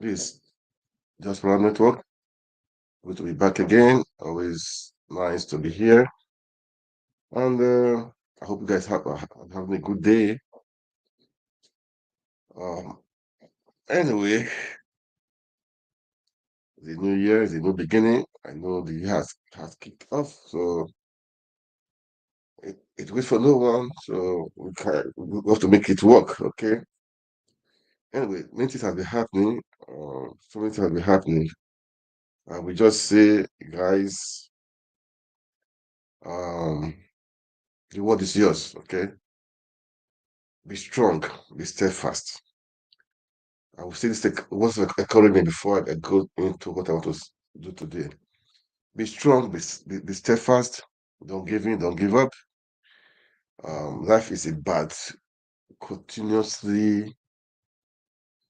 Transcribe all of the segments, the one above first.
Please, just for our network. Good to be back again. Always nice to be here. And I hope you guys have having a good day. Um, anyway, the new year is a new beginning. I know the year has kicked off, so it waits for no one. So we have to make it work, okay? Anyway, many things have been happening. So many things have been happening. We just say, guys, um, the word is yours, okay? Be strong, be steadfast. I will say this was encouragement before I go into what I want to do today. Be strong, be steadfast, don't give in, don't give up. Life is about continuously,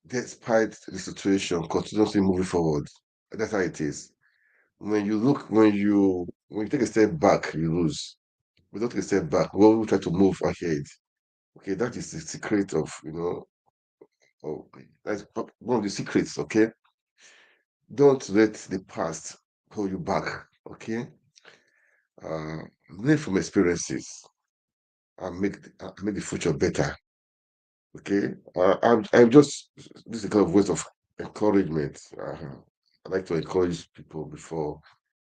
despite the situation, continuously moving forward. That's how it is. When you take a step back, you lose. We don't take a step back. We try to move ahead. Okay, that is the secret of that's one of the secrets. Okay, don't let the past hold you back. Okay, uh, learn from experiences and make the future better. Okay, I'm just this is a kind of words of encouragement. I like to encourage people before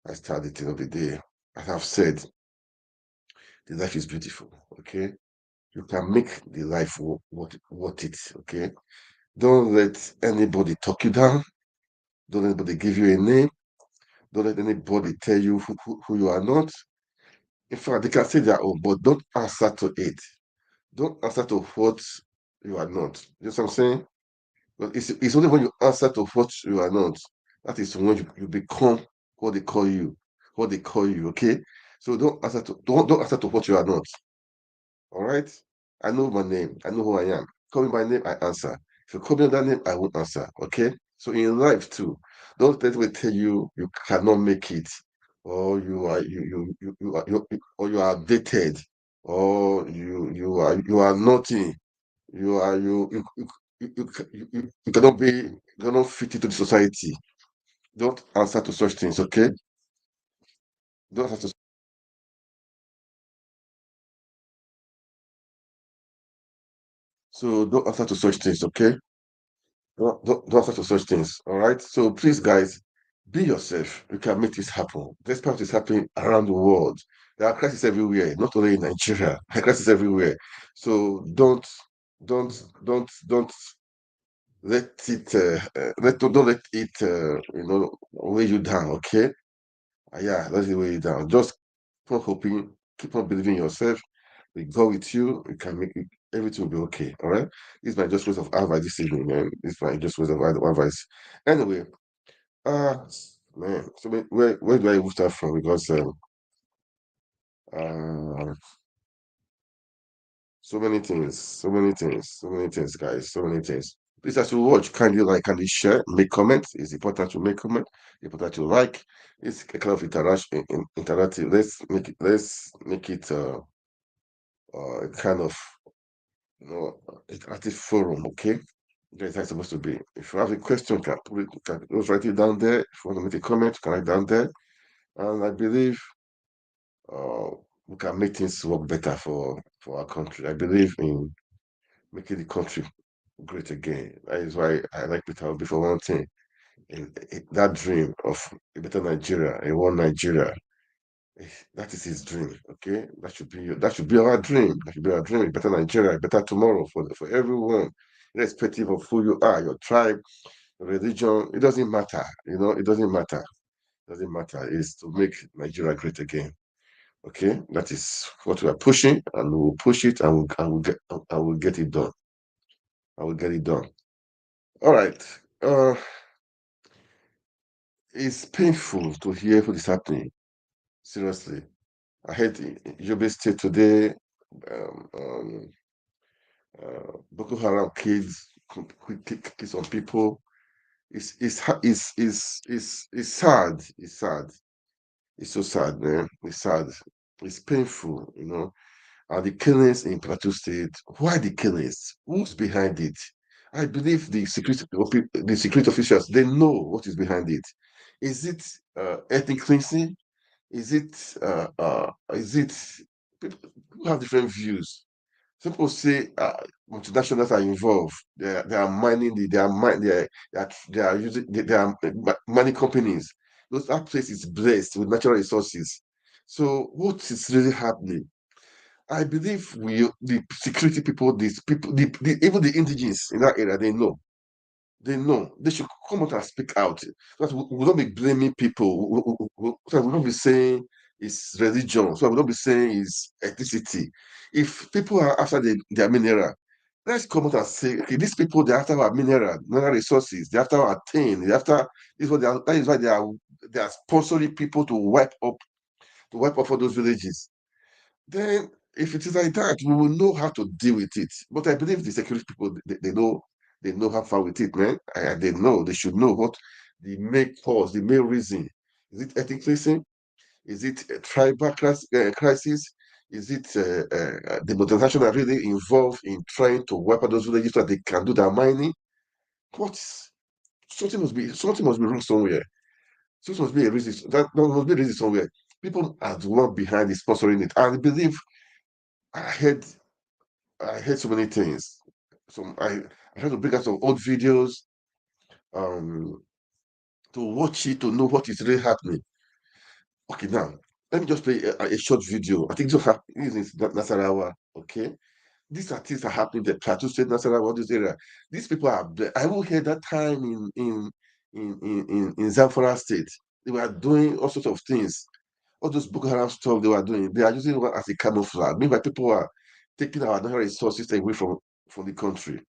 I start the thing of the day. As I've said, the life is beautiful. Okay, you can make the life worth it. Okay, don't let anybody talk you down. Don't let anybody give you a name. Don't let anybody tell you who you are not. In fact, they can say their own, but don't answer to it. Don't answer to what you are not. You know what I'm saying? But it's only when you answer to what you are not, that is when you become what they call you, okay? So don't answer to what you are not. All right? I know my name, I know who I am. Call me by name, I answer. If you call me that name, I won't answer. Okay? So in life too, don't let me tell you cannot make it, or you are outdated, or you are nothing. You cannot fit into the society. Don't answer to such things, okay? Don't answer to, so don't answer to such things, okay? Don't answer to such things, all right? So please, guys, be yourself. You can make this happen. This part is happening around the world. There are crises everywhere, not only in Nigeria. There are crises everywhere. So don't let it don't let it weigh you down, okay? Yeah, that's the way down. Just keep on hoping, keep on believing in yourself. We go with you. You can make it, everything will be okay. All right. This is my just words of advice this evening, man. This is my just words of advice. Anyway, uh, man. So where do I even start from? Because uh, so many things, guys, so many things. Please, as you watch, kindly like, kindly share, make comments. It's important to make comment. Important to like. It's a kind of interaction, interactive. Let's make it kind of interactive forum. Okay, that's how it's supposed to be. If you have a question, you can put it. You can just write it down there. If you want to make a comment, you can write down there. And I believe uh, we can make things work better for our country. I believe in making the country great again. That is why I like Peter Obi for one thing. That dream of a better Nigeria, a one Nigeria, that is his dream. Okay, that should be our dream. That should be our dream. A better Nigeria, a better tomorrow for everyone, irrespective of who you are, your tribe, religion. It doesn't matter. It doesn't matter. It doesn't matter. It's to make Nigeria great again. Okay, that is what we are pushing, and we will push it, and I will get it done. I will get it done. All right. Uh, it's painful to hear what is happening. Seriously, I heard Yobe State today. Um, um, Boko Haram kids on people. It's sad. It's sad. It's so sad, man. It's sad. It's painful. And the killings in Plateau State. Why the killings? Who's behind it? I believe the security officials, they know what is behind it. Is it ethnic cleansing? Is it people have different views. Some people say multinationals are involved. They are mining the they are mine they are using they are mining companies. That place is blessed with natural resources. So what is really happening? I believe the security people, these people, even the indigenous in that area, they know. They know. They should come out and speak out. That we will not be blaming people. We will not be saying it's religion. So we will not be saying it's ethnicity. If people are after their mineral, let's come out and say, okay, these people, they're after our mineral resources. They're after our thing. They're after this is what they are, that is why they are sponsoring people to wipe up all those villages. Then if it is like that, we will know how to deal with it. But I believe the security people, they know how far with it, man. They know, they should know what the main cause, the main reason. Is it ethnic cleansing? Is it a tribal crisis? Is it the modernization are really involved in trying to wipe out those villages so that they can do their mining? What? Something must be wrong somewhere. Something must be a reason. That must be a reason somewhere. People are the one behind it sponsoring it. And I believe I heard I heard so many things. So I had to bring out some old videos um to watch it to know what is really happening. Okay, now let me just play a short video. I think this is Nasarawa. Okay, these are things that happen in the Plateau State, Nasarawa, this area. These people are. I will hear that time in Zamfara State. They were doing all sorts of things. All those Boko Haram stuff they were doing. They are using it as a camouflage. Meanwhile, people are taking our natural resources away from the country.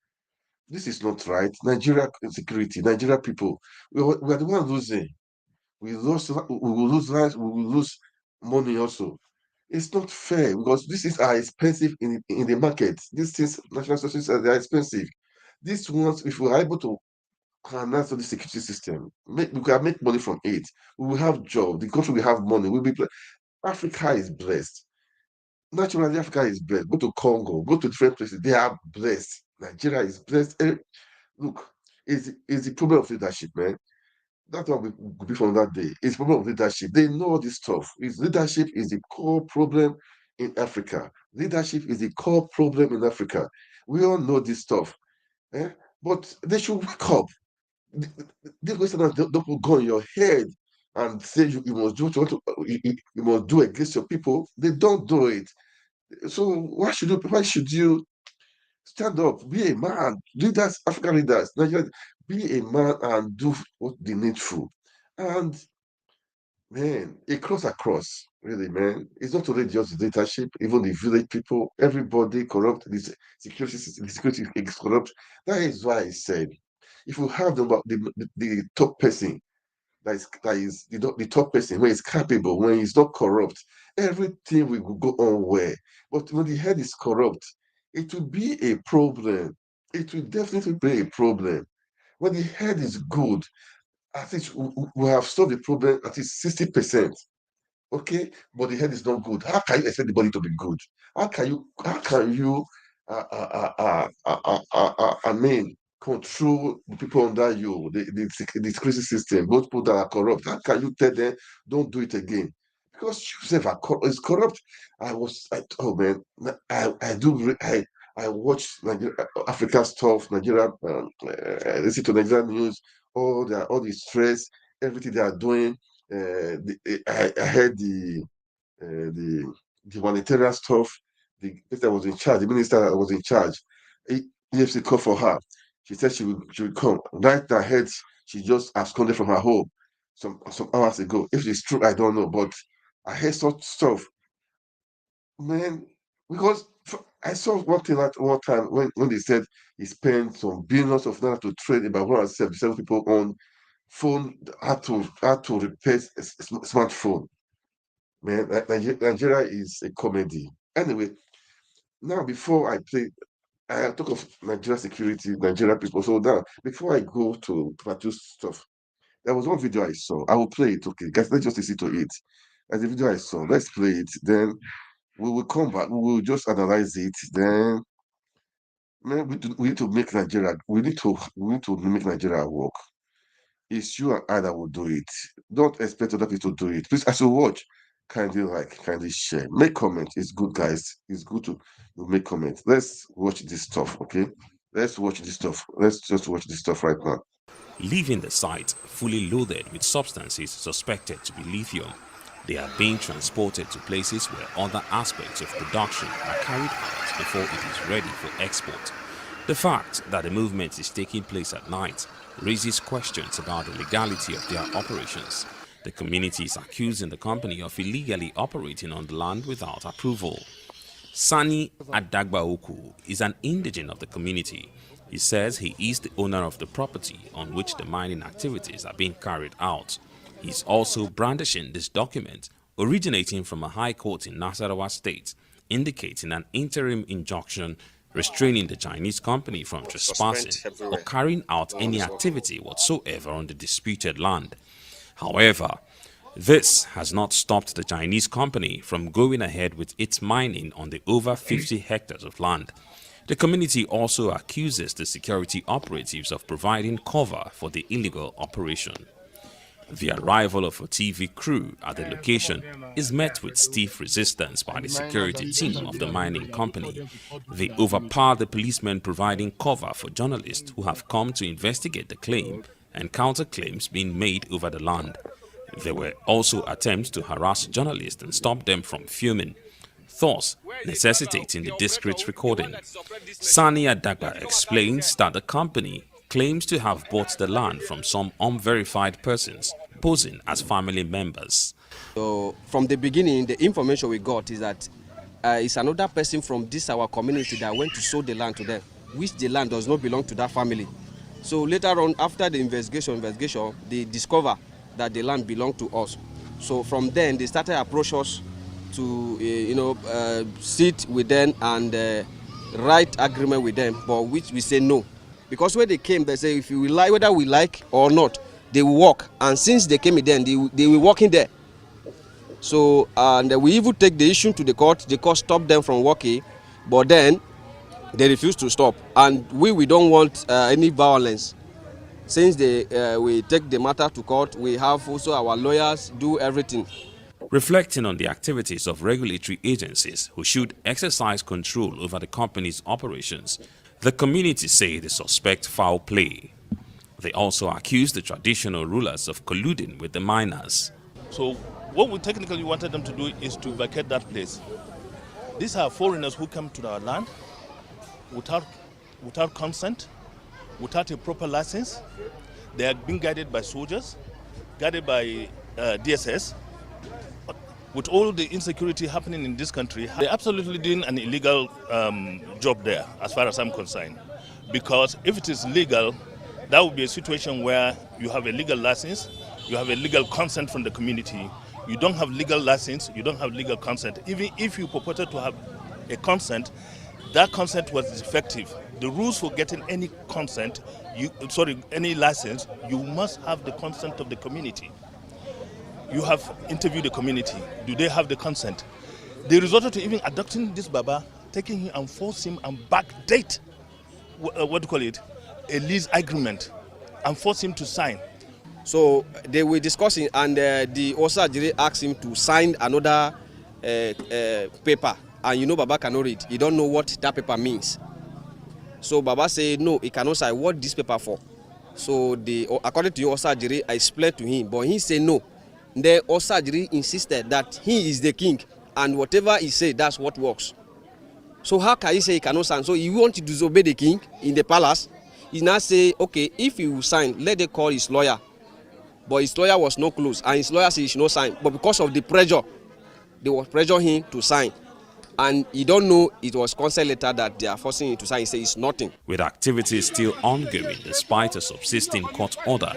This is not right. Nigeria security, Nigeria people, we are the one losing. We will lose lives, we will lose money also. It's not fair because these things are expensive in the market. These things, national resources, they are expensive. These ones, if we are able to harness the security system, we can make money from it. We will have job. The country will have money. Africa is blessed. Naturally, Africa is blessed. Go to Congo, go to different places. They are blessed. Nigeria is blessed. Look, it's the problem of leadership, man. That's what we could be from that day. It's problem of leadership. They know all this stuff. Leadership is the core problem in Africa. Leadership is the core problem in Africa. We all know this stuff. Eh? But they should wake up. This question don't put gun in your head and say you must do what you want to, you must do against your people. They don't do it. So why should you stand up, be a man, leaders, African leaders, Nigeria, be a man and do what the needful. And man, across, really, man. It's not only just the leadership, even the village people, everybody corrupt, the security is corrupt. That is why I said, if you have the top person, that is the top person when he's capable, when he's not corrupt, everything will go on well. But when the head is corrupt, it will be a problem. It will definitely be a problem. When the head is good, I think we have solved the problem at least 60%. Okay, but the head is not good. How can you expect the body to be good? How can you I mean control the people under you, the security system, those people that are corrupt? How can you tell them don't do it again? Because you yourself is corrupt. Oh man, I do I watch Nigeria, Africa stuff, Nigeria, listen to Nigerian news, all the stress, everything they are doing. I heard the humanitarian stuff. The minister was in charge. The minister was in charge. EFCC called for her. She said she would come. Right ahead, she just absconded from her home some hours ago. If it's true, I don't know. But I heard such stuff, man. Because I saw one thing at one time when they said he spent some billions of dollars to trade about 177 people on phone, how to repair a smartphone. Man, Nigeria is a comedy. Anyway, now before I play, I talk of Nigeria security, Nigeria people. So now, before I go to Plateau stuff, there was one video I saw. I will play it. Okay, guys, let's just listen to it. As the video I saw, let's play it. Then we will come back. We will just analyze it. Then Man, we need to make Nigeria. We need to make Nigeria work. It's you and I that will do it. Don't expect other people to do it. Please, as you watch, kindly like, kindly share, make comment. It's good, guys. It's good to make comments. Let's watch this stuff, okay? Let's watch this stuff. Let's just watch this stuff right now. Leaving the site fully loaded with substances suspected to be lithium, they are being transported to places where other aspects of production are carried out before it is ready for export. The fact that the movement is taking place at night raises questions about the legality of their operations. The community is accusing the company of illegally operating on the land without approval. Sani Adagbaoku is an indigene of the community. He says he is the owner of the property on which the mining activities are being carried out. He is also brandishing this document originating from a high court in Nasarawa State, indicating an interim injunction restraining the Chinese company from trespassing or carrying out any activity whatsoever on the disputed land. However, this has not stopped the Chinese company from going ahead with its mining on the over 50 hectares of land. The community also accuses the security operatives of providing cover for the illegal operation. The arrival of a TV crew at the location is met with stiff resistance by the security team of the mining company. They overpower the policemen providing cover for journalists who have come to investigate the claim and counterclaims being made over the land. There were also attempts to harass journalists and stop them from filming, thus necessitating the discreet recording. Sani Adagba explains that the company claims to have bought the land from some unverified persons posing as family members. So from the beginning, the information we got is that it's another person from our community that went to sold the land to them, which the land does not belong to that family. So later on, after the investigation, they discover that the land belonged to us. So from then, they started approach us to sit with them and write agreement with them, but which we say no, because when they came, they say if you will like, whether we like or not, they will work. And since they came in, then they were working there. So and we even take the issue to the court. The court stopped them from working, but then they refused to stop. And we don't want any violence. Since we take the matter to court, we have also our lawyers do everything. Reflecting on the activities of regulatory agencies who should exercise control over the company's operations, the community say they suspect foul play. They also accuse the traditional rulers of colluding with the miners. So what we technically wanted them to do is to vacate that place. These are foreigners who come to our land without consent, without a proper license. They are being guided by soldiers, guided by DSS. With all the insecurity happening in this country, they're absolutely doing an illegal job there, as far as I'm concerned. Because if it is legal, that would be a situation where you have a legal license, you have a legal consent from the community. You don't have legal license, you don't have legal consent. Even if you purported to have a consent, that consent was defective. The rules for getting any consent, any license, you must have the consent of the community. You have interviewed the community. Do they have the consent? They resorted to even adopting this Baba, taking him and force him and backdate, a lease agreement, and force him to sign. So they were discussing, and the Osajiri asked him to sign another paper. And Baba cannot read. He don't know what that paper means. So Baba said, no, he cannot sign. What this paper for? So according to Osajiri, I explained to him, but he said no. The Osajiri insisted that he is the king, and whatever he said, that's what works. So how can he say he cannot sign? So he want to disobey the king in the palace. He now say, okay, if he will sign, let them call his lawyer. But his lawyer was not close, and his lawyer said he should not sign. But because of the pressure, they were pressuring him to sign. And he don't know it was consent letter that they are forcing him to sign. He says it's nothing. With activities still ongoing despite a subsisting court order,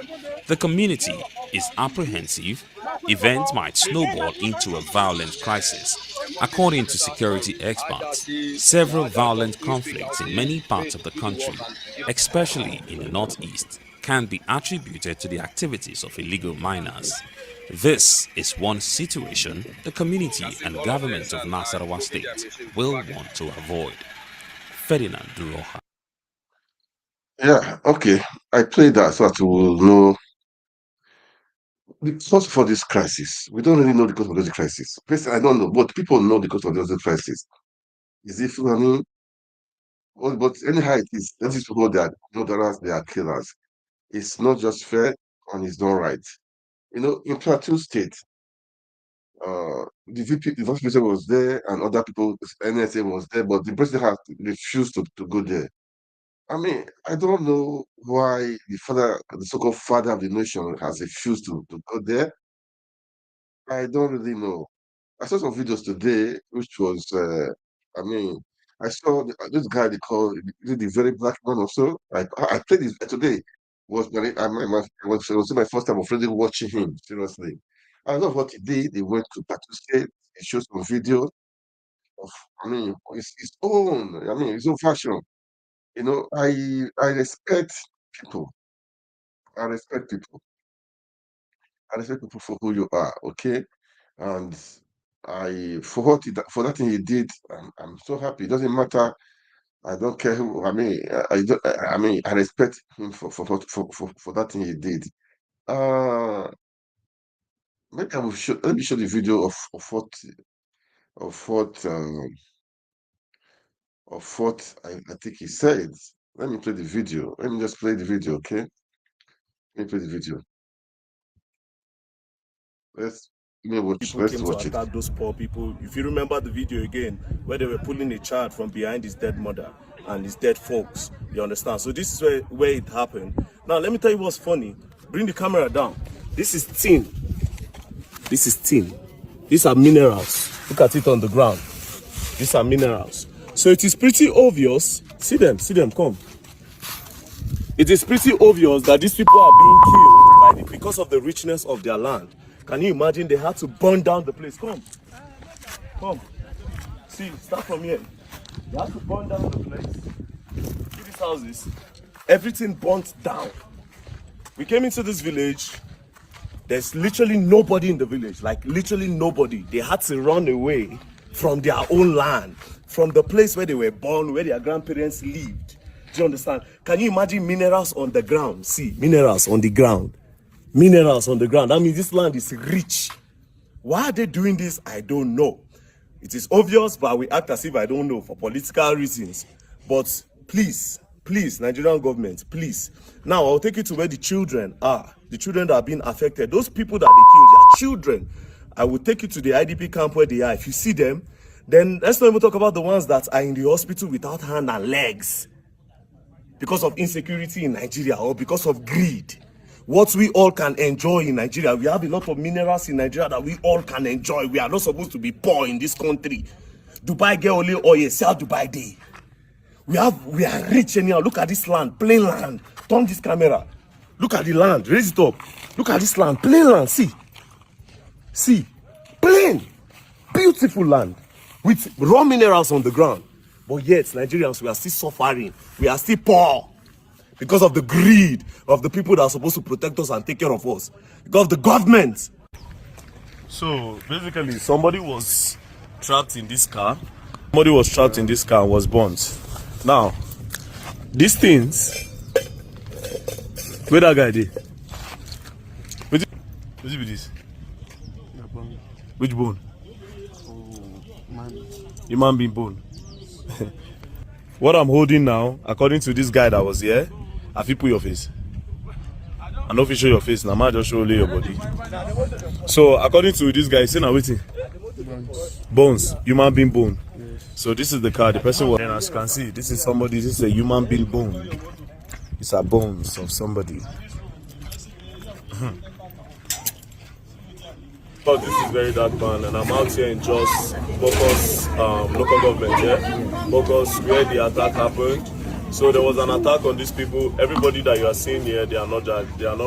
the community is apprehensive events might snowball into a violent crisis. According to security experts, several violent conflicts in many parts of the country, especially in the northeast, can be attributed to the activities of illegal miners. This is one situation the community and government of Nasarawa State will want to avoid. Ferdinand Duroha. Yeah, okay. I played that so that we will know the cause for this crisis. We don't really know the cause of this crisis. Personally, I don't know, but people know the cause of this crisis. Is it funny? Well, but anyhow it is, these people they are murderers, they are killers. It's not just fair and it's not right. In Plateau State, the vice president was there and other people, NSA was there, but the president has refused to go there. I mean, I don't know why the so-called father of the nation has refused to go there. I don't really know. I saw some videos today, which was, I mean, I saw this guy they call the very black man also. I played this today. Was my, I, my, my, it was my first time of really watching him, seriously. I love what he did. He went to Plateau State, he showed some video of, I mean, his own fashion. I respect people. I respect people. I respect people for who you are, okay? And for that thing he did, I'm so happy. It doesn't matter. I don't care who. I respect him for that thing he did. Uh, maybe let me show the video of what I think he said. Let me play the video. Let me just play the video, okay? Let me play the video. Let's People came to watch it. attack those poor people. If you remember the video again, where they were pulling a child from behind his dead mother and his dead folks, you understand? So this is where it happened. Now let me tell you what's funny. Bring the camera down. This is tin. This is tin. These are minerals. Look at it on the ground. These are minerals. So it is pretty obvious. See them, come. It is pretty obvious that these people are being killed because of the richness of their land. Can you imagine they had to burn down the place? Come. See, start from here. They had to burn down the place. See these houses? Everything burnt down. We came into this village. There's literally nobody in the village. Like literally nobody. They had to run away from their own land, from the place where they were born, where their grandparents lived. Do you understand? Can you imagine minerals on the ground? See, minerals on the ground. Minerals on the ground. That means this land is rich. Why are they doing this? I don't know. It is obvious, but we act as if I don't know for political reasons. But please, Nigerian government, please. Now I'll take you to where the children are. The children that are being affected. Those people that they killed, their children. I will take you to the IDP camp where they are. If you see them, then let's not even talk about the ones that are in the hospital without hand and legs because of insecurity in Nigeria or because of greed. What we all can enjoy in Nigeria, we have a lot of minerals in Nigeria that we all can enjoy. We are not supposed to be poor in this country. Dubai get only oil, sell Dubai day. We are rich anyhow. Look at this land, plain land. Turn this camera. Look at the land, raise it up. Look at this land, plain land. See, plain, beautiful land with raw minerals on the ground. But yet, Nigerians, we are still suffering. We are still poor because of the greed of the people that are supposed to protect us and take care of us. Because of the government. So, basically, somebody was trapped in this car. Somebody was trapped in this car and was burnt. Now, these things, where that guy did? What's it with this? Which bone? Human being bone. What I'm holding now, according to this guy that was here, have you put your face? I know if you show your face, now man just show only your body. So according to this guy, say now waiting. Bones, human being bone. So this is the car. The person was, and as you can see, this is somebody. This is a human being bone. It's a bones of somebody. But this is very dark, man, and I'm out here in Jos, Bokos, local government here, Bokos, where the attack happened. So there was an attack on these people. Everybody that you are seeing here, they are not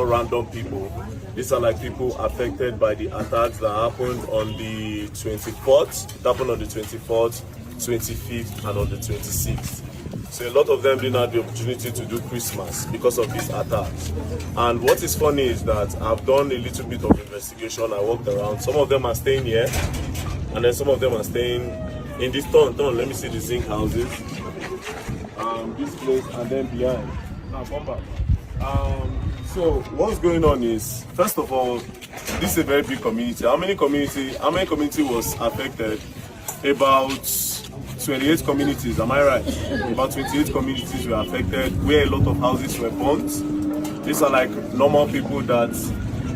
random people. These are like people affected by the attacks that happened on the 24th. It happened on the 24th, 25th, and on the 26th. So a lot of them didn't have the opportunity to do Christmas because of these attacks. And what is funny is that I've done a little bit of investigation. I walked around. Some of them are staying here, and then some of them are staying in this town. Let me see the zinc houses. This place, and then behind. So what's going on is, first of all, this is a very big community. How many community was affected? About 28 communities, am I right? About 28 communities were affected, where a lot of houses were burnt. These are like normal people that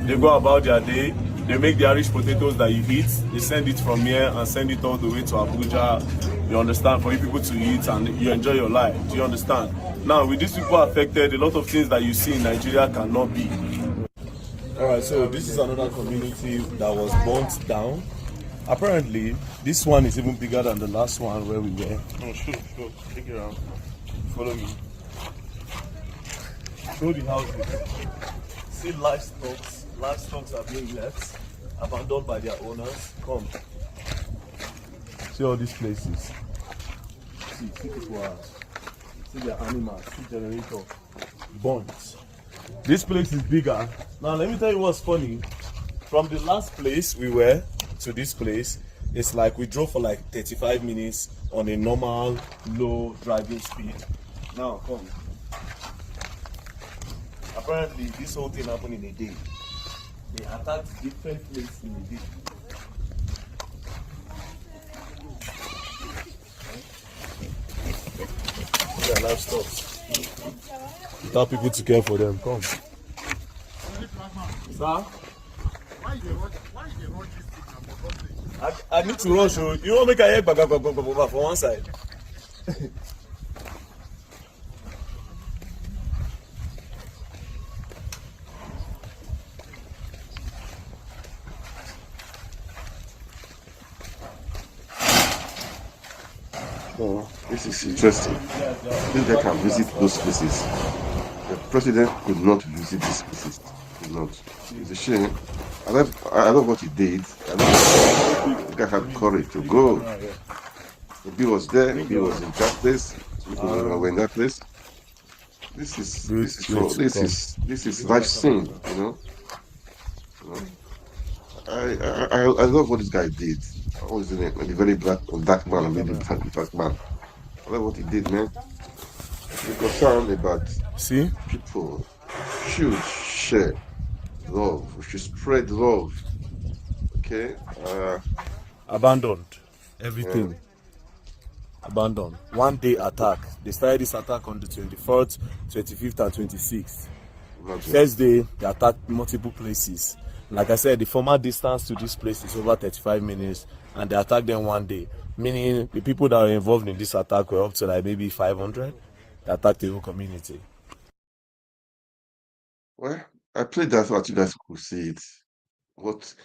they go about their day, they make the Irish potatoes that you eat, they send it from here and send it all the way to Abuja, you understand, for you people to eat and you enjoy your life, do you understand? Now, with these people affected, a lot of things that you see in Nigeria cannot be. Alright, so this is another community that was burnt down. Apparently, this one is even bigger than the last one where we were. No, sure, take it around. Follow me. Show the houses. See livestock are being left, abandoned by their owners. Come. See all these places. See people are. See their animals, see generator, burnt. This place is bigger. Now let me tell you what's funny. From the last place we were to this place, it's like we drove for like 35 minutes on a normal low driving speed. Now come. Apparently this whole thing happened in a day. They attacked different places in a day. Their livestock. Without people to care for them. Come. Sir? Why you rush this thing? I need to rush. You won't make a head back for one side. Oh, this is interesting. This guy can visit those places. The president could not visit these places. Could not. It's a shame. I love what he did. The guy had courage to go. The bill was there. The bill was in that place. People were in that place. This is life scene. You know. I love what this guy did. I was in a very dark man, a really dark man. I love what he did, man. We're concerned about people. We should share love. We should spread love. Okay. Abandoned everything. Abandoned. One day attack. They started this attack on the 24th, 25th, and 26th. First day, they attacked multiple places. Like I said, the former distance to this place is over 35 minutes, and they attacked them one day. Meaning the people that were involved in this attack were up to like maybe 500. They attacked the whole community. Well, I pray that's what you guys could see it. What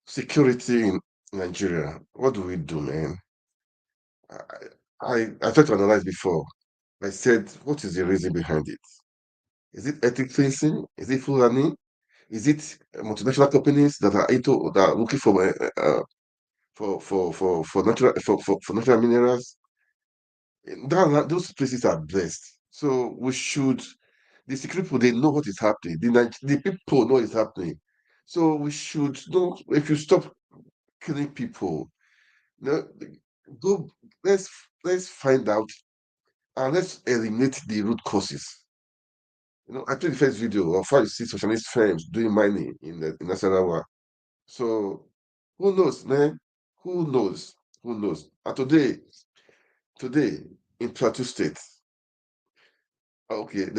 security in Nigeria? What do we do, man? I tried to analyze before. I said, what is the reason behind it? Is it ethnic cleansing? Is it Fulani? Is it multinational companies that are looking for natural minerals? Those places are blessed. So we should. The security people, they know what is happening. The people know what's happening. So we should know. If you stop killing people, no, go. Let's find out and let's eliminate the root causes. I played the first video of how you see socialist firms doing mining in Nasarawa. So who knows, man? Who knows? Who knows? And today in Plateau State, they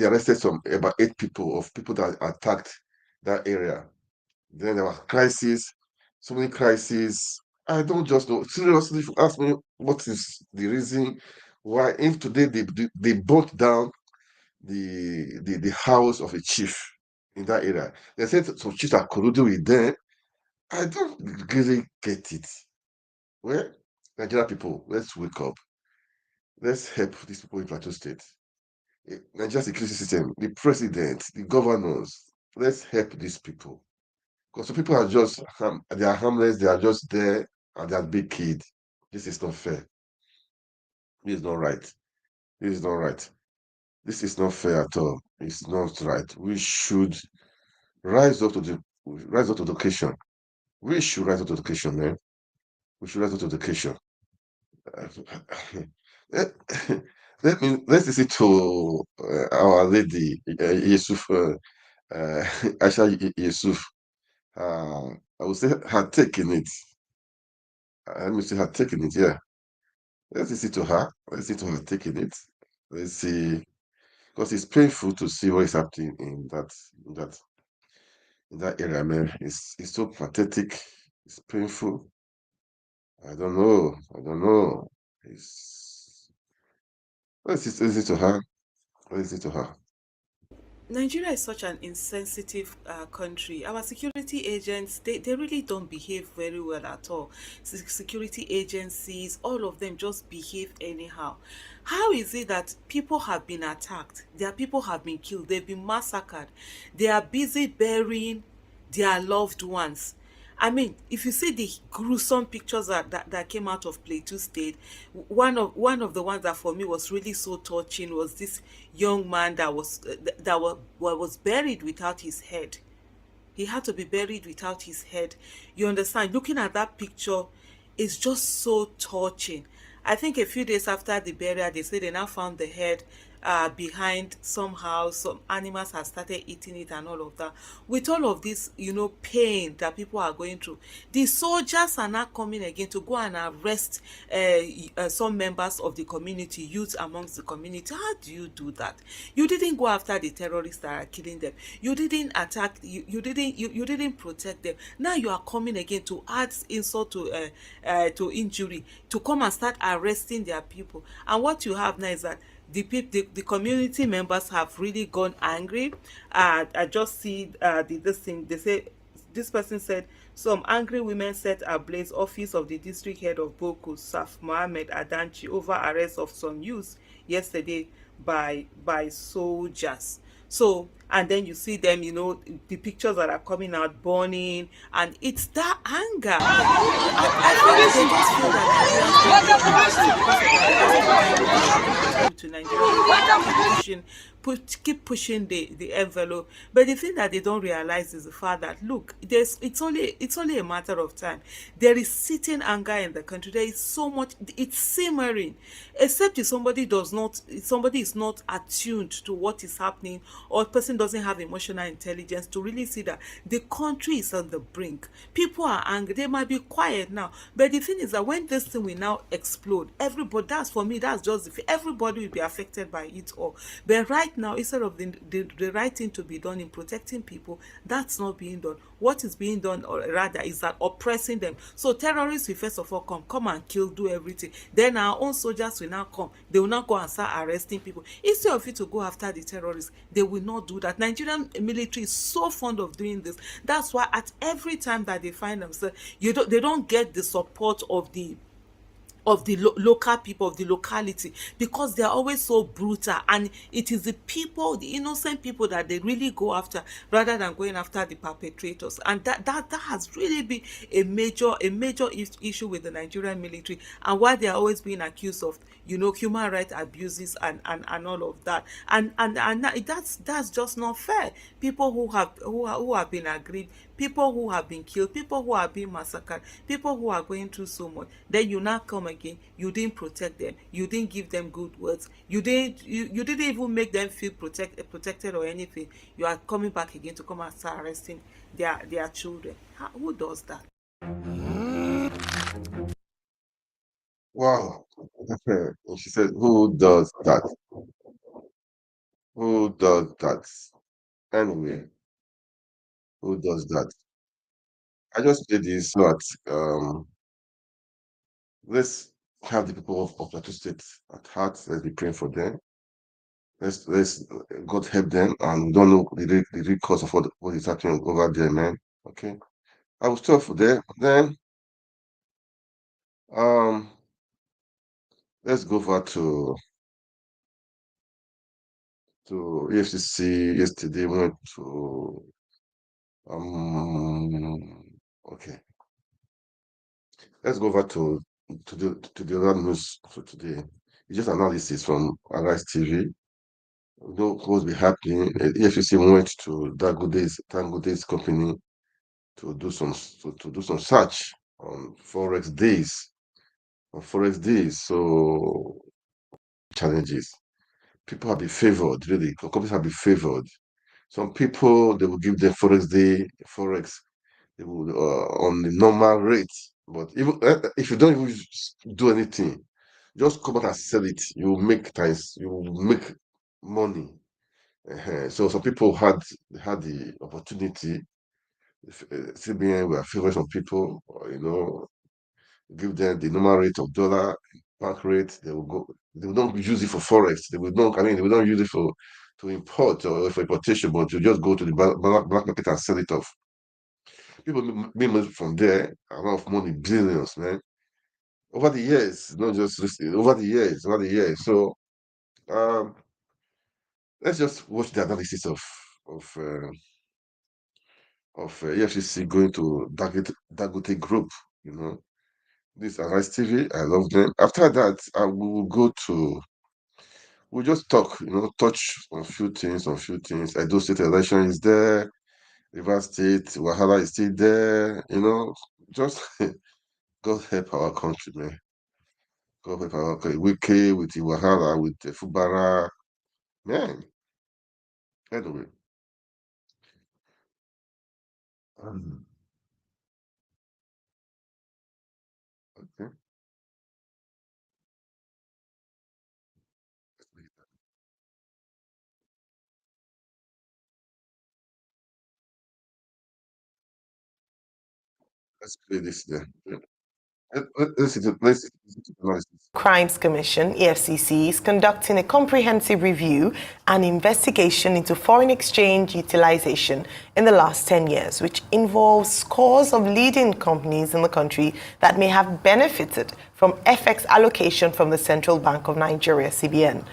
arrested about 8 people that attacked that area. Then there was crisis, so many crises. I don't just know. Seriously, if you ask me what is the reason why, if today they burnt down the house of a chief in that area. They said some chiefs are colluding with them. I don't really get it. Well, Nigerian people, let's wake up. Let's help these people in Plateau State. Nigerian security system, the president, the governors, let's help these people. Because some people are just, they are harmless, they are just there, and they are big kids. This is not fair. This is not right. This is not right. This is not fair at all. It's not right. We should rise up to the occasion. We should rise up to the occasion, man. We should rise up to the occasion. let's listen to our lady Yusuf, Aisha Yusuf. I would say her taking it. Let me see her taking it. Yeah, let's listen to her. Let's listen to her taking it. Let's see, because it's painful to see what is happening in that in that area. Man, it's so pathetic. It's painful. I don't know. I don't know. It's listen to her. Let's listen to her. Nigeria is such an insensitive country. Our security agents, they really don't behave very well at all. Security agencies, all of them just behave anyhow. How is it that people have been attacked? Their people have been killed. They've been massacred. They are busy burying their loved ones. I mean, if you see the gruesome pictures that came out of Plateau State, one of the ones that for me was really so touching was this young man that was buried without his head. He had to be buried without his head. You understand? Looking at that picture is just so touching. I think a few days after the burial, they say they now found the head behind somehow. Some animals have started eating it and all of that. With all of this, pain that people are going through, the soldiers are now coming again to go and arrest some members of the community, youth amongst the community. How do you do that? You didn't go after the terrorists that are killing them. You didn't attack. You didn't protect them. Now you are coming again to add insult to injury, to come and start arresting their people. And what you have now is that the community members have really gone angry. I just see this thing. They say this person said some angry women set ablaze office of the district head of Boko, Saf Mohammed Adanchi, over arrest of some youths yesterday by soldiers. So, and then you see them, the pictures that are coming out burning, and it's that anger. I feel they just feel that to Nigeria pushing, keep pushing the envelope. But the thing that they don't realize is the fact that look, it's only a matter of time. There is sitting anger in the country. There is so much, it's simmering. Except if somebody is not attuned to what is happening, or person doesn't have emotional intelligence to really see that the country is on the brink. People are angry. They might be quiet now, but the thing is that when this thing will now explode, everybody, that's for me, that's just everybody will be affected by it all. But right now, instead of the right thing to be done in protecting people, that's not being done. What is being done, or rather, is that oppressing them. So terrorists will first of all come and kill, do everything. Then our own soldiers will now come. They will now go and start arresting people. Instead of you to go after the terrorists, they will not do that. Nigerian military is so fond of doing this. That's why at every time that they find themselves, they don't get the support of the local people, of the locality, because they are always so brutal, and it is the people, the innocent people, that they really go after rather than going after the perpetrators. And that has really been a major issue with the Nigerian military, and why they are always being accused of human rights abuses and all of that. And that's just not fair. People who have been aggrieved, people who have been killed, people who are being massacred, people who are going through so much, then you now come again, you didn't protect them, you didn't give them good words, you didn't even make them feel protected or anything. You are coming back again to come and start arresting their children. Who does that? Wow. And she said, "Who does that? Who does that?" Anyway, who does that? I just did this so that let's have the people of Plateau State at heart. Let's be praying for them. Let's God help them, and we don't know the real cause of what is happening over there, man. Okay. I will stop for there. Then um let's go over to EFCC. Yesterday we went to okay. Let's go over to the other news for today. It's just analysis from Arise TV. We know what will be happening. EFCC went to Dangote's company to do some search on forex days. So challenges. People have been favored, really. Companies have been favored. Some people, they will give them forex, they will on the normal rate. But even if you don't even do anything, just come out and sell it. You will make times. You will make money. So some people had the opportunity. CBN were favoring some people, give them the normal rate of dollar, bank rate. They will go. They will not use it for forex. They will not. I mean, they will not use it for to import or for importation, but to just go to the black market and sell it off. People make money from there. A lot of money, billions, man. Over the years, not just recently, over the years. So let's just watch the analysis of uh, EFCC going to Dangote Group. This is Arise TV. I love them. After that, we will go to. We'll just talk. Touch on a few things. Edo State election is there. Rivers State, Wahala is still there. Just God help our country, man. God help our country. Wike with the Wahala, with the Fubara, man. Anyway, um, okay. Let's play this there. Listen to the analysis. Crimes Commission, EFCC, is conducting a comprehensive review and investigation into foreign exchange utilization in the last 10 years, which involves scores of leading companies in the country that may have benefited from FX allocation from the Central Bank of Nigeria, CBN.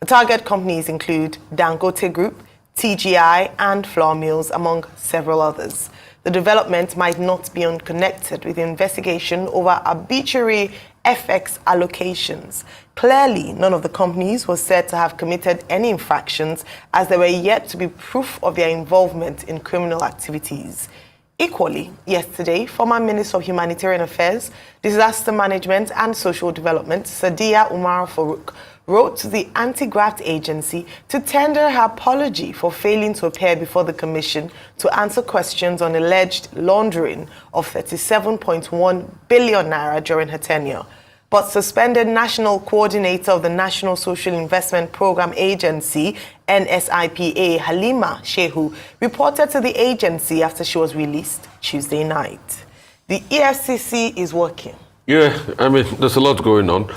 The target companies include Dangote Group, TGI, and Flour Mills, among several others. The development might not be unconnected with the investigation over arbitrary FX allocations. Clearly, none of the companies was said to have committed any infractions, as there were yet to be proof of their involvement in criminal activities. Equally, yesterday, former Minister of Humanitarian Affairs, Disaster Management and Social Development, Sadiya Umar Farouk, wrote to the Anti-Graft Agency to tender her apology for failing to appear before the Commission to answer questions on alleged laundering of 37.1 billion naira during her tenure. But suspended National Coordinator of the National Social Investment Program Agency, NSIPA, Halima Shehu, reported to the agency after she was released Tuesday night. The EFCC is working. Yeah, I mean, there's a lot going on.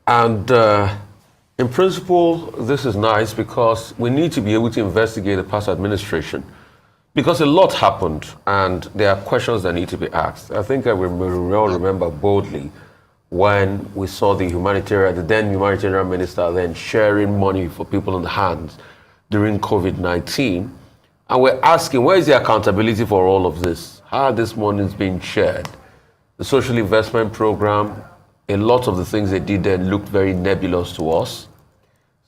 And in principle, this is nice because we need to be able to investigate the past administration. Because a lot happened and there are questions that need to be asked. I think I will all remember boldly when we saw the then humanitarian minister then sharing money for people in the hands during COVID-19. And we're asking, where is the accountability for all of this? How this money is being shared? The social investment program, a lot of the things they did then looked very nebulous to us.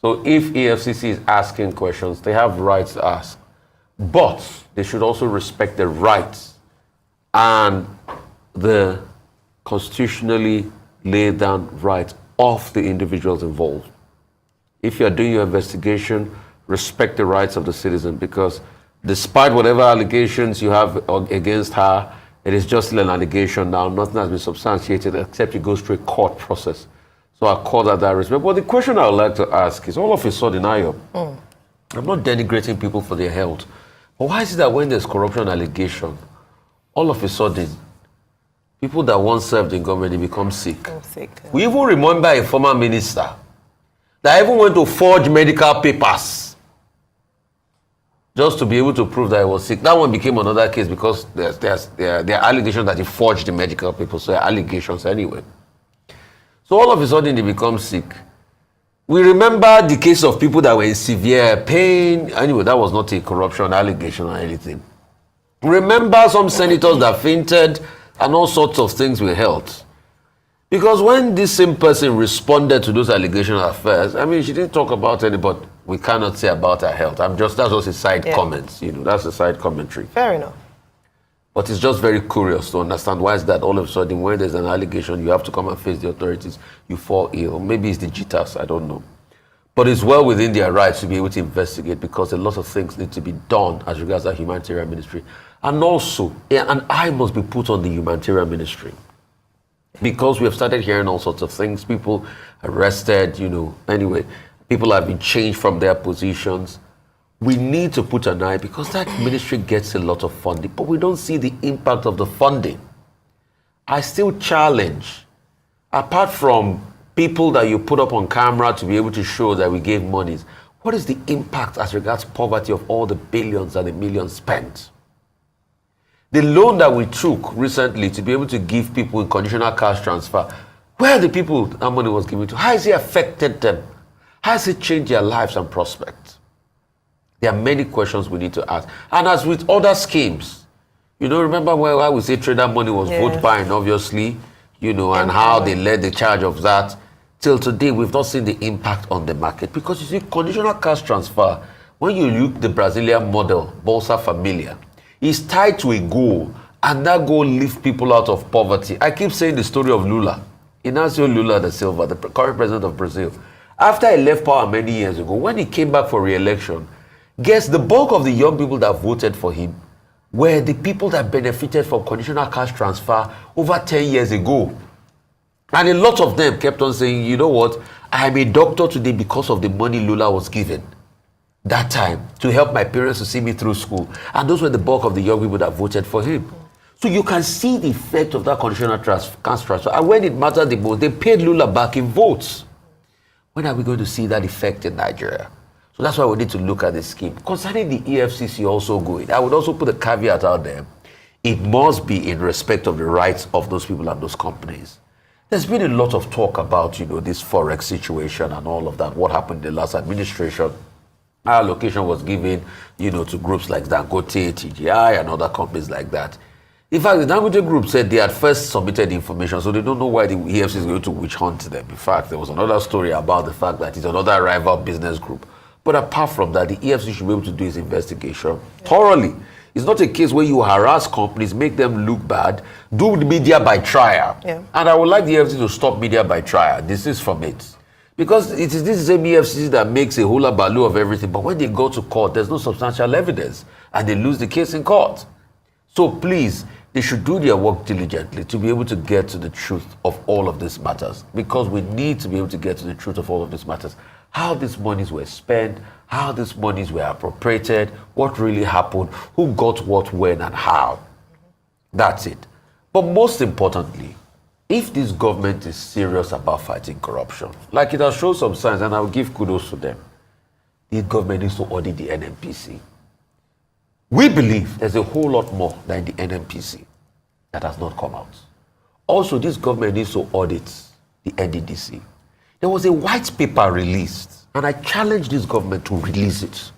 So if EFCC is asking questions, they have rights to ask. But they should also respect the rights and the constitutionally laid down rights of the individuals involved. If you're doing your investigation, respect the rights of the citizen, because despite whatever allegations you have against her, it is just an allegation now. Nothing has been substantiated except it goes through a court process. So I call that respect. But the question I would like to ask is, all of a sudden, I'm not denigrating people for their health. But why is it that when there's corruption allegation, all of a sudden, people that once served in government, they become sick? We even remember a former minister that even went to forge medical papers just to be able to prove that he was sick. That one became another case because there are allegations that he forged the medical papers, so allegations anyway. So all of a sudden, they become sick. We remember the case of people that were in severe pain. Anyway, that was not a corruption allegation or anything. Remember some senators that fainted and all sorts of things with health. Because when this same person responded to those allegations at first, I mean, she didn't talk about any, but we cannot say about her health. That's just a side comments, that's a side commentary. Fair enough. But it's just very curious to understand why is that all of a sudden when there's an allegation, you have to come and face the authorities, you fall ill. Maybe it's the jitters, I don't know. But it's well within their rights to be able to investigate, because a lot of things need to be done as regards the humanitarian ministry. And also, an eye must be put on the humanitarian ministry, because we have started hearing all sorts of things. People arrested, anyway, people have been changed from their positions. We need to put an eye, because that ministry gets a lot of funding, but we don't see the impact of the funding. I still challenge, apart from people that you put up on camera to be able to show that we gave monies, what is the impact as regards poverty of all the billions and the millions spent? The loan that we took recently to be able to give people in conditional cash transfer, where are the people that money was given to? How has it affected them? How has it changed their lives and prospects? There are many questions we need to ask. And as with other schemes, remember where I would say trader money was vote buying, obviously, and how they led the charge of that. Till today, we've not seen the impact on the market, because you see, conditional cash transfer, when you look the Brazilian model, Bolsa Familia, is tied to a goal, and that goal lifts people out of poverty. I keep saying the story of Lula, Inácio Lula da Silva, the current president of Brazil. After he left power many years ago, when he came back for re-election, guess the bulk of the young people that voted for him were the people that benefited from conditional cash transfer over 10 years ago. And a lot of them kept on saying, you know what, I'm a doctor today because of the money Lula was given that time to help my parents to see me through school. And those were the bulk of the young people that voted for him. So you can see the effect of that conditional cash transfer. And when it mattered the most, they paid Lula back in votes. When are we going to see that effect in Nigeria? So that's why we need to look at the scheme. Concerning the EFCC also going, I would also put a caveat out there. It must be in respect of the rights of those people and those companies. There's been a lot of talk about, this Forex situation and all of that, what happened in the last administration. Our allocation was given, to groups like Dangote, TGI, and other companies like that. In fact, the Dangote group said they had first submitted information, so they don't know why the EFCC is going to witch hunt them. In fact, there was another story about the fact that it's another rival business group. But apart from that, the EFCC should be able to do its investigation thoroughly. It's not a case where you harass companies, make them look bad, do media by trial. Yeah. And I would like the EFCC to stop media by trial. This is from it. Because it is this same EFCC that makes a hula baloo of everything. But when they go to court, there's no substantial evidence. And they lose the case in court. So please, they should do their work diligently to be able to get to the truth of all of these matters. Because we need to be able to get to the truth of all of these matters. How these monies were spent, how these monies were appropriated, what really happened, who got what, when, and how. That's it. But most importantly, if this government is serious about fighting corruption, like it has shown some signs, and I'll give kudos to them, the government needs to audit the NNPC. We believe there's a whole lot more than the NNPC that has not come out. Also, this government needs to audit the NDDC. There was a white paper released, and I challenge this government to release it.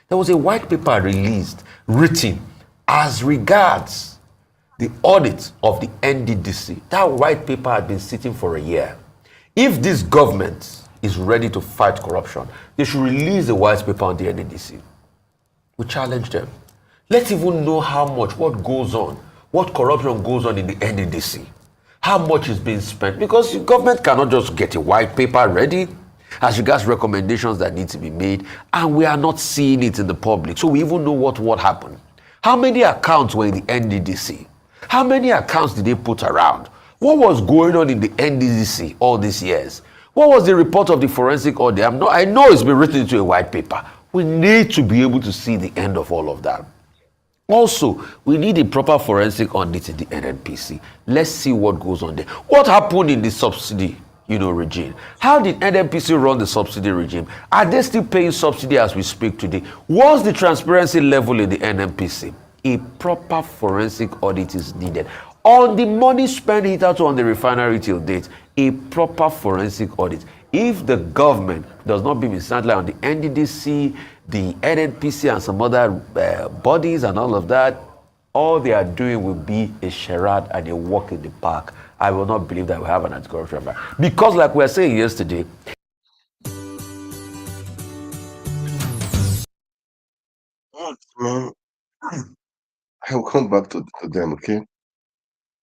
There was a white paper released, written as regards the audit of the NDDC. That white paper had been sitting for a year. If this government is ready to fight corruption, they should release the white paper on the NDDC. We challenge them. Let's even know how much, what goes on, what corruption goes on in the NDDC. How much is being spent? Because the government cannot just get a white paper ready as regards recommendations that need to be made, and we are not seeing it in the public. So we even know what happened. How many accounts were in the NDDC? How many accounts did they put around? What was going on in the NDDC all these years? What was the report of the forensic audit? I know it's been written into a white paper. We need to be able to see the end of all of that. Also, we need a proper forensic audit in the NNPC. Let's see what goes on there. What happened in the subsidy, regime? How did NNPC run the subsidy regime? Are they still paying subsidy as we speak today? What's the transparency level in the NNPC? A proper forensic audit is needed. On the money spent hitherto on the refinery till date, a proper forensic audit. If the government does not be instantly on the NDDC, the NNPC, and some other bodies and all of that, all they are doing will be a charade and a walk in the park. I will not believe that we have an anti-corruption back. Because like we were saying yesterday, I will come back to them, okay?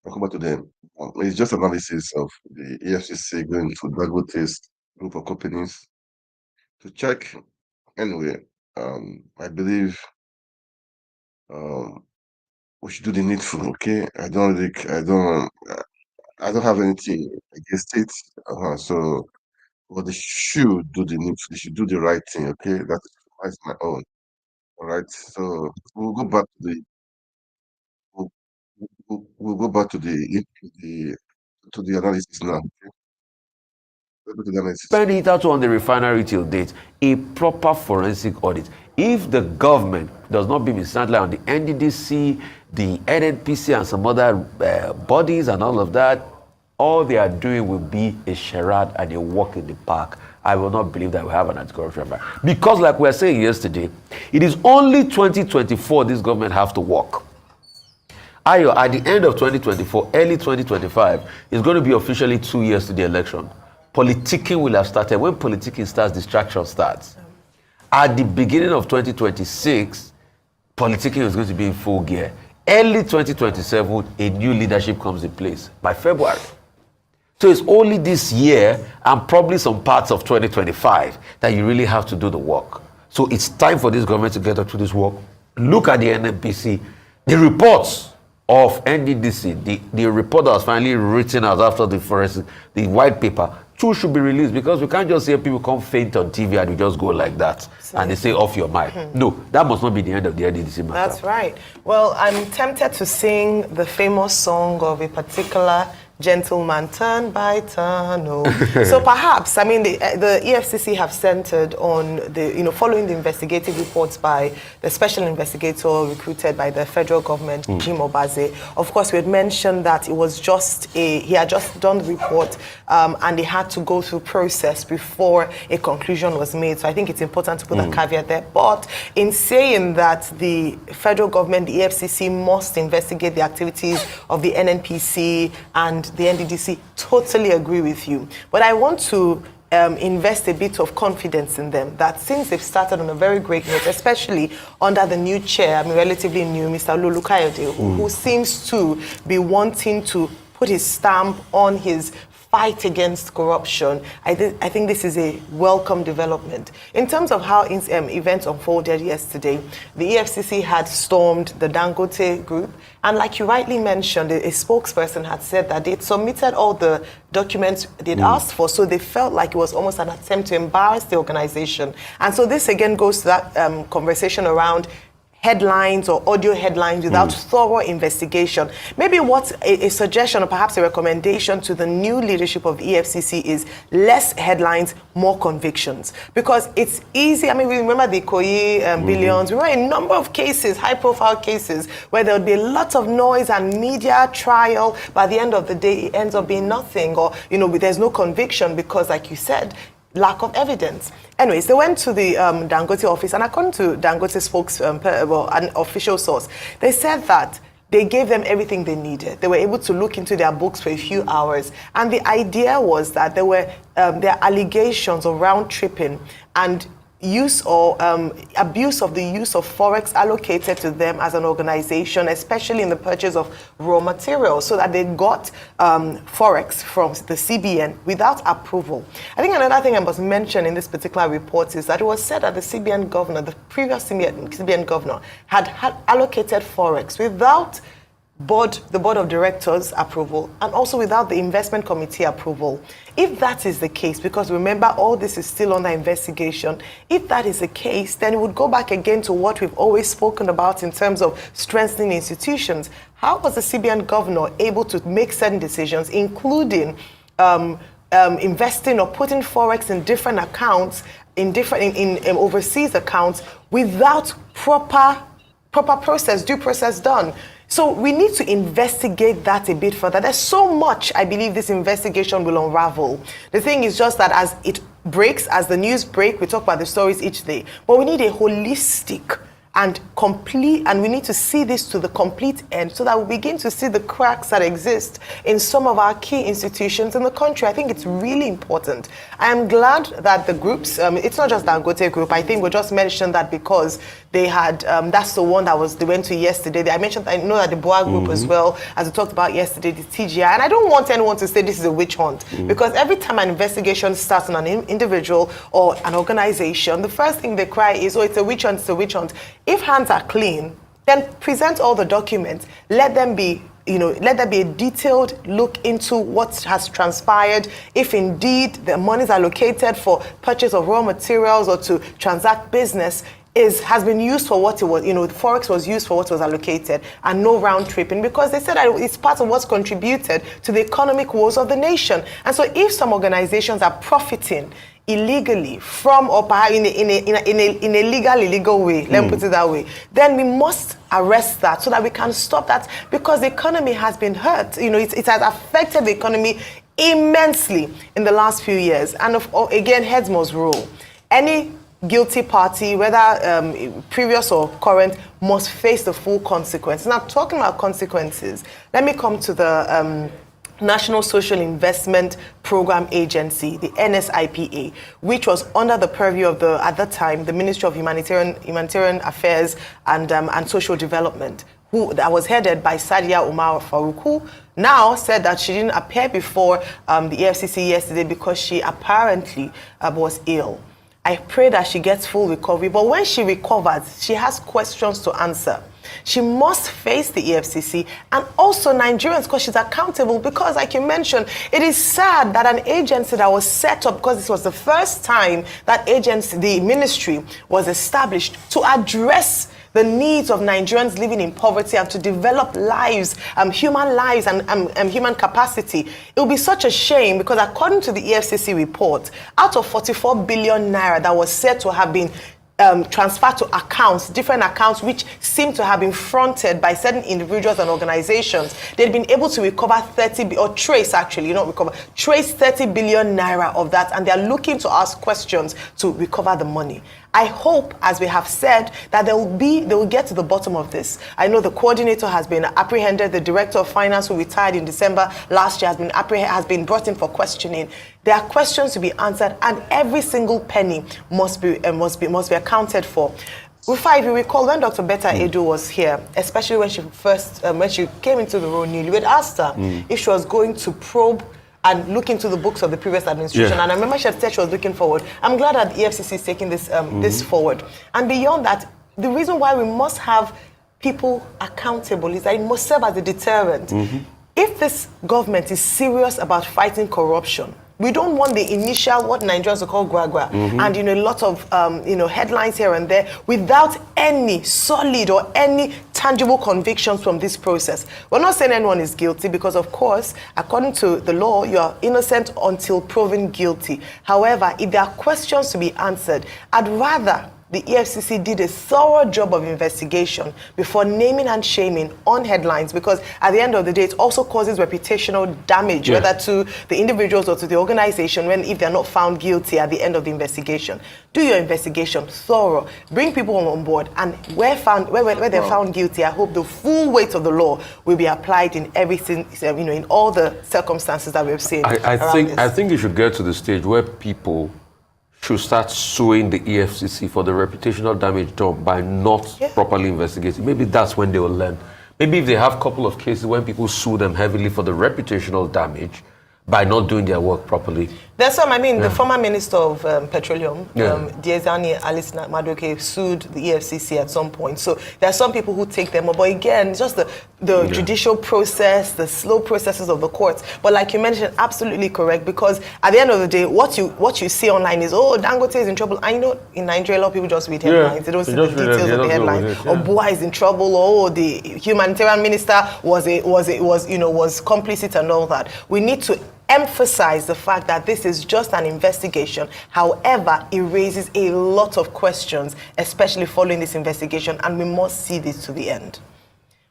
I'll come back to them. It's just analysis of the EFCC going to Dangote's group of companies to check. Anyway, I believe we should do the needful. Okay, I don't have anything against it. So, but they should do the needful. They should do the right thing. Okay, that's my own. All right. So we'll go back to the we'll, we'll go back to the analysis now. Okay? We'll go to the analysis. Spend it out on the refinery till date, a proper forensic audit. If the government does not be mishandled on the NDDC, the NNPC, and some other bodies and all of that, all they are doing will be a charade and a walk in the park. I will not believe that we have an anti-corruption fight. Because like we were saying yesterday, it is only 2024 this government have to work. Ayo, at the end of 2024, early 2025, it's going to be officially 2 years to the election. Politicking will have started. When politicking starts, distraction starts. At the beginning of 2026, politicking is going to be in full gear. Early 2027, a new leadership comes in place by February. So it's only this year and probably some parts of 2025 that you really have to do the work. So it's time for this government to get up to this work. Look at the NNPC. The reports of NDDC, the report that was finally written out after the forensic, the white paper, too should be released, because we can't just hear people come faint on TV and we just go like that and they say off your mic. No, that must not be the end of the NDDC matter. That's right. Well, I'm tempted to sing the famous song of a particular gentleman, turn by turn. Oh. So perhaps, I mean, the EFCC have centered on the, following the investigative reports by the special investigator recruited by the federal government, Jim Obaze. Of course, we had mentioned that it was he had just done the report and they had to go through process before a conclusion was made. So I think it's important to put a caveat there. But in saying that the federal government, the EFCC, must investigate the activities of the NNPC and the NDDC, totally agree with you. But I want to invest a bit of confidence in them, that since they've started on a very great note, especially under the new chair, relatively new, Mr. Lulu Kayode, who seems to be wanting to put his stamp on his fight against corruption. I think this is a welcome development. In terms of how events unfolded yesterday, the EFCC had stormed the Dangote group, and like you rightly mentioned, a spokesperson had said that they'd submitted all the documents they'd asked for, so they felt like it was almost an attempt to embarrass the organization. And so this again goes to that conversation around headlines or audio headlines without thorough investigation. Maybe what a suggestion or perhaps a recommendation to the new leadership of EFCC is less headlines, more convictions. Because it's easy, we remember the Ikoyi billions, we remember a number of cases, high-profile cases, where there would be a lot of noise and media trial. By the end of the day, it ends up being nothing, or, there's no conviction because, like you said, lack of evidence. Anyways, they went to the Dangote office, and according to Dangote an official source, they said that they gave them everything they needed. They were able to look into their books for a few hours, and the idea was that there were allegations of round tripping and use or abuse of the use of forex allocated to them as an organization, especially in the purchase of raw materials, so that they got forex from the CBN without approval. I think another thing I must mention in this particular report is that it was said that the CBN governor, the previous CBN governor, had allocated forex without the board of directors approval and also without the investment committee approval. If that is the case, because remember all this is still under investigation, if that is the case, then it would go back again to what we've always spoken about in terms of strengthening institutions. How was the CBN governor able to make certain decisions, including investing or putting forex in different accounts, in overseas accounts, without proper process, due process done? So we need to investigate that a bit further. There's so much I believe this investigation will unravel. The thing is just that as it breaks, as the news break, we talk about the stories each day, but we need a holistic and complete, and we need to see this to the complete end so that we begin to see the cracks that exist in some of our key institutions in the country. I think it's really important. I am glad that the groups, it's not just Dangote Group, I think we just mentioned that because they had, that's the one that they went to yesterday. I know that the Boa Group as well, as we talked about yesterday, the TGI, and I don't want anyone to say this is a witch hunt, because every time an investigation starts on an individual or an organization, the first thing they cry is, oh, it's a witch hunt, it's a witch hunt. If hands are clean, then present all the documents. Let there be a detailed look into what has transpired. If indeed the monies allocated for purchase of raw materials or to transact business has been used for what it was, Forex was used for what was allocated, and no round tripping, because they said that it's part of what's contributed to the economic woes of the nation. And so if some organizations are profiting illegally from, or perhaps in a illegal way, let me put it that way, then we must arrest that so that we can stop that, because the economy has been hurt. It has affected the economy immensely in the last few years. And again, heads must roll. Any guilty party, whether previous or current, must face the full consequence. Now, talking about consequences, let me come to the National Social Investment Program Agency, the NSIPA, which was under the purview of at that time, the Ministry of Humanitarian Affairs and Social Development, that was headed by Sadia Umar Farouk, who now said that she didn't appear before the EFCC yesterday because she apparently was ill. I pray that she gets full recovery, but when she recovers, she has questions to answer. She must face the EFCC and also Nigerians, because she's accountable, because like you mentioned, it is sad that an agency that was set up, because this was the first time that the ministry was established to address the needs of Nigerians living in poverty and to develop lives, human lives and human capacity. It will be such a shame, because according to the EFCC report, out of 44 billion naira that was said to have been transferred to different accounts which seem to have been fronted by certain individuals and organizations, they'd been able to recover trace 30 billion naira of that, and they're looking to ask questions to recover the money. I hope, as we have said, that they will get to the bottom of this. I know the coordinator has been apprehended. The director of finance, who retired in December last year, has been brought in for questioning. There are questions to be answered, and every single penny must be accounted for. Rufa, if you recall, when Dr. Betta Edo was here, especially when she came into the role newly, we had asked her if she was going to probe and look into the books of the previous administration. And I remember she had said she was looking forward. I'm glad that the EFCC is taking this forward. And beyond that, the reason why we must have people accountable is that it must serve as a deterrent. If this government is serious about fighting corruption, we don't want the initial, what Nigerians will call gra-gra, and a lot of headlines here and there without any solid or any tangible convictions from this process. We're not saying anyone is guilty, because of course, according to the law, you are innocent until proven guilty. However, if there are questions to be answered, I'd rather the EFCC did a thorough job of investigation before naming and shaming on headlines, because at the end of the day, it also causes reputational damage, whether to the individuals or to the organization, if they're not found guilty at the end of the investigation. Do your investigation thorough, bring people on board, and where they're found guilty, I hope the full weight of the law will be applied in everything, in all the circumstances that we've seen. I think you should get to the stage where people should start suing the EFCC for the reputational damage done by not properly investigating. Maybe that's when they will learn. Maybe if they have a couple of cases when people sue them heavily for the reputational damage by not doing their work properly. There's some, the former Minister of Petroleum, Diezani Alice Madueke, sued the EFCC at some point. So there are some people who take them up. But again, it's just the judicial process, the slow processes of the courts. But like you mentioned, absolutely correct, because at the end of the day, what you see online is, oh, Dangote is in trouble. I know in Nigeria, a lot of people just read headlines. They don't see the details of the headlines. Or Bua is in trouble, or the humanitarian minister was complicit and all that. We need to emphasize the fact that this is just an investigation. However, it raises a lot of questions, especially following this investigation, and we must see this to the end.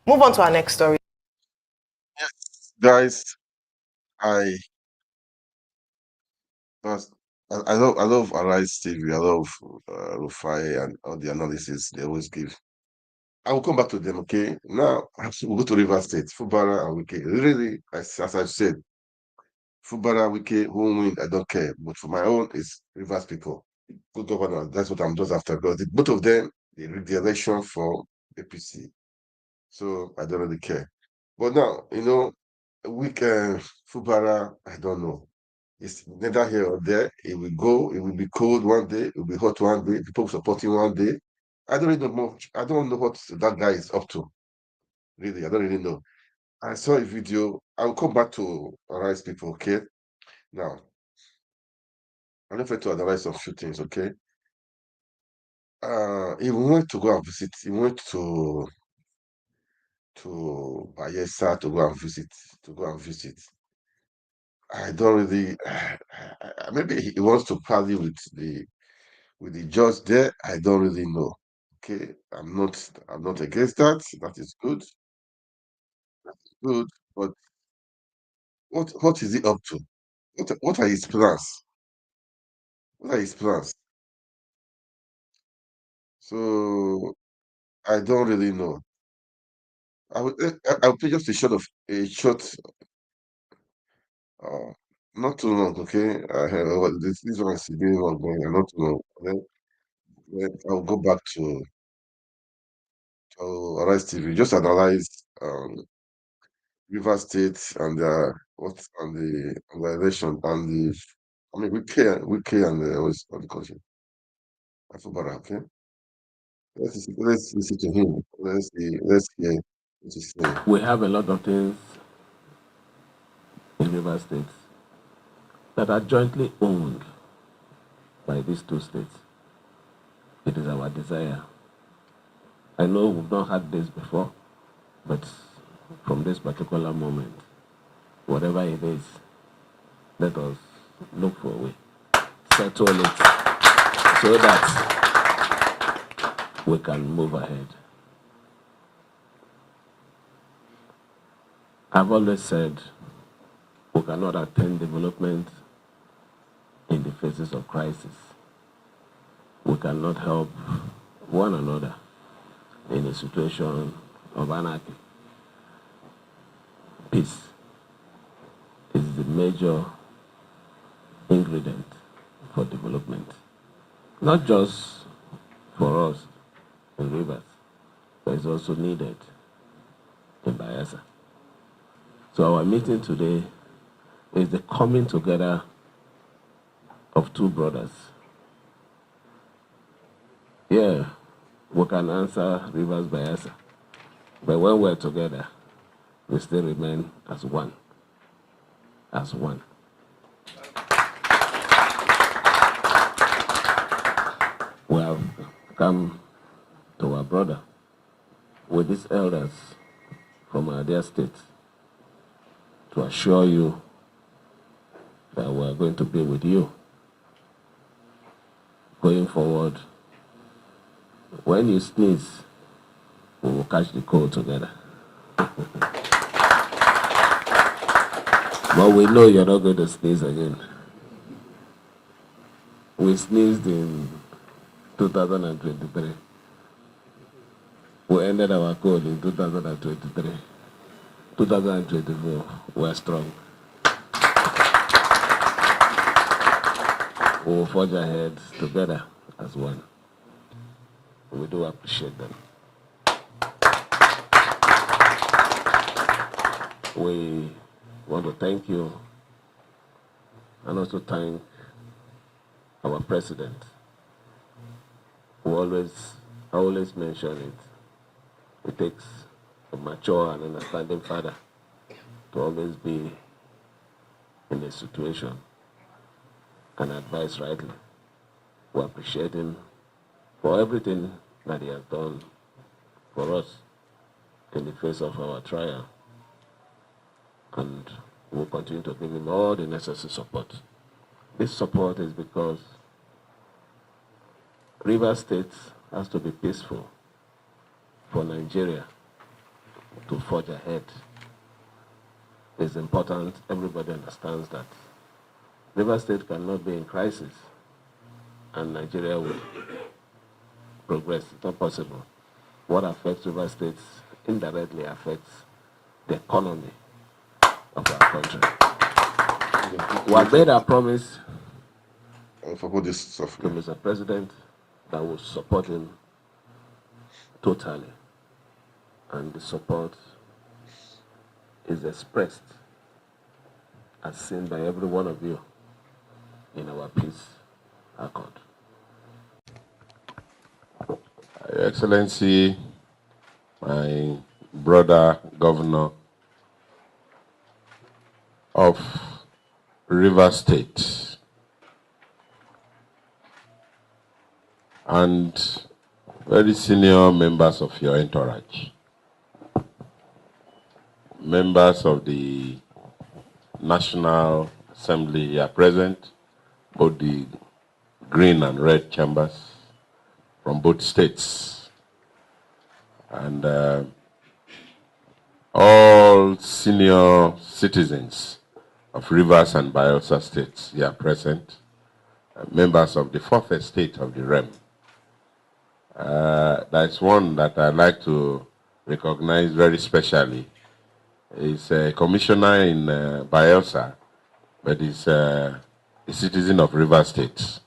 Move on to our next story. Yes, guys, I love Arise TV. I love Rufai and all the analysis they always give. I will come back to them, okay? Now, we'll go to River State, Fubara and Wike. Really, as I said, Fubara, Wike, who win, I don't care. But for my own, it's Rivers people. Good governance, that's what I'm just after. Because both of them, they rigged the election for APC. So I don't really care. But now, Fubara, I don't know. It's neither here or there. It will go, it will be cold one day, it will be hot one day, people supporting one day. I don't really know much. I don't know what that guy is up to. Really, I don't really know. I saw a video. I'll come back to analyze people, okay? Now, I'm not to analyze some few things, okay? He went to go and visit. He went to Bayelsa to go and visit. To go and visit. I don't really. Maybe he wants to party with the judge there. I don't really know. Okay, I'm not against that. That is good. Good. But what is he up to? What are his plans? What are his plans? So I don't really know. I'll play just a short, uh, not too long. Okay, this one is being long, but not too long. Then I'll go back to Arise TV. Just analyze River State and what's on the election and the. I mean, we care and what's on the country. I feel better. Okay, let's listen to him. Let's hear what he's saying. We have a lot of things in River State that are jointly owned by these two states. It is our desire. I know we've not had this before, but from this particular moment, whatever it is, let us look for a way, settle it, so that we can move ahead. I've always said we cannot attain development in the faces of crisis. We cannot help one another in a situation of anarchy. Peace is the major ingredient for development, not just for us in Rivers, but it's also needed in Bayelsa. So our meeting today is the coming together of two brothers. Yeah, we can answer Rivers Bayelsa, but when we're together, we still remain as one. As one. We have come to our brother with these elders from our dear state to assure you that we are going to be with you going forward. When you sneeze, we will catch the cold together. But we know you're not going to sneeze again. We sneezed in 2023. We ended our cold in 2023. 2024, we're strong. We will forge ahead together as one. We do appreciate them. We want to thank you and also thank our president, who always mention it. It takes a mature and understanding father to always be in a situation and advise rightly. We appreciate him for everything that he has done for us in the face of our trial, and we'll continue to give him all the necessary support. This support is because River State has to be peaceful for Nigeria to forge ahead. It's important everybody understands that River State cannot be in crisis and Nigeria will progress. It's not possible. what affects River State indirectly affects the economy of our country. We have made a promise Forgot this stuff. to Mr. President that will support him totally. And the support is expressed as seen by every one of you in our peace accord. Your Excellency, my brother governor of River State, and very senior members of your entourage, members of the National Assembly here present, both the green and red chambers from both states, and all senior citizens of Rivers and Bayelsa states here present, members of the fourth estate of the REM. That's one that I'd like to recognize very specially. He's a commissioner in Bayelsa, but he's a citizen of Rivers State.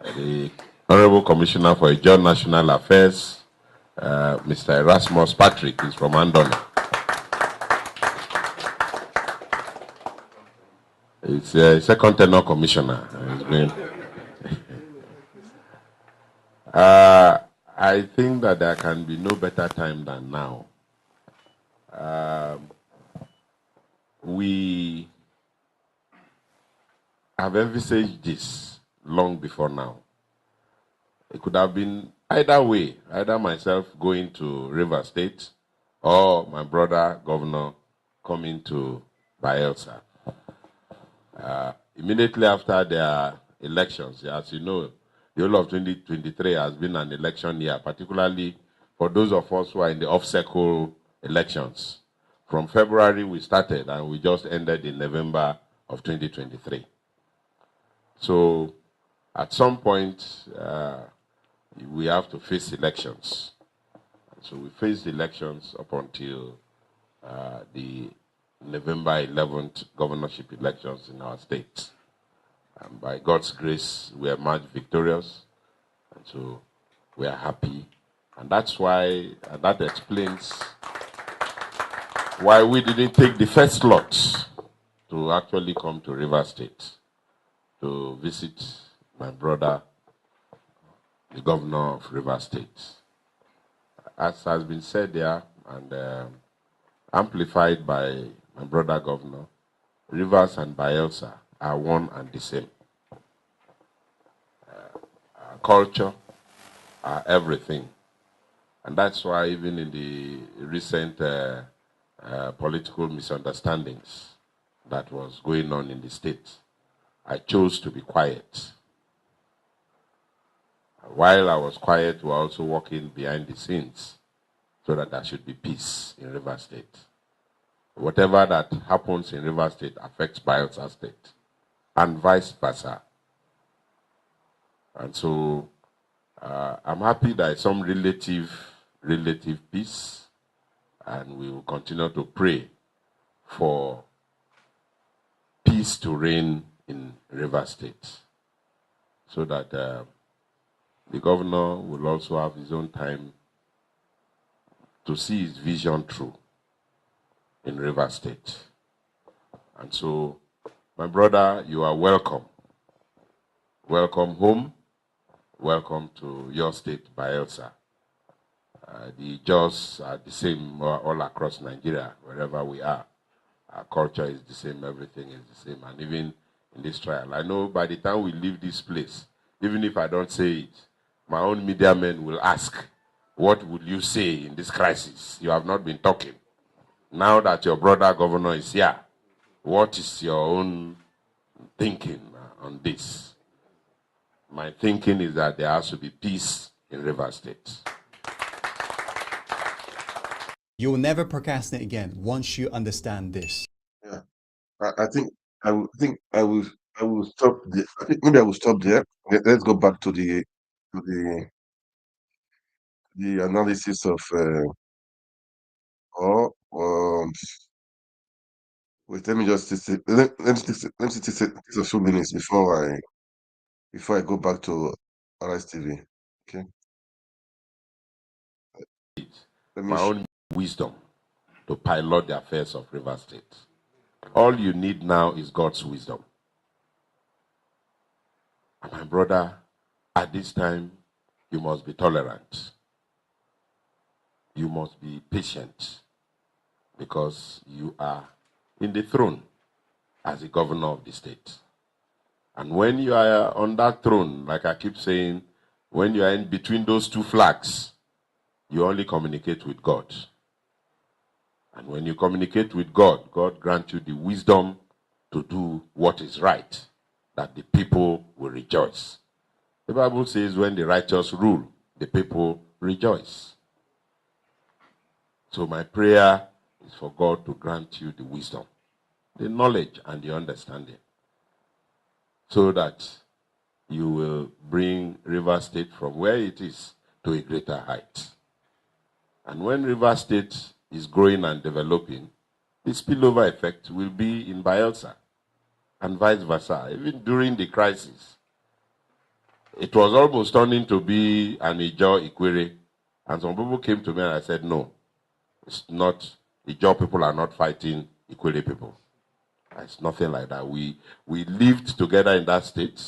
The Honorable Commissioner for Joint National Affairs, Mr. Erasmus Patrick, is from Andoni. He's a second tenor commissioner. He's been I think that there can be no better time than now. We have envisaged this long before now. It could have been either way, either myself going to River State or my brother governor coming to Bayelsa. Immediately after their elections, as you know, the whole of 2023 has been an election year, particularly for those of us who are in the off-cycle elections. From February we started and we just ended in November of 2023. So at some point, we have to face elections. So we faced elections up until the November 11th governorship elections in our state. And by God's grace, we emerged victorious. And so we are happy. And that's why, that explains why we didn't take the first slot to actually come to River State to visit my brother, the governor of River State. As has been said there and amplified by my brother governor, Rivers and Bayelsa are one and the same. Our culture, our everything. And that's why even in the recent political misunderstandings that was going on in the state, I chose to be quiet. While I was quiet, we were also working behind the scenes so that there should be peace in River State. Whatever that happens in River State affects Bayelsa State, and vice versa. And so I'm happy there is some relative peace, and we will continue to pray for peace to reign in River State, so that the governor will also have his own time to see his vision through in River State. And so, my brother, you are welcome. Welcome home. Welcome to your state, Bayelsa. The Jaws are the same all across Nigeria, wherever we are. Our culture is the same, everything is the same, and even in this trial. I know by the time we leave this place, even if I don't say it, my own media men will ask, what would you say in this crisis? You have not been talking. Now that your brother governor is here, what is your own thinking on this? My thinking is that there has to be peace in River State. You will never procrastinate again once you understand this. Yeah, I think I will stop. I think maybe I will stop there. Let's go back to the the analysis of or wait, let me just take, let me take a few minutes before I go back to Arise TV. Okay. Let me my own wisdom to pilot the affairs of Rivers State. All you need now is God's wisdom. And my brother, at this time, you must be tolerant. You must be patient because you are in the throne as the governor of the state. And when you are on that throne, like I keep saying, when you are in between those two flags, you only communicate with God. And when you communicate with God, God grants you the wisdom to do what is right, that the people will rejoice. The Bible says when the righteous rule, the people rejoice. So my prayer is for God to grant you the wisdom, the knowledge, and the understanding, so that you will bring River State from where it is to a greater height. And when River State is growing and developing, the spillover effect will be in Bayelsa and vice versa. Even during the crisis, it was almost turning to be an Ijaw Ikwere. And some people came to me and I said, no, it's not. Ijaw people are not fighting Ikwere people. It's nothing like that. We lived together in that state.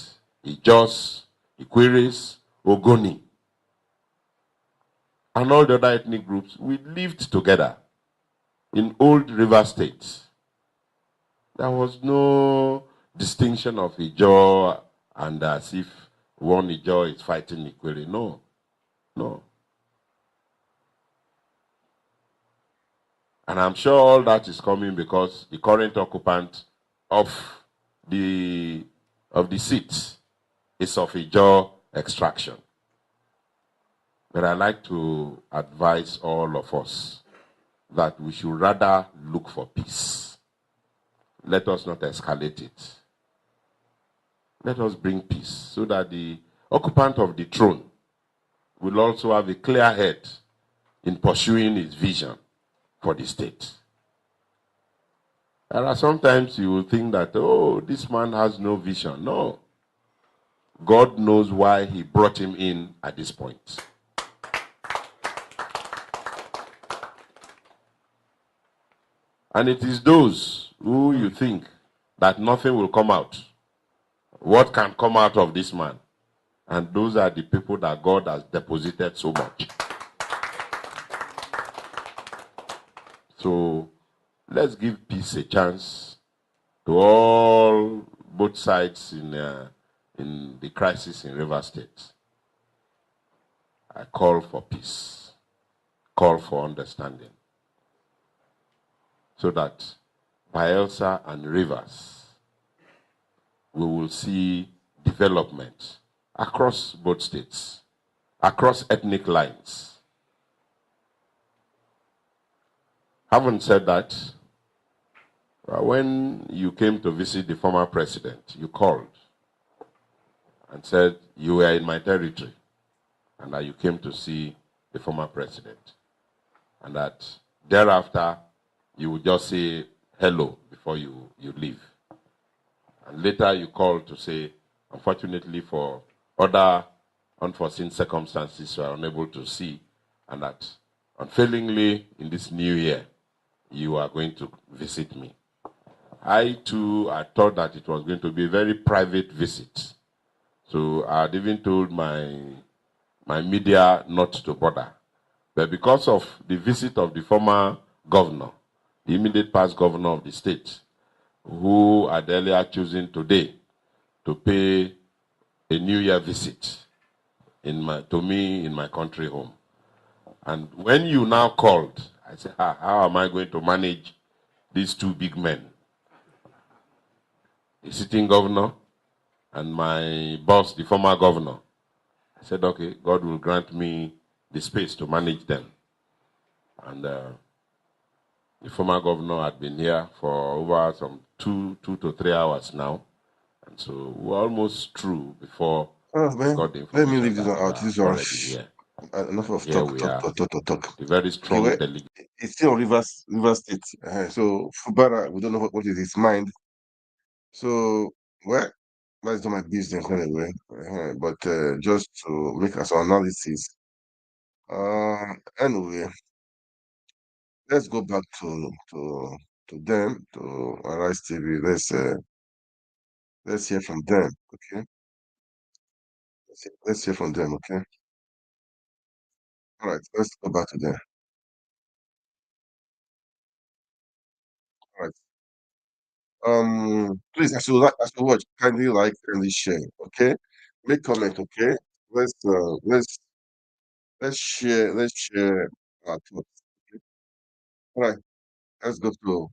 Ijaws, Ikweres, Ogoni, and all the other ethnic groups, we lived together in old River State. There was no distinction of Ijaw and as if one Ijaw is fighting Ikwere. No, no. And I'm sure all that is coming because the current occupant of the seat is of Ijaw extraction. But I'd like to advise all of us that we should rather look for peace. Let us not escalate it. Let us bring peace so that the occupant of the throne will also have a clear head in pursuing his vision for the state. There are sometimes you will think that, oh, this man has no vision. No. God knows why he brought him in at this point. And it is those who you think that nothing will come out. What can come out of this man? And those are the people that God has deposited so much. So let's give peace a chance to all, both sides in the crisis in River State. I call for peace, call for understanding, so that Bayelsa and Rivers, we will see development across both states, across ethnic lines. Having said that, when you came to visit the former president, you called and said you were in my territory and that you came to see the former president, and that thereafter you would just say hello before you leave. And later you called to say, unfortunately for other unforeseen circumstances, you are unable to see, and that unfailingly in this new year, you are going to visit me. I thought that it was going to be a very private visit. So I had even told my media not to bother. But because of the visit of the former governor, the immediate past governor of the state, who had earlier chosen today to pay a New Year visit to me in my country home. And when you now called, I said, how am I going to manage these two big men? The sitting governor and my boss, the former governor. I said, okay, God will grant me the space to manage them. And the former governor had been here for over some 2 to 3 hours now. And so we're almost through before we got the information. Let me leave this one out. This one. Already here. Enough of Here we are, talk. a very Okay, strong well, delegation. it's still on Rivers State. So Fubara, we don't know what is his mind. So, well, that's not my business anyway. But just to make us analysis. Anyway, let's go back to them, to Arise TV. Let's hear from them. Okay, let's hear from them. Okay, all right. Let's go back to them. All right. Please, as you watch, kindly like and share. Okay, make comment. Okay, let's uh, let's let's share our thoughts. Okay? All right, let's go to.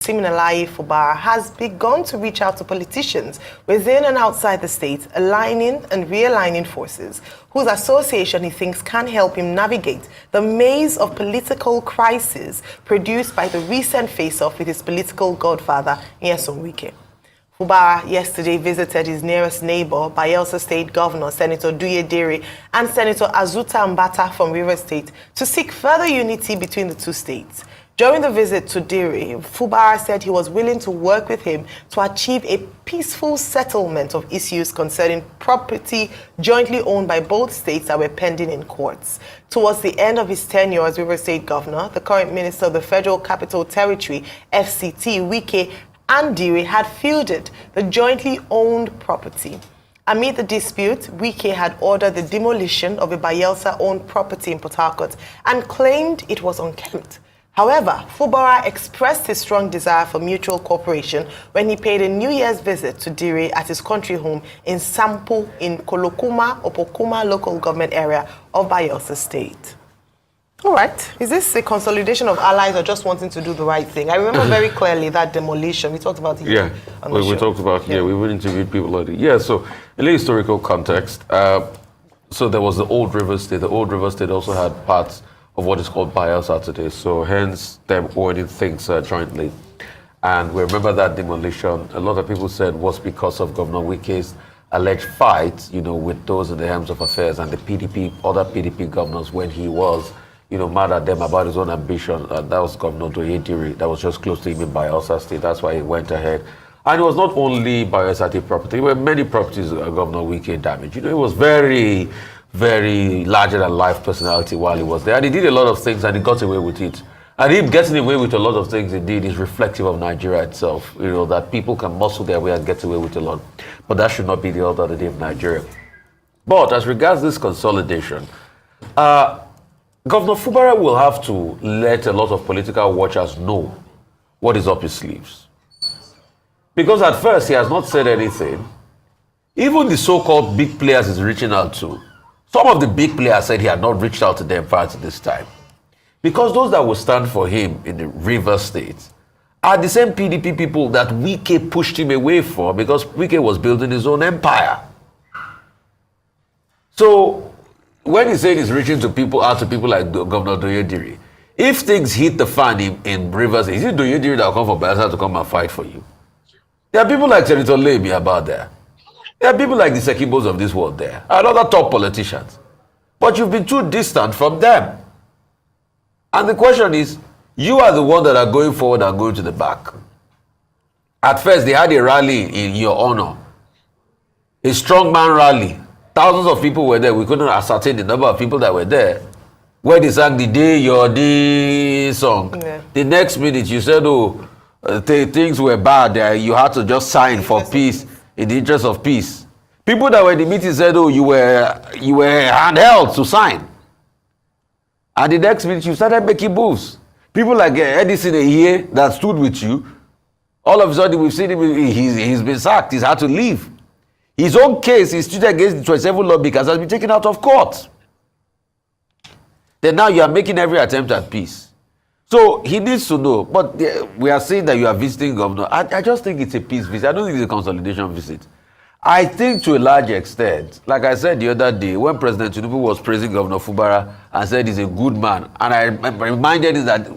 Siminalayi Fubara has begun to reach out to politicians within and outside the state, aligning and realigning forces, whose association he thinks can help him navigate the maze of political crisis produced by the recent face-off with his political godfather, Nyesom Wike. Fubara yesterday visited his nearest neighbor, Bayelsa State Governor Senator Duye Dere and Senator Azuta Mbata from Rivers State to seek further unity between the two states. During the visit to Dere, Fubara said he was willing to work with him to achieve a peaceful settlement of issues concerning property jointly owned by both states that were pending in courts. Towards the end of his tenure as Rivers State Governor, the current Minister of the Federal Capital Territory, FCT, Wike, and Dere had fielded the jointly owned property. Amid the dispute, Wike had ordered the demolition of a Bayelsa-owned property in Port Harcourt and claimed it was unkempt. However, Fubara expressed his strong desire for mutual cooperation when he paid a New Year's visit to Dere at his country home in Sampu in Kolokuma, Opokuma local government area of Bayelsa State. All right. Is this a consolidation of allies or just wanting to do the right thing? I remember very clearly that demolition. We talked about it. Yeah, we talked about, we even interviewed people like it. Yeah, so in the historical context, so there was the old River State. The old River State also had parts of what is called Bayelsa today. So hence them owning things jointly. And we remember that demolition. A lot of people said was because of Governor Wike's alleged fight, with those in the helms of affairs and the PDP, other PDP governors when he was, mad at them about his own ambition. That was Governor Duye Dere. That was just close to him in Bayelsa State. That's why he went ahead. And it was not only Bayelsa State property. There were many properties Governor Wike damaged. It was very, very larger-than-life personality while he was there. And he did a lot of things and he got away with it. And him getting away with a lot of things indeed is reflective of Nigeria itself. That people can muscle their way and get away with a lot. But that should not be the order of the day of Nigeria. But as regards this consolidation, Governor Fubara will have to let a lot of political watchers know what is up his sleeves. Because at first he has not said anything. Even the so-called big players he's reaching out to, some of the big players said he had not reached out to them prior to this time. Because those that will stand for him in the Rivers State are the same PDP people that Wike pushed him away for because Wike was building his own empire. So when he said he's reaching to people, out to people like Governor Duye Dere, if things hit the fan in Rivers, is it Duye Dere that will come from Bayelsa to come and fight for you? There are people like Senator Lemi about there. There are people like the Sekibos of this world there, and other top politicians. But you've been too distant from them. And the question is, you are the one that are going forward and going to the back. At first, they had a rally in your honor, a strongman rally. Thousands of people were there. We couldn't ascertain the number of people that were there. Where they sang the Day Your Day song. Yeah. The next minute, you said, things were bad. You had to just sign for peace, in the interest of peace. People that were in the meeting said, you were handheld to sign. And the next minute, you started making moves. People like Edison here that stood with you, all of a sudden, we've seen him, he's been sacked. He's had to leave. His own case, his suit against the 27 lawmakers has been taken out of court. Then now you are making every attempt at peace. So he needs to know. But we are saying that you are visiting governor. I just think it's a peace visit. I don't think it's a consolidation visit. I think to a large extent, like I said the other day, when President Tinubu was praising Governor Fubara and said he's a good man, and I reminded him that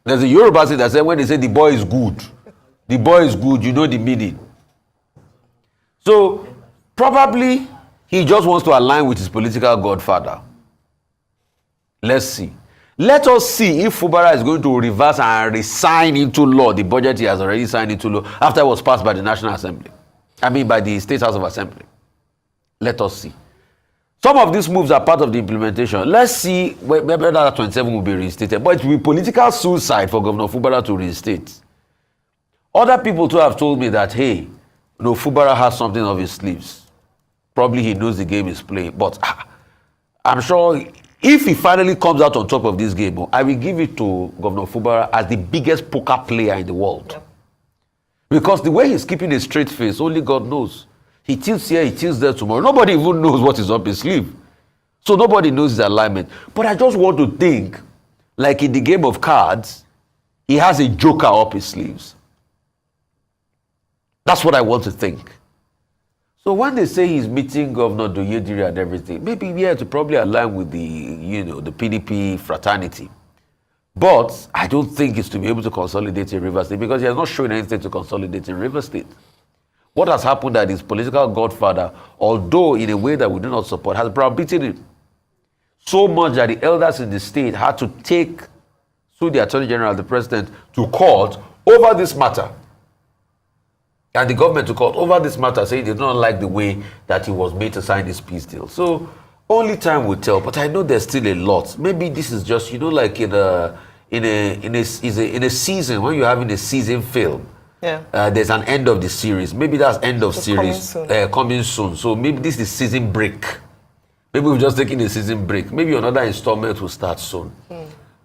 there's a Yoruba saying that said when they say the boy is good, the meaning. So probably he just wants to align with his political godfather. Let's see. Let us see if Fubara is going to reverse and resign into law the budget he has already signed into law after it was passed by the National Assembly. I mean, by the State House of Assembly. Let us see. Some of these moves are part of the implementation. Let's see whether that 27 will be reinstated. But it will be political suicide for Governor Fubara to reinstate. Other people too have told me that, hey, Fubara has something up his sleeves. Probably he knows the game he's playing. But I'm sure if he finally comes out on top of this game, I will give it to Governor Fubara as the biggest poker player in the world. Yep. Because the way he's keeping a straight face, only God knows. He tilts here, he tilts there tomorrow. Nobody even knows what is up his sleeve. So nobody knows his alignment. But I just want to think, like in the game of cards, he has a joker up his sleeves. That's what I want to think. So when they say he's meeting Governor Doyediri and everything, maybe we have to probably align with the, the PDP fraternity. But I don't think it's to be able to consolidate in Rivers State because he has not shown anything to consolidate in Rivers State. What has happened that his political godfather, although in a way that we do not support, has browbeaten him. So much that the elders in the state had to take through the Attorney General, the President, to court over this matter. And the government to court over this matter, saying they did not like the way that he was made to sign this peace deal. So only time will tell. But I know there's still a lot. Maybe this is just, like in a season, when you're having a season film, there's an end of the series. Maybe that's end of series coming soon. So maybe this is season break. Maybe we're just taking a season break. Maybe another installment will start soon.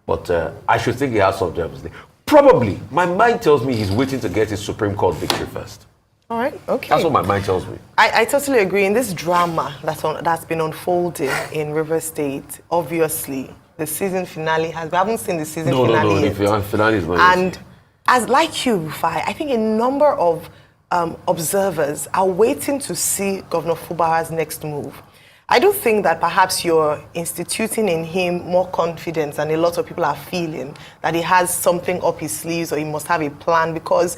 But I should think he has something obviously. Probably. My mind tells me he's waiting to get his Supreme Court victory first. All right, okay. That's what my mind tells me. I totally agree. In this drama that's been unfolding in River State, obviously, the season finale we haven't seen the season finale yet. The finale is not and as like you, Rufai, I think a number of observers are waiting to see Governor Fubara's next move. I do think that perhaps you're instituting in him more confidence than a lot of people are feeling, that he has something up his sleeves or he must have a plan, because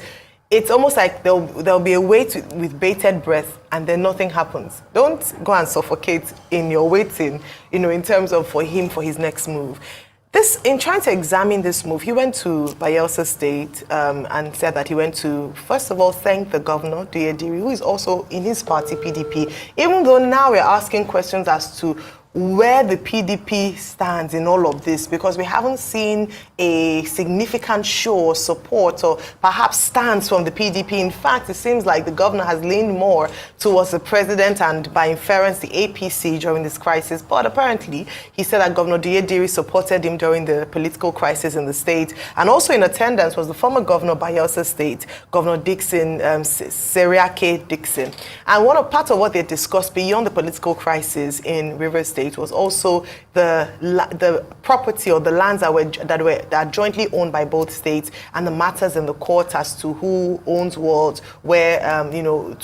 it's almost like there'll be a wait with bated breath and then nothing happens. Don't go and suffocate in your waiting, in terms of for his next move. In trying to examine this move, he went to Bayelsa State and said that he went to, first of all, thank the governor, Doyediri, who is also in his party, PDP, even though now we're asking questions as to where the PDP stands in all of this, because we haven't seen a significant show of support or perhaps stance from the PDP. In fact, it seems like the governor has leaned more towards the president and, by inference, the APC during this crisis. But apparently, he said that Governor Doyediri supported him during the political crisis in the state. And also in attendance was the former governor of Bayelsa State, Governor Dixon, Seriake Dixon. And part of what they discussed beyond the political crisis in River State was also the property or the lands that are jointly owned by both states, and the matters in the court as to who owns what, where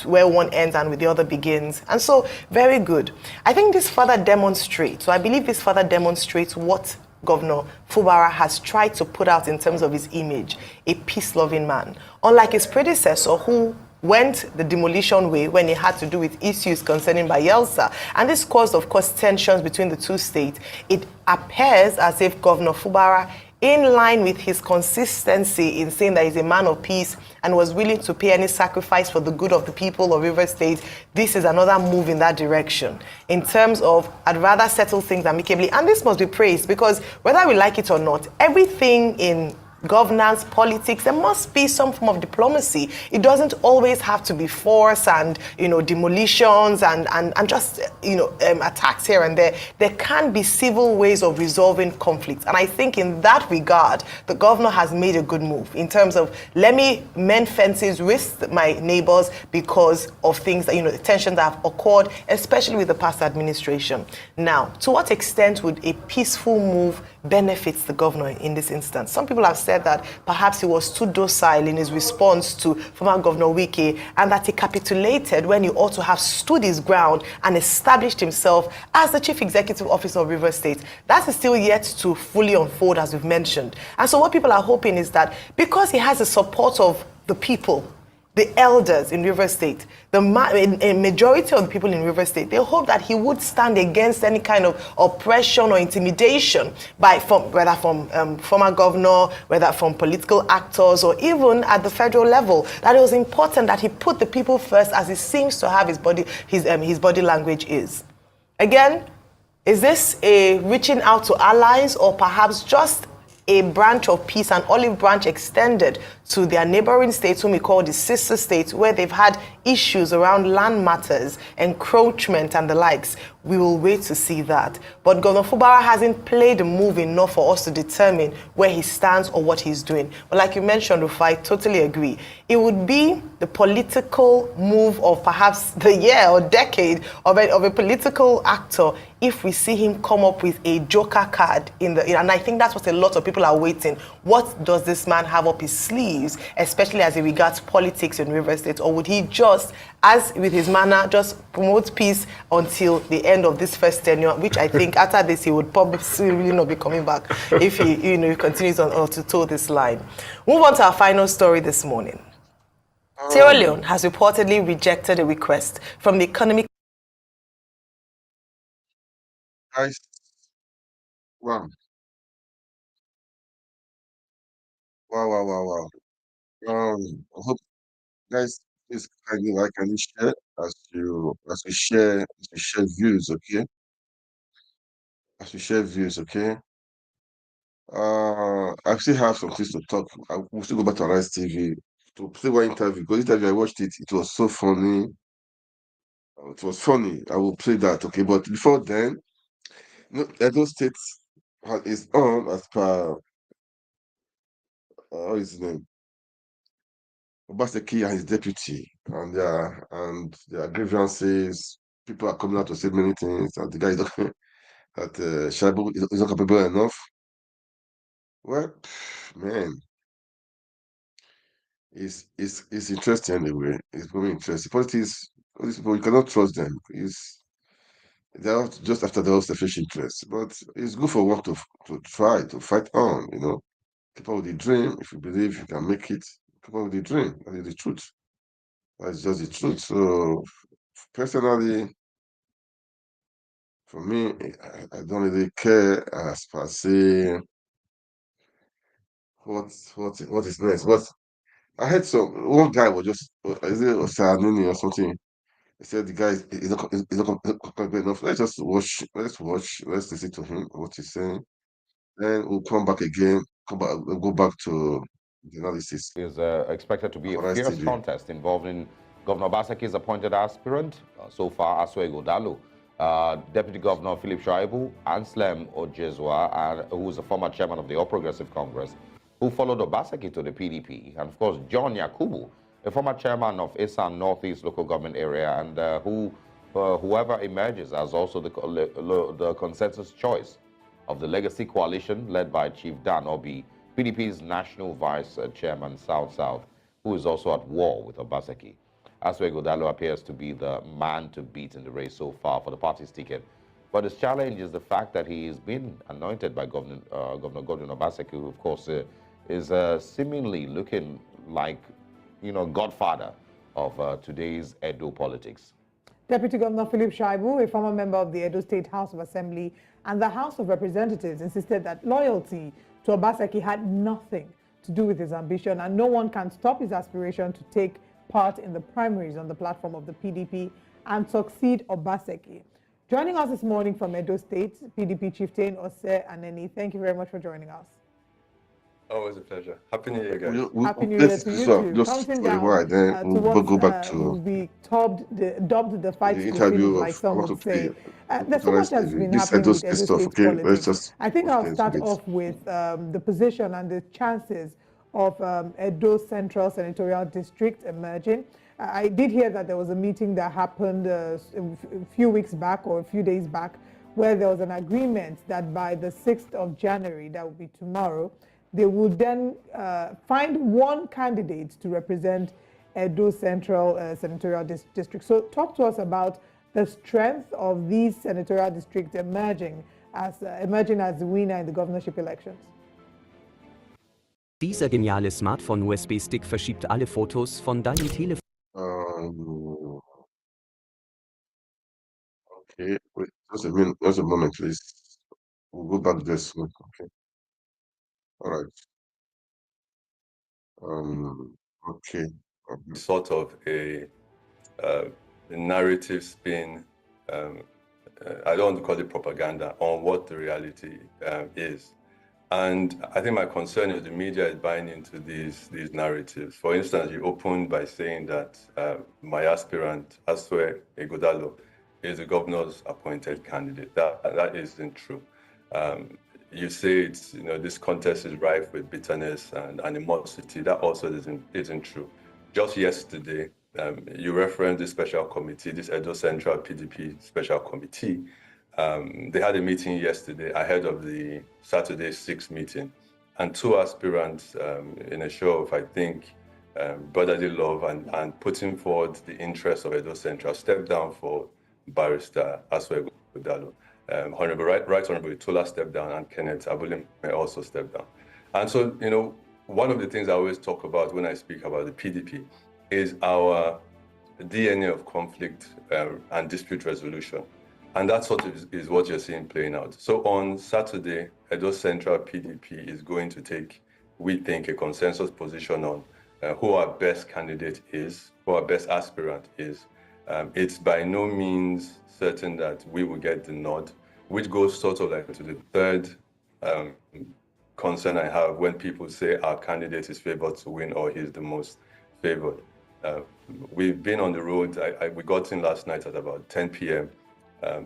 where one ends and with the other begins. And so, very good. I think this further demonstrates, I believe this further demonstrates what Governor Fubara has tried to put out in terms of his image, a peace-loving man. Unlike his predecessor, who went the demolition way when it had to do with issues concerning Bayelsa. And this caused, of course, tensions between the two states. It appears as if Governor Fubara, in line with his consistency in saying that he's a man of peace and was willing to pay any sacrifice for the good of the people of River State, this is another move in that direction. In terms of, I'd rather settle things amicably. And this must be praised, because whether we like it or not, everything in governance, politics, there must be some form of diplomacy. It doesn't always have to be force and, demolitions and just, attacks here and there. There can be civil ways of resolving conflicts. And I think in that regard, the governor has made a good move in terms of, let me mend fences with my neighbors because of things that, the tensions that have occurred, especially with the past administration. Now, to what extent would a peaceful move benefit the governor in this instance? Some people have said that perhaps he was too docile in his response to former Governor Wike, and that he capitulated when he ought to have stood his ground and established himself as the Chief Executive Officer of River State. That is still yet to fully unfold, as we've mentioned. And so what people are hoping is that because he has the support of the people, the elders in River State, a majority of the people in River State, they hope that he would stand against any kind of oppression or intimidation whether from former governor, whether from political actors, or even at the federal level. That it was important that he put the people first, as it seems to have his body language is. Again, is this a reaching out to allies, or perhaps just a branch of peace, an olive branch extended to their neighboring states, whom we call the sister states, where they've had issues around land matters, encroachment, and the likes? We will wait to see that. But Governor Fubara hasn't played the move enough for us to determine where he stands or what he's doing. But like you mentioned, Rufai, I totally agree. It would be the political move of perhaps the year or decade of a political actor if we see him come up with a joker card and I think that's what a lot of people are waiting. What does this man have up his sleeves, especially as it regards politics in River State? Or would he just, as with his manner, just promote peace until the end of this first tenure, which I think after this he would probably really not be coming back if he continues on to toe this line. Move on to our final story this morning. Sierra Leone has reportedly rejected a request from the Economic. Guys, wow, wow. I hope guys, please kindly like and share as we share views, okay? As we share views, okay? I still have some things to talk. I will still go back to Arise TV to play one interview, because interview I watched it was so funny. It was funny. I will play that, okay? But before then, Edo State is on as per what is his name? Obaseki and his deputy, and their grievances. People are coming out to say many things, and the guy is not, that Shaibu is not capable enough. Well, man, it's interesting anyway. It's very interesting. Politics, all these people, you cannot trust them. They're out just after their own selfish interests. But it's good for one to try to fight on. Keep on with the dream. If you believe you can make it, keep on with the dream. That is the truth. That's just the truth. So personally, for me, I don't really care as per se what is next. But I heard one guy was just is it Osanini or something. He said the guy is not competent enough. Let's just watch. Let's watch. Let's listen to him what he's saying. Then we'll come back again. We'll go back to the analysis. Is expected to be a Arise fierce TV. contest involving Governor Obaseki's appointed aspirant, so far Asuego Dalu, Deputy Governor Philip Shaibu, Anslem Ojezwa, who is a former chairman of the All Progressive Congress, who followed Obaseki to the PDP, and of course John Yakubu, a former chairman of Esan Northeast Local Government Area, and whoever emerges as also the consensus choice of the legacy coalition led by Chief Dan Obi, PDP's national vice chairman South-South, who is also at war with Obaseki. Asuego Dalu appears to be the man to beat in the race so far for the party's ticket. But his challenge is the fact that he has been anointed by Governor Godwin Obaseki, who of course is seemingly looking like, godfather of today's Edo politics. Deputy Governor Philip Shaibu, a former member of the Edo State House of Assembly and the House of Representatives, insisted that loyalty to Obaseki had nothing to do with his ambition, and no one can stop his aspiration to take part in the primaries on the platform of the PDP and succeed Obaseki. Joining us this morning from Edo State, PDP chieftain Ose Aneni. Thank you very much for joining us. Always a pleasure. Happy New Year, guys. Happy New Year to you too. Just Counting for a down while, then we'll go back to will be dubbed the fight the to interview finish, of like some I want would to play. say. There's so much that's been This happening Edo with State Edo stuff, State okay? Let's politics. just I think watch I'll things start a bit. off with the position and the chances of Edo Central Senatorial District emerging. I did hear that there was a meeting that happened a few weeks back or a few days back, where there was an agreement that by the 6th of January, that would be tomorrow, they would then find one candidate to represent Edo Central Senatorial District. So talk to us about the strength of these senatorial districts emerging as the winner in the governorship elections. Dieser geniale Smartphone-USB-Stick verschiebt alle Fotos von deinem Telefon. Okay, wait, just a moment, please. We'll go back there soon. Okay. All right. Okay. Sort of a narrative spin, I don't want to call it propaganda, on what the reality is. And I think my concern is the media is buying into these narratives. For instance, you opened by saying that my aspirant, Aswe Ighodalo, is the governor's appointed candidate. That isn't true. You say it's, this contest is rife with bitterness and animosity. That also isn't true. Just yesterday, you referenced the special committee, this Edo Central PDP special committee. They had a meeting yesterday ahead of the Saturday 6 meeting, and two aspirants in a show of, I think, brotherly love and putting forward the interests of Edo Central stepped down for Barrister Aswe Ighodalo. Honorable Right Honorable Itola stepped down, and Kenneth Abulime also stepped down. And so, one of the things I always talk about when I speak about the PDP is our DNA of conflict and dispute resolution. And that sort of is what you're seeing playing out. So on Saturday, Edo Central PDP is going to take, we think, a consensus position on who our best candidate is, who our best aspirant is. It's by no means certain that we will get the nod, which goes sort of like to the third concern I have when people say our candidate is favored to win or he's the most favored. We've been on the road. We got in last night at about 10 p.m.,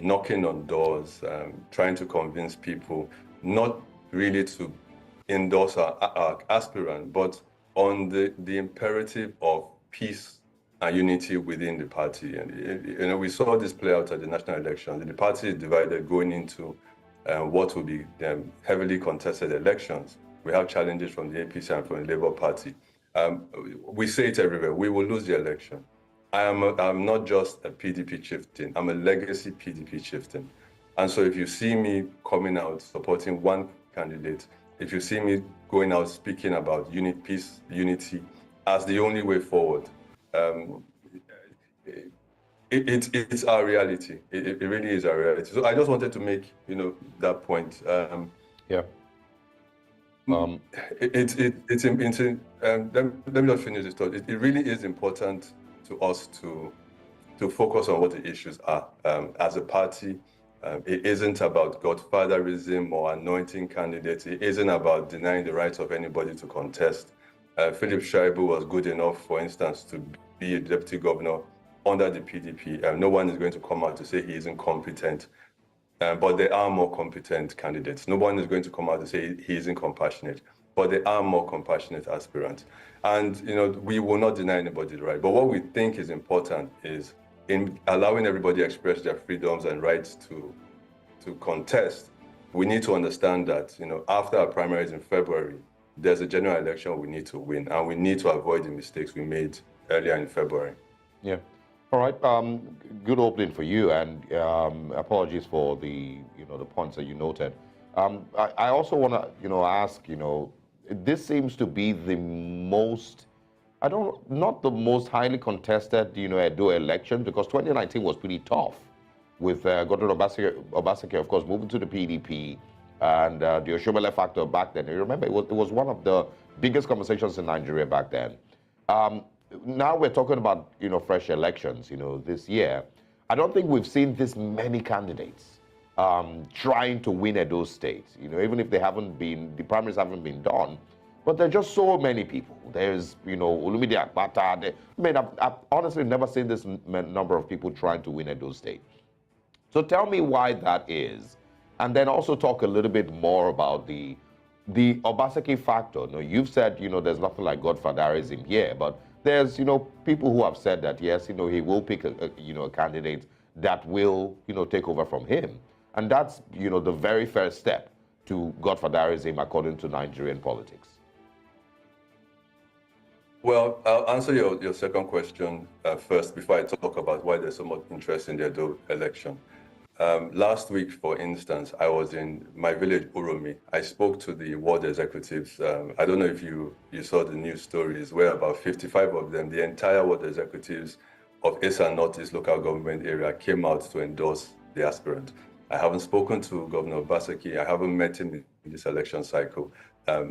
knocking on doors, trying to convince people not really to endorse our aspirant, but on the imperative of peace and unity within the party. And we saw this play out at the national elections. The party is divided going into what will be heavily contested elections. We have challenges from the APC and from the Labour Party. We say it everywhere, we will lose the election. I'm not just a PDP chieftain, I'm a legacy PDP chieftain. And so if you see me coming out supporting one candidate, if you see me going out speaking about peace, unity as the only way forward, it's our reality. It really is our reality. So I just wanted to make that point. Yeah. Let me just finish this thought. It really is important to us to focus on what the issues are. As a party, it isn't about godfatherism or anointing candidates. It isn't about denying the rights of anybody to contest. Philip Shaibu was good enough, for instance, to be a deputy governor under the PDP. No one is going to come out to say he isn't competent, but there are more competent candidates. No one is going to come out to say he isn't compassionate, but there are more compassionate aspirants. And we will not deny anybody the right. But what we think is important is in allowing everybody to express their freedoms and rights to contest. We need to understand that after our primaries in February, there's a general election we need to win, and we need to avoid the mistakes we made earlier in February. Yeah. All right. Good opening for you, and apologies for the the points that you noted. I also want to ask this seems to be the most not the most highly contested Edo election, because 2019 was pretty tough with Godwin Obaseki, of course, moving to the PDP, and the Oshomole factor back then. You remember, it was one of the biggest conversations in Nigeria back then. Now we're talking about fresh elections this year. I don't think we've seen this many candidates trying to win Edo State. Even if the primaries haven't been done, but there are just so many people. There's Olumide Akpata. I've honestly never seen this number of people trying to win Edo State. So tell me why that is, and then also talk a little bit more about the Obaseki factor. You've said there's nothing like godfatherism here, but there's people who have said that yes, he will pick a candidate that will take over from him, and that's the very first step to godfatherism according to Nigerian politics. Well, I'll answer your second question first before I talk about why there's so much interest in the Edo election. Last week, for instance, I was in my village, Uromi. I spoke to the ward executives. I don't know if you saw the news stories where about 55 of them, the entire ward executives of Esan Northeast local government area came out to endorse the aspirant. I haven't spoken to Governor Obaseki. I haven't met him in this election cycle.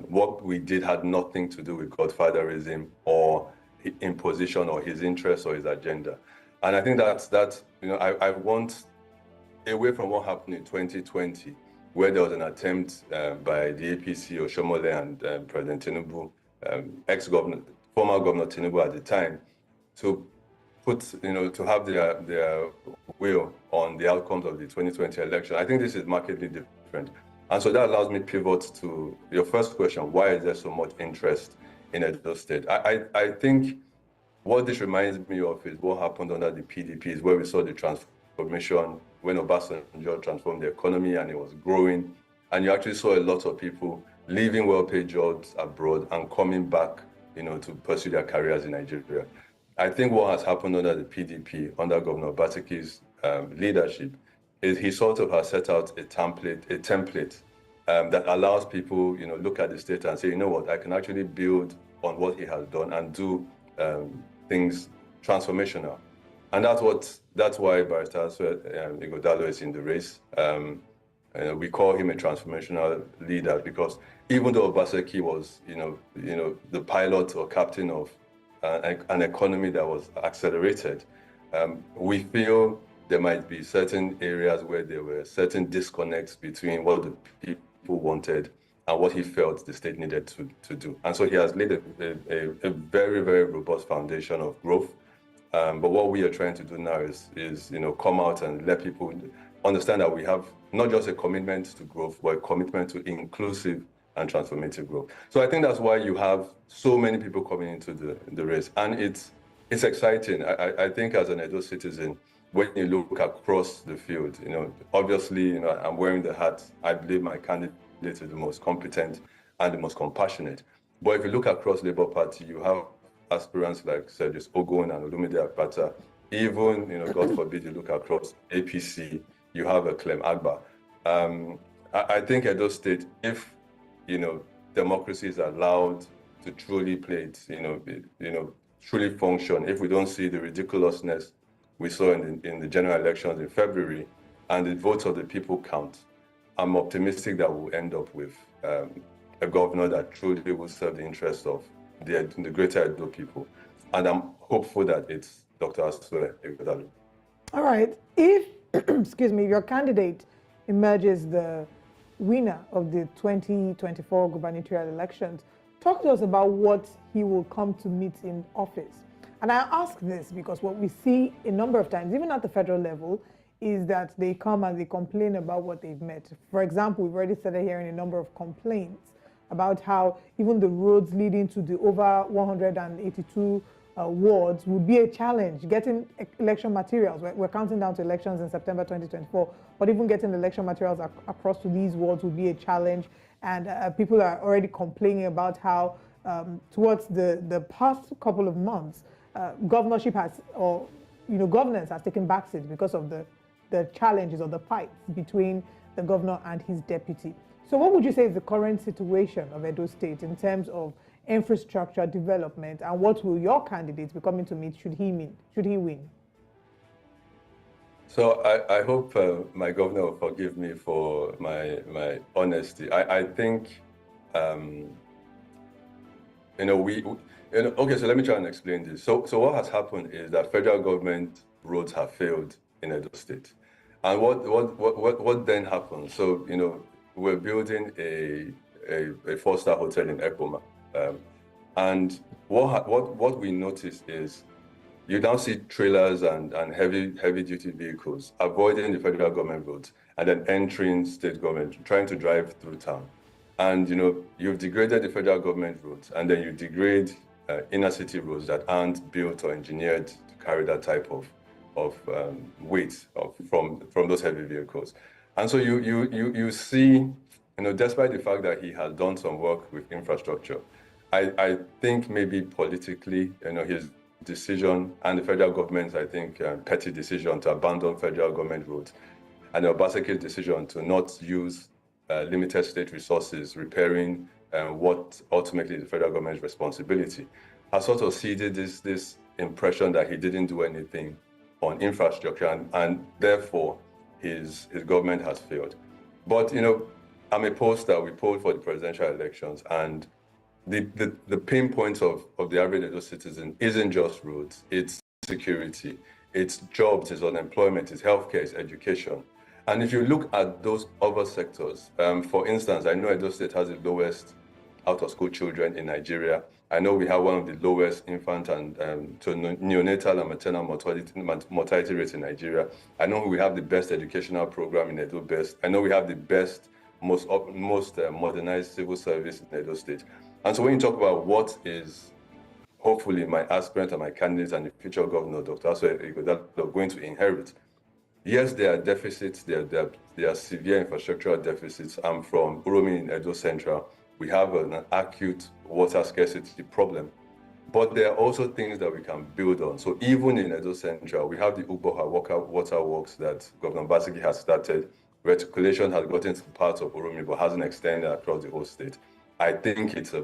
What we did had nothing to do with godfatherism or imposition or his interest or his agenda. And I think that's I want, away from what happened in 2020, where there was an attempt by the APC, Oshomole, and President Tinubu, former Governor Tinubu at the time, to to have their will on the outcomes of the 2020 election. I think this is markedly different. And so that allows me to pivot to your first question, why is there so much interest in Edo State? I think what this reminds me of is what happened under the PDPs, where we saw the transformation when Obasanjo transformed the economy and it was growing. And you actually saw a lot of people leaving well-paid jobs abroad and coming back, to pursue their careers in Nigeria. I think what has happened under the PDP, under Governor Obaseki's leadership, is he sort of has set out a template that allows people, look at the state and say, you know what, I can actually build on what he has done and do things transformational. And that's why Barrister Ighodalo is in the race. We call him a transformational leader because even though Obaseki was, the pilot or captain of an economy that was accelerated, we feel there might be certain areas where there were certain disconnects between what the people wanted and what he felt the state needed to do. And so he has laid a very, very robust foundation of growth. But what we are trying to do now is come out and let people understand that we have not just a commitment to growth, but a commitment to inclusive and transformative growth. So I think that's why you have so many people coming into the race. And it's exciting. I think as an Edo citizen, when you look across the field, obviously, I'm wearing the hat. I believe my candidate is the most competent and the most compassionate. But if you look across Labour Party, you have aspirants like Sergis Ogun and Olumide Akpata. Even, God forbid, you look across APC, you have a Clem Agba. I think Edo State, if democracy is allowed to truly play it, truly function, if we don't see the ridiculousness we saw in the general elections in February and the votes of the people count, I'm optimistic that we'll end up with a governor that truly will serve the interests of the greater Edo people. And I'm hopeful that it's Dr. Asue Ighodalo. All right. If, excuse me, your candidate emerges the winner of the 2024 gubernatorial elections, talk to us about what he will come to meet in office. And I ask this because what we see a number of times, even at the federal level, is that they come and they complain about what they've met. For example, we've already started hearing a number of complaints about how even the roads leading to the over 182 wards would be a challenge. Getting election materials, we're counting down to elections in September 2024, but even getting election materials across to these wards would be a challenge. And people are already complaining about how towards the past couple of months, governorship has, or governance has taken backseat because of the challenges or the fights between the governor and his deputy. So what would you say is the current situation of Edo State in terms of infrastructure development, and what will your candidates be coming to meet should he win? So I hope my governor will forgive me for my honesty. I think, okay, so let me try and explain this. So what has happened is that federal government roads have failed in Edo State. And what then happened? So, we're building a 4-star hotel in Ekpoma. And what we noticed is you now see trailers and heavy duty vehicles avoiding the federal government roads and then entering state government, trying to drive through town. And you've degraded the federal government roads, and then you degrade inner city roads that aren't built or engineered to carry that type of weight from those heavy vehicles. And so you see, despite the fact that he has done some work with infrastructure, I think maybe politically, his decision and the federal government's, petty decision to abandon federal government roads and the Obasanjo's decision to not use limited state resources repairing what ultimately is the federal government's responsibility has sort of seeded this impression that he didn't do anything on infrastructure, and therefore his government has failed. But, you know, I'm a pollster. We polled for the presidential elections, and the pain points of the average Edo citizen isn't just roads, it's security, it's jobs, it's unemployment, it's healthcare, it's education. And if you look at those other sectors, for instance, I know Edo State has the lowest out-of-school children in Nigeria. I know we have one of the lowest infant and neonatal and maternal mortality rates in Nigeria. I know we have the best educational program in Edo Best. I know we have the best, most modernized civil service in Edo State. And so when you talk about what is hopefully my aspirant and my candidate and the future governor, Dr. Asue, that they're going to inherit, yes, there are deficits, there are severe infrastructural deficits. I'm from Uromi in Edo Central. We have an acute water scarcity problem, but there are also things that we can build on. So even in Edo Central, we have the Uboha water works that Governor Basiki has started. Reticulation has gotten to parts of Uromi, but hasn't extended across the whole state. I think it's a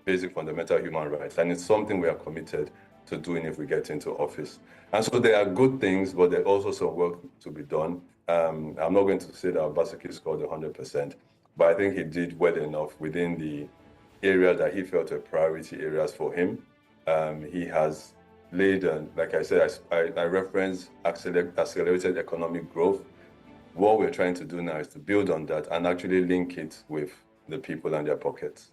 basic fundamental human right, and it's something we are committed to doing if we get into office. And so there are good things, but there's also some work to be done. I'm not going to say that Obaseki scored 100%, but I think he did well enough within the area that he felt were priority areas for him. He has laid, like I said, I referenced accelerated economic growth. What we're trying to do now is to build on that and actually link it with the people and their pockets.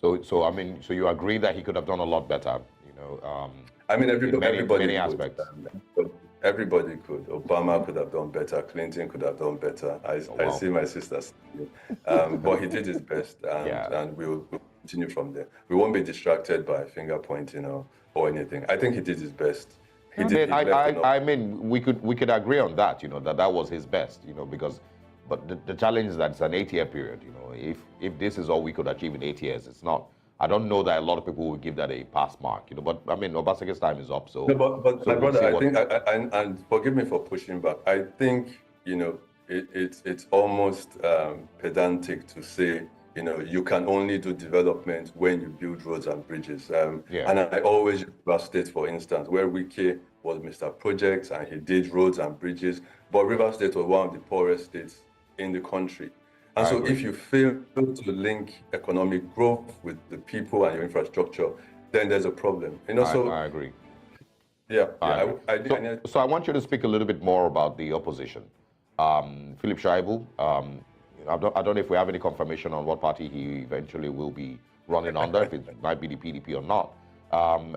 So I mean, so you agree that he could have done a lot better, you know? I mean, everybody many aspects. Everybody could. Obama could have done better. Clinton could have done better. I see my sisters. But he did his best, and we'll continue from there. We won't be distracted by finger pointing or anything. I think he did his best. I mean, we could agree on that, you know, that was his best, you know, because, but the challenge is that it's an 8-year period, you know. If this is all we could achieve in 8 years, it's not. I don't know that a lot of people will give that a pass mark, you know. But I mean, Obasanjo's time is up, so. No, but so my brother, I think, and forgive me for pushing back. I think, you know, it's almost pedantic to say, you know, you can only do development when you build roads and bridges. And I always use River State, for instance, where Wike was Mr. Projects and he did roads and bridges, but River State was one of the poorest states in the country. And so if you fail to link economic growth with the people and your infrastructure, then there's a problem. You know, I agree. Yeah. So I want you to speak a little bit more about the opposition. Philip Shaibu, I don't know if we have any confirmation on what party he eventually will be running under, if it might be the PDP or not.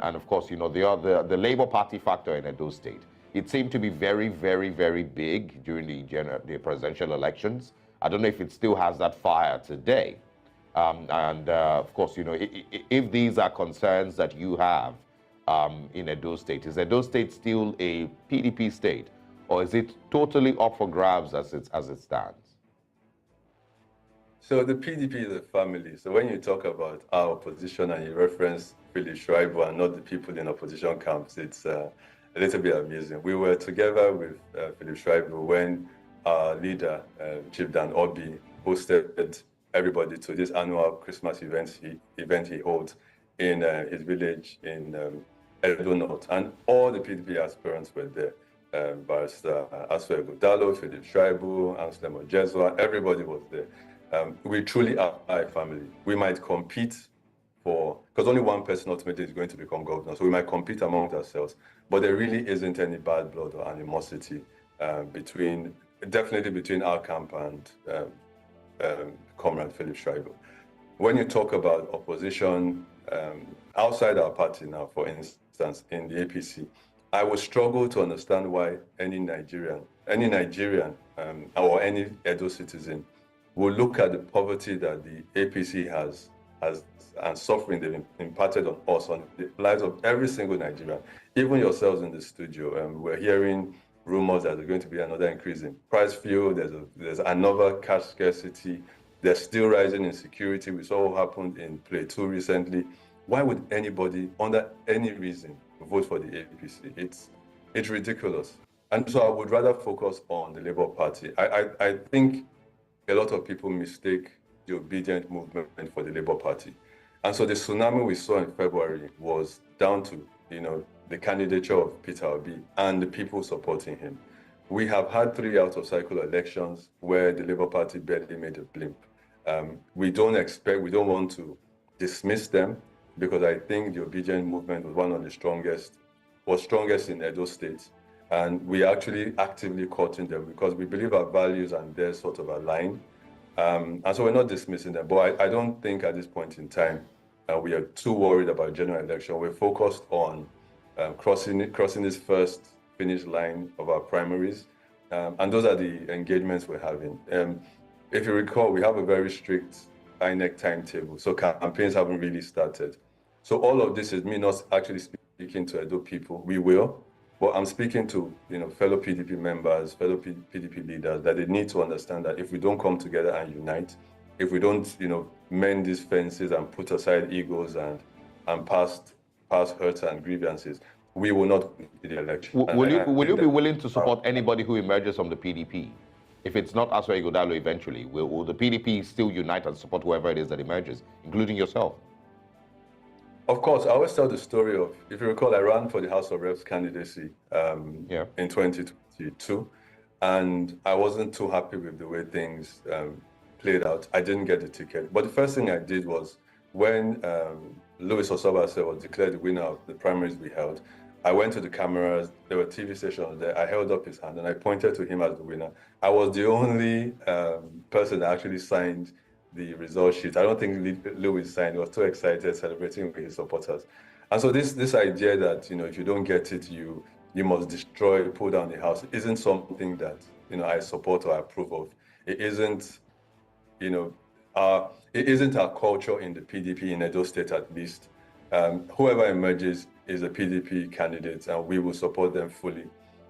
And of course, you know, the Labour Party factor in Edo State. It seemed to be very, very, very big during the presidential elections. I don't know if it still has that fire today. Of course, you know, if these are concerns that you have in Edo State, is Edo State still a PDP state, or is it totally up for grabs as it stands? So the PDP is a family. So when you talk about our opposition and you reference Philip Shaibu and not the people in opposition camps, it's a little bit amusing. We were together with Philip Shaibu when our leader, Chief Dan Obi, hosted everybody to this annual Christmas event he holds in his village in Edo North. And all the PDP aspirants were there. Barrister Asue Godalo, Philip Shaibu, Anselm Ojezwa, everybody was there. We truly are a family. We might compete because only one person ultimately is going to become governor, so we might compete amongst ourselves, but there really isn't any bad blood or animosity definitely between our camp and Comrade Philip Shaibu. When you talk about opposition outside our party now, for instance, in the APC, I would struggle to understand why any Nigerian or any Edo citizen will look at the poverty that the APC has and suffering they've imparted on us, on the lives of every single Nigerian, even yourselves in the studio. We're hearing rumors that there's going to be another increase in price fuel. There's another cash scarcity. There's still rising insecurity. We saw what happened in Platreau recently. Why would anybody, under any reason, vote for the APC? It's ridiculous. And so I would rather focus on the Labour Party. I think a lot of people mistake the obedient movement for the Labour Party. And so the tsunami we saw in February was down to, the candidature of Peter Obi and the people supporting him. We have had 3 out-of-cycle elections where the Labour Party barely made a blimp. We don't want to dismiss them, because I think the obedient movement was one of the strongest in Edo State. And we are actually actively courting them because we believe our values and theirs sort of align. And so we're not dismissing them. But I don't think at this point in time we are too worried about general election. We're focused on crossing this first finish line of our primaries. And those are the engagements we're having. If you recall, we have a very strict INEC timetable, so campaigns haven't really started. So all of this is me not actually speaking to Edo people. We will, but I'm speaking to fellow PDP members, fellow PDP leaders, that they need to understand that if we don't come together and unite, if we don't mend these fences and put aside egos and past hurts and grievances, we will not win the election. Will you be willing to support anybody who emerges from the PDP? If it's not Aswa Ighodalo eventually, will the PDP still unite and support whoever it is that emerges, including yourself? Of course, I always tell the story of, if you recall, I ran for the House of Reps candidacy in 2022, and I wasn't too happy with the way things played out. I didn't get the ticket. But the first thing I did was, when Louis Osobase was declared the winner of the primaries we held, I went to the cameras, there were TV stations there, I held up his hand and I pointed to him as the winner. I was the only person that actually signed the result sheet. I don't think Louis signed. He was too excited celebrating with his supporters. And so this idea that, if you don't get it, you must destroy, pull down the house, isn't something that, I support or approve of. It isn't, it isn't our culture in the PDP in Edo State, at least. Whoever emerges is a PDP candidate and we will support them fully.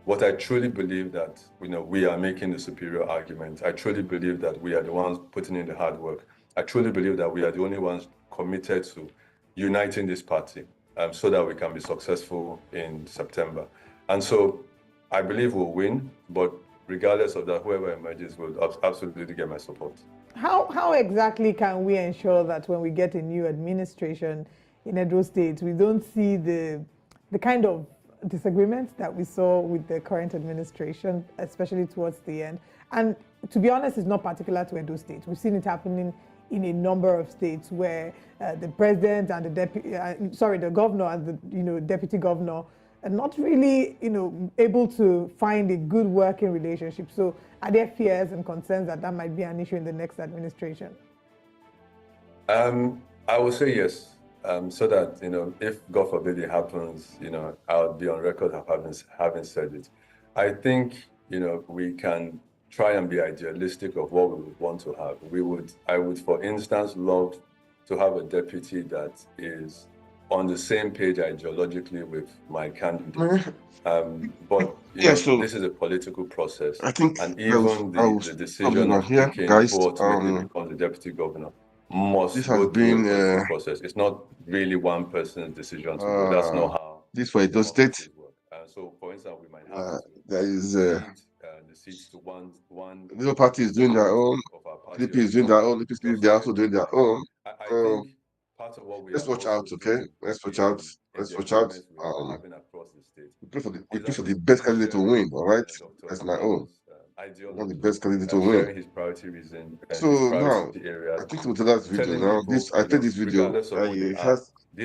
What I truly believe that, we are making the superior argument. I truly believe that we are the ones putting in the hard work. I truly believe that we are the only ones committed to uniting this party so that we can be successful in September. And so I believe we'll win, but regardless of that, whoever emerges will absolutely get my support. How exactly can we ensure that when we get a new administration in Edo State, we don't see the kind of disagreements that we saw with the current administration, especially towards the end? And to be honest, it's not particular to Edo State. We've seen it happening in a number of states where the president and the governor and the deputy governor are not really able to find a good working relationship. So are there fears and concerns that might be an issue in the next administration? I would say yes. So that, if God forbid it happens, I'll be on record of having said it. I think, we can try and be idealistic of what we would want to have. I would, for instance, love to have a deputy that is on the same page ideologically with my candidate. But this is a political process. I think, and even the decision of picking who ultimately becomes the deputy governor must go through a political process. It's not really one person's decision to go. That's not how this for Edo State. So, for instance, we might have there is the seats to one. The party is doing their own. PDP is doing their own. The PDP, they're also doing their own. I think part of what we let's watch out, okay? Let's watch out. Let's watch out. We pray for the best candidate to win. All right, that's my own. I want the best candidate to win. His priority reason. So now, I think with the last video now, I played this video. This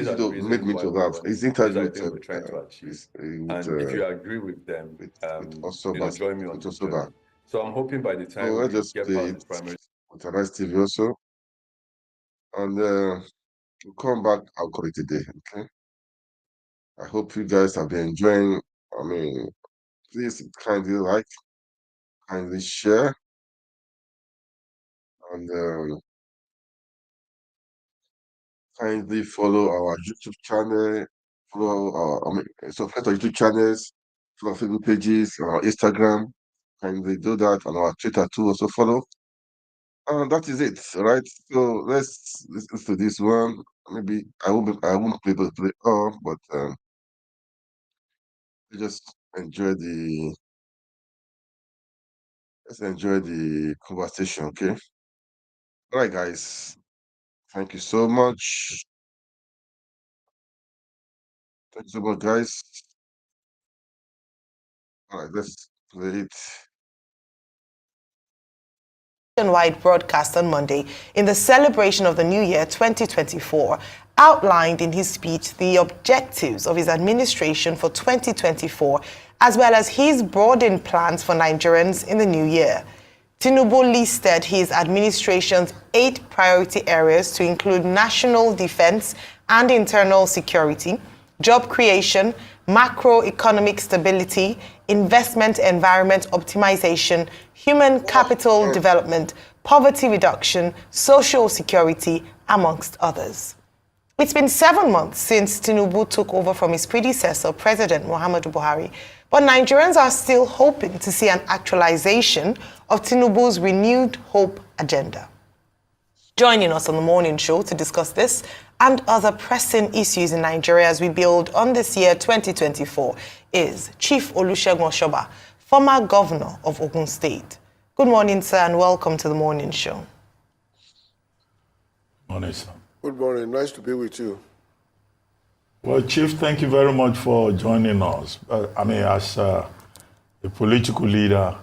video made me to laugh. His interview with and if you agree with them, with Osoba, join me on Osoba. So I'm hoping by the time I just get play past the primary with a nice TV also, and we'll come back. I'll call it a day. Okay. I hope you guys have been enjoying. I mean, please kindly like, kindly share, and kindly follow our YouTube channel, follow our subscribe to our YouTube channels, follow our Facebook pages, our Instagram. Kindly do that, and our Twitter too. Also follow. And that is it, right? So let's listen to this one. Maybe I won't be able to play all, but just enjoy the Let's enjoy the conversation, okay? All right, guys. Thank you so much. Thank you so much, guys. All right, let's play it. Nationwide broadcast on Monday in the celebration of the New Year 2024 outlined in his speech the objectives of his administration for 2024 as well as his broadened plans for Nigerians in the new year. Tinubu listed his administration's 8 priority areas to include national defense and internal security, job creation, macroeconomic stability, investment environment optimization, human capital development, poverty reduction, social security, amongst others. It's been 7 months since Tinubu took over from his predecessor, President Muhammadu Buhari, but Nigerians are still hoping to see an actualization of Tinubu's renewed hope agenda. Joining us on the morning show to discuss this and other pressing issues in Nigeria as we build on this year 2024 is Chief Olusegun Osoba, former governor of Ogun State. Good morning, sir, and welcome to the morning show. Morning, sir. Good morning. Nice to be with you. Well, Chief, thank you very much for joining us. As a political leader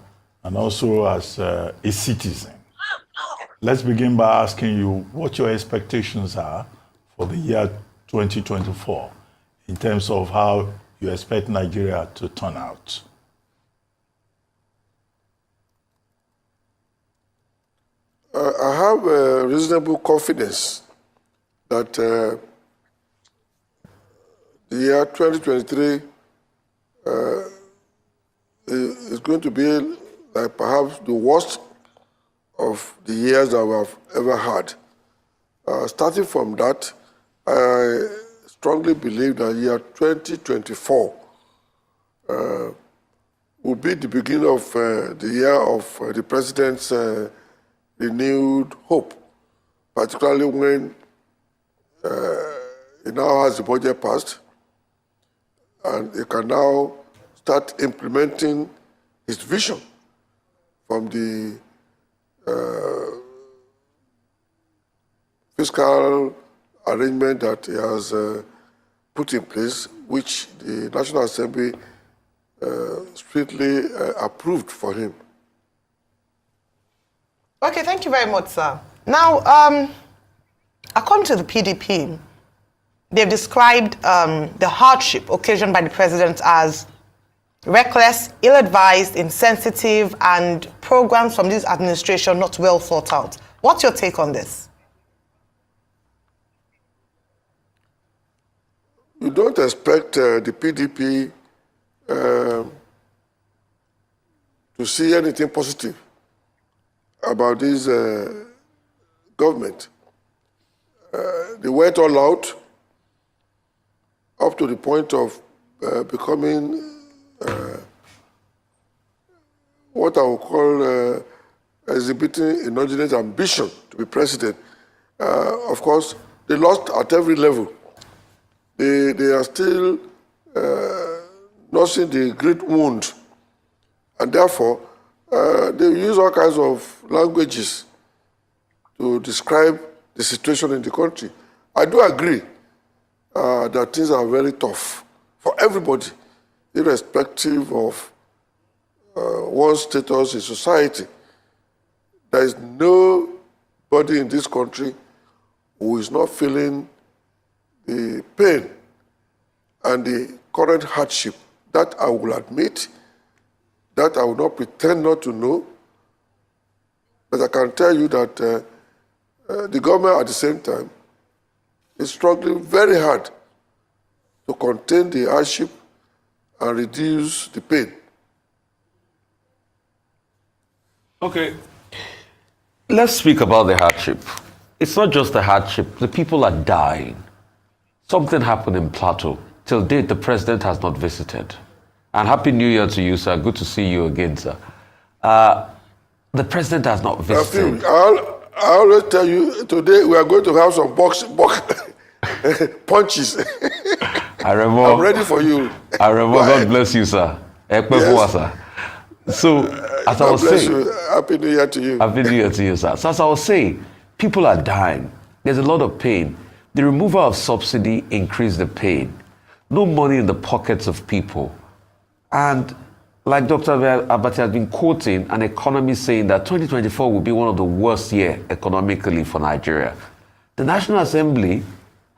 and also as a citizen. Let's begin by asking you what your expectations are for the year 2024 in terms of how you expect Nigeria to turn out. I have a reasonable confidence that the year 2023 is going to be like perhaps the worst of the years that we have ever had. Starting from that, I strongly believe that year 2024 will be the beginning of the year of the president's renewed hope, particularly when he now has the budget passed and he can now start implementing his vision from the fiscal arrangement that he has put in place, which the National Assembly strictly approved for him. Okay, thank you very much, sir. Now, according to the PDP, they've described the hardship occasioned by the president as reckless, ill-advised, insensitive, and programs from this administration not well thought out. What's your take on this? You don't expect the PDP to see anything positive about this government. They went all out up to the point of becoming what I would call exhibiting inordinate ambition to be president. Of course, they lost at every level. They are still nursing the great wound, and therefore they use all kinds of languages to describe the situation in the country. I do agree that things are very tough for everybody, irrespective of one's status in society. There is nobody in this country who is not feeling the pain and the current hardship. That I will admit, that I will not pretend not to know, but I can tell you that the government at the same time is struggling very hard to contain the hardship and reduce the pain. Okay. Let's speak about the hardship. It's not just the hardship. The people are dying. Something happened in Platreau. Till date, the president has not visited. And Happy New Year to you, sir. Good to see you again, sir. The president has not visited. I always tell you, today we are going to have some box punches. I'm ready for you. God bless you, sir. Yes. So, as I was saying, Happy New Year to you. Happy New Year to you, sir. So as I was saying, people are dying. There's a lot of pain. The removal of subsidy increased the pain. No money in the pockets of people. And like Dr. Abati has been quoting an economist saying that 2024 will be one of the worst years economically for Nigeria. The National Assembly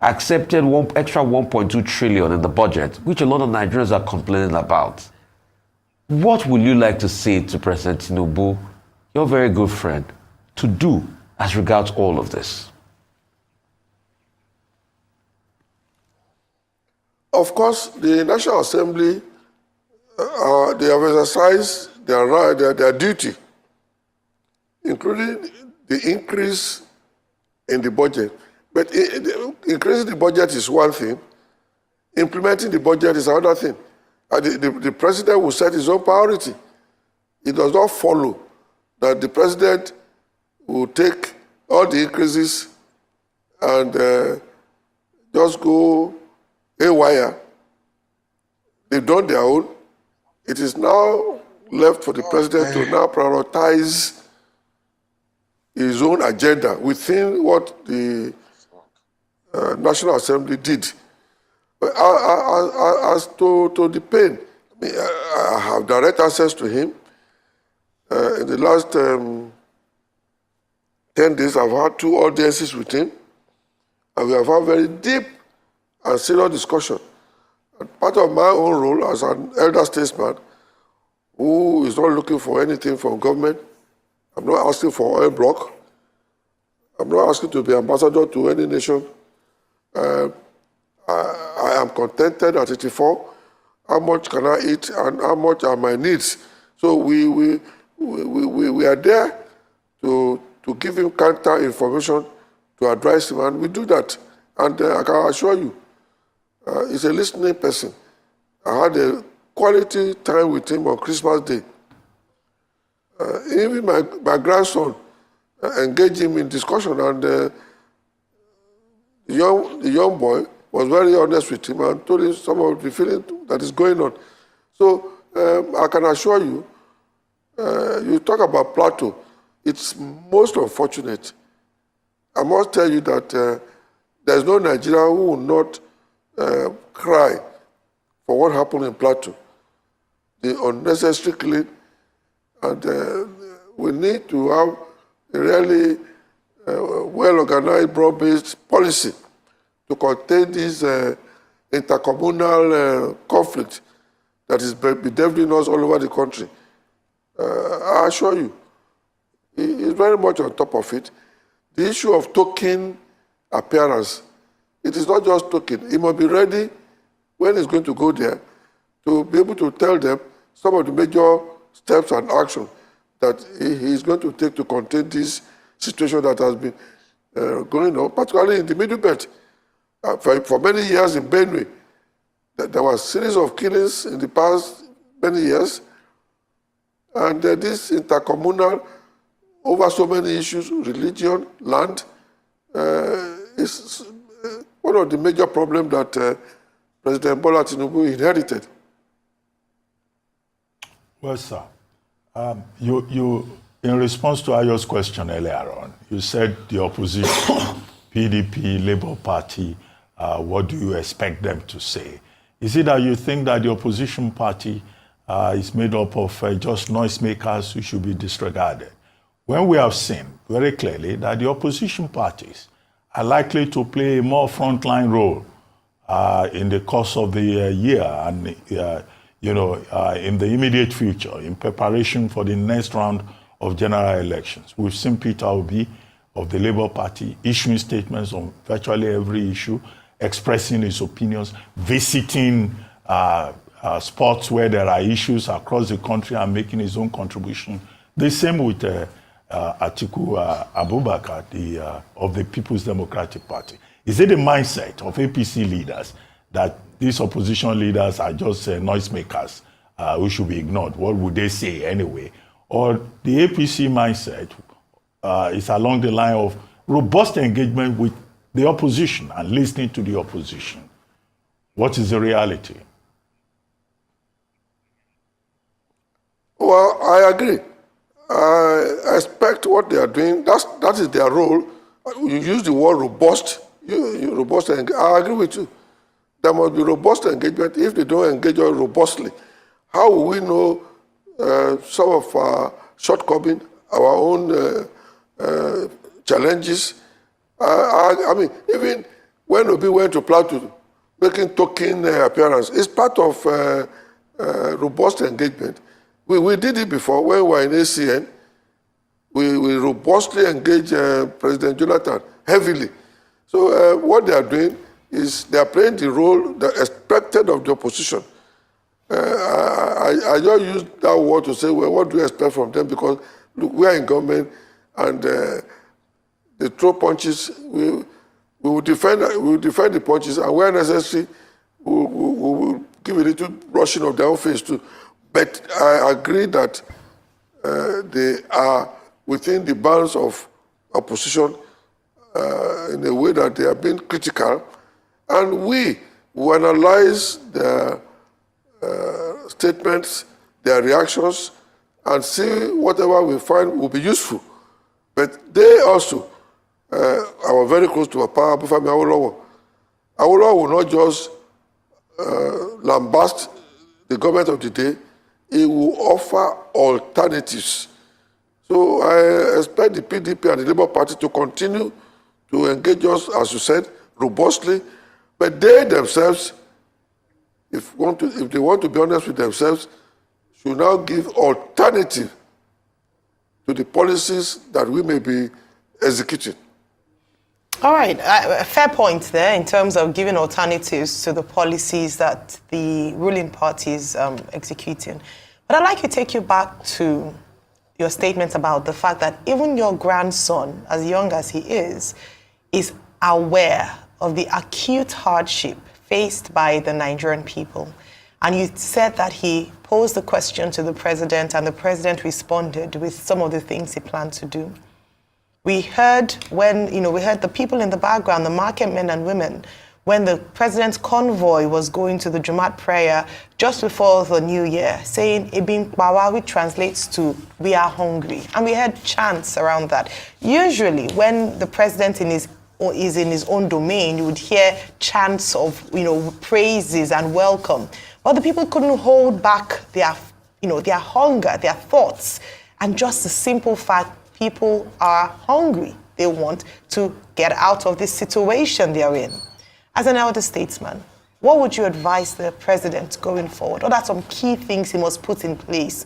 accepted extra 1.2 trillion in the budget, which a lot of Nigerians are complaining about. What would you like to say to President Tinubu, your very good friend, to do as regards all of this? Of course, the National Assembly, they have exercised their duty, including the increase in the budget. But increasing the budget is one thing. Implementing the budget is another thing. The president will set his own priority. It does not follow that the president will take all the increases and just go haywire. They've done their own. It is now left for the president to now prioritize his own agenda within what the National Assembly did. But as to the pain, I have direct access to him. In the last 10 days, I've had 2 audiences with him, and we have had very deep and serious discussion. And part of my own role as an elder statesman who is not looking for anything from government, I'm not asking for oil block, I'm not asking to be ambassador to any nation. I am contented at 84. How much can I eat and how much are my needs? So we are there to give him counter information, to advise him, and we do that. And I can assure you, he's a listening person. I had a quality time with him on Christmas Day. Even my grandson engaged him in discussion, and the young boy was very honest with him and told him some of the feeling that is going on. So I can assure you, you talk about Platreau, it's most unfortunate. I must tell you that there's no Nigerian who will not cry for what happened in Platreau. The unnecessary killing, and we need to have a really well-organized, broad-based policy to contain this intercommunal conflict that is bedeviling us all over the country. I assure you, he is very much on top of it. The issue of token appearance, it is not just token. He must be ready when he's going to go there to be able to tell them some of the major steps and action that he is going to take to contain this situation that has been going on, particularly in the Middle Belt. For many years in Benue, there was a series of killings in the past many years, and this intercommunal over so many issues, religion, land, is one of the major problems that President Bola Tinubu inherited. Well, sir, you in response to Ayo's question earlier on, you said the opposition, PDP, Labour Party, what do you expect them to say? Is it that you think that the opposition party is made up of just noisemakers who should be disregarded? When we have seen very clearly that the opposition parties are likely to play a more frontline role in the course of the year and in the immediate future, in preparation for the next round of general elections. We've seen Peter Obi of the Labour Party issuing statements on virtually every issue, expressing his opinions, visiting spots where there are issues across the country and making his own contribution. The same with Atiku Abubakar of the People's Democratic Party. Is it the mindset of APC leaders that these opposition leaders are just noisemakers who should be ignored? What would they say anyway? Or the APC mindset is along the line of robust engagement with the opposition and listening to the opposition? What is the reality? Well, I agree. I expect what they are doing, that is their role. You use the word robust. Robust, I agree with you. There must be robust engagement. If they don't engage us robustly, how will we know some of our shortcomings, our own challenges? I mean, even when Obi went to Platreau, making token appearance, it's part of robust engagement. We did it before when we were in ACN. We robustly engaged President Jonathan heavily. So what they are doing is they are playing the role that expected of the opposition. I just use that word to say, well, what do you expect from them? Because look, we are in government and they throw punches. We will defend the punches, and where necessary, we will give a little brushing of their own face too. But I agree that they are within the bounds of opposition in a way that they are being critical, and we will analyze their statements, their reactions, and see whatever we find will be useful. But they also are very close to Papa Abufami Awolowo. Awolowo will not just lambast the government of the day, he will offer alternatives. So I expect the PDP and the Labour Party to continue to engage us, as you said, robustly, but they themselves, if they want to be honest with themselves, should now give alternative to the policies that we may be executing. All right, a fair point there in terms of giving alternatives to the policies that the ruling party is executing. But I'd like to take you back to your statement about the fact that even your grandson, as young as he is aware of the acute hardship faced by the Nigerian people. And you said that he posed the question to the president and the president responded with some of the things he planned to do. We heard we heard the people in the background, the market men and women, when the president's convoy was going to the Jumat prayer just before the new year, saying, Ebin Bawa, which translates to, we are hungry. And we heard chants around that. Usually, when the president is in his own domain, you would hear chants of, praises and welcome. But the people couldn't hold back their hunger, their thoughts, and just the simple fact, people are hungry. They want to get out of this situation they're in. As an elder statesman, what would you advise the president going forward? What are some key things he must put in place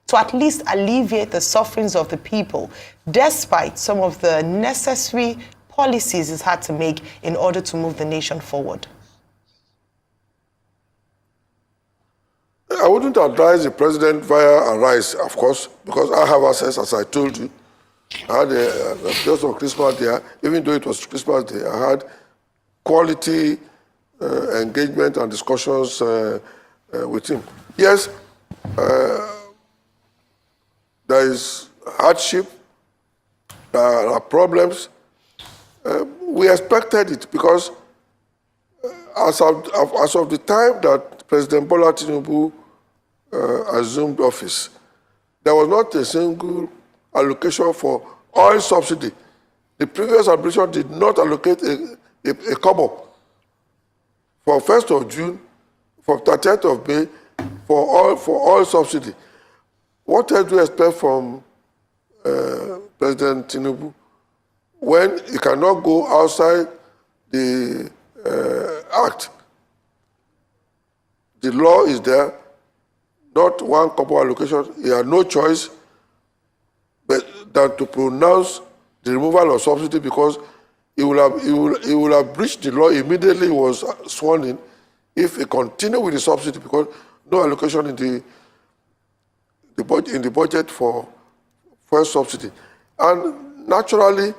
to at least alleviate the sufferings of the people, despite some of the necessary policies he's had to make in order to move the nation forward? I wouldn't advise the president via a rise, of course, because I have access, as I told you. I had just on Christmas Day, even though it was Christmas Day, I had quality engagement and discussions with him. Yes, there is hardship, there are problems. We expected it because as of the time that President Bola Tinubu assumed office, there was not a single allocation for oil subsidy. The previous administration did not allocate a kobo for 1st of June, for 30th of May, for oil subsidy. What else do you expect from President Tinubu when he cannot go outside the act? The law is there, not one kobo allocation. He had no choice than to pronounce the removal of subsidy because he will have breached the law immediately he was sworn in if he continued with the subsidy because no allocation in the budget for fuel subsidy. And naturally,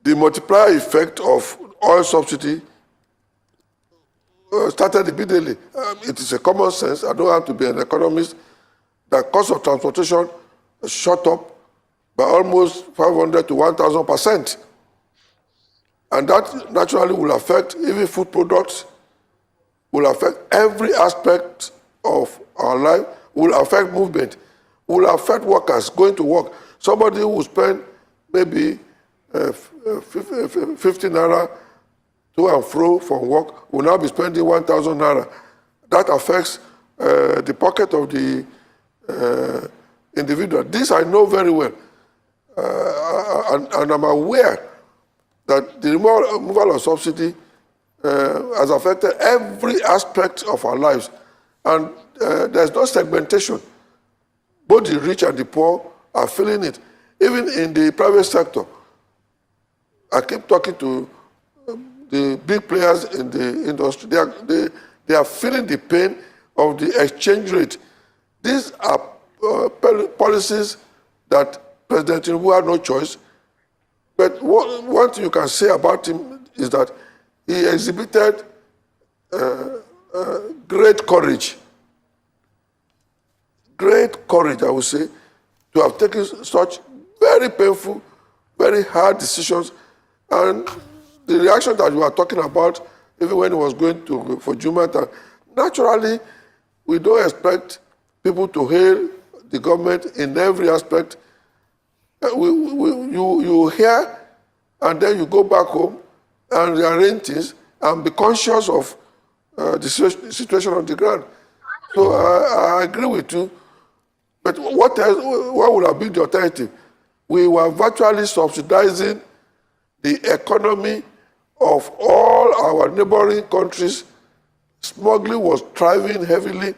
the multiplier effect of oil subsidy started immediately. It is a common sense, I don't have to be an economist, that cost of transportation shot up by almost 500 to 1,000%. And that naturally will affect even food products, will affect every aspect of our life, will affect movement. will affect workers going to work. Somebody who will spend maybe 50 naira to and fro from work will now be spending 1,000 naira. That affects the pocket of the individual. This I know very well. And I'm aware that the removal of subsidy has affected every aspect of our lives. And there's no segmentation. Both the rich and the poor are feeling it. Even in the private sector, I keep talking to the big players in the industry. They are feeling the pain of the exchange rate. These are policies that President Tinubu had no choice. But one thing you can say about him is that he exhibited great courage. Great courage, I would say, to have taken such very painful, very hard decisions. And the reaction that you are talking about, even when he was going for Jumata, naturally, we don't expect people to hail the government in every aspect. You hear, and then you go back home and rearrange things and be conscious of the situation on the ground. So I agree with you. But what would have been the alternative? We were virtually subsidizing the economy of all our neighboring countries. Smuggling was thriving heavily.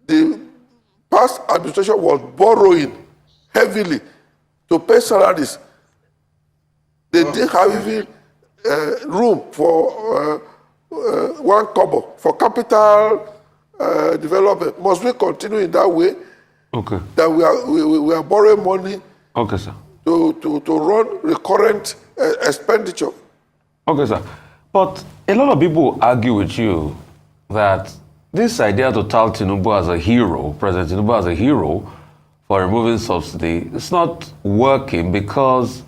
The past administration was borrowing heavily to pay salaries. They didn't have even room for 1 kobo for capital development. Must we continue in that way? Okay. That we are borrowing money. Okay, sir. To run recurrent expenditure. Okay, sir. But a lot of people argue with you that this idea to tout Tinubu as a hero, President Tinubu as a hero for removing subsidy, it's not working because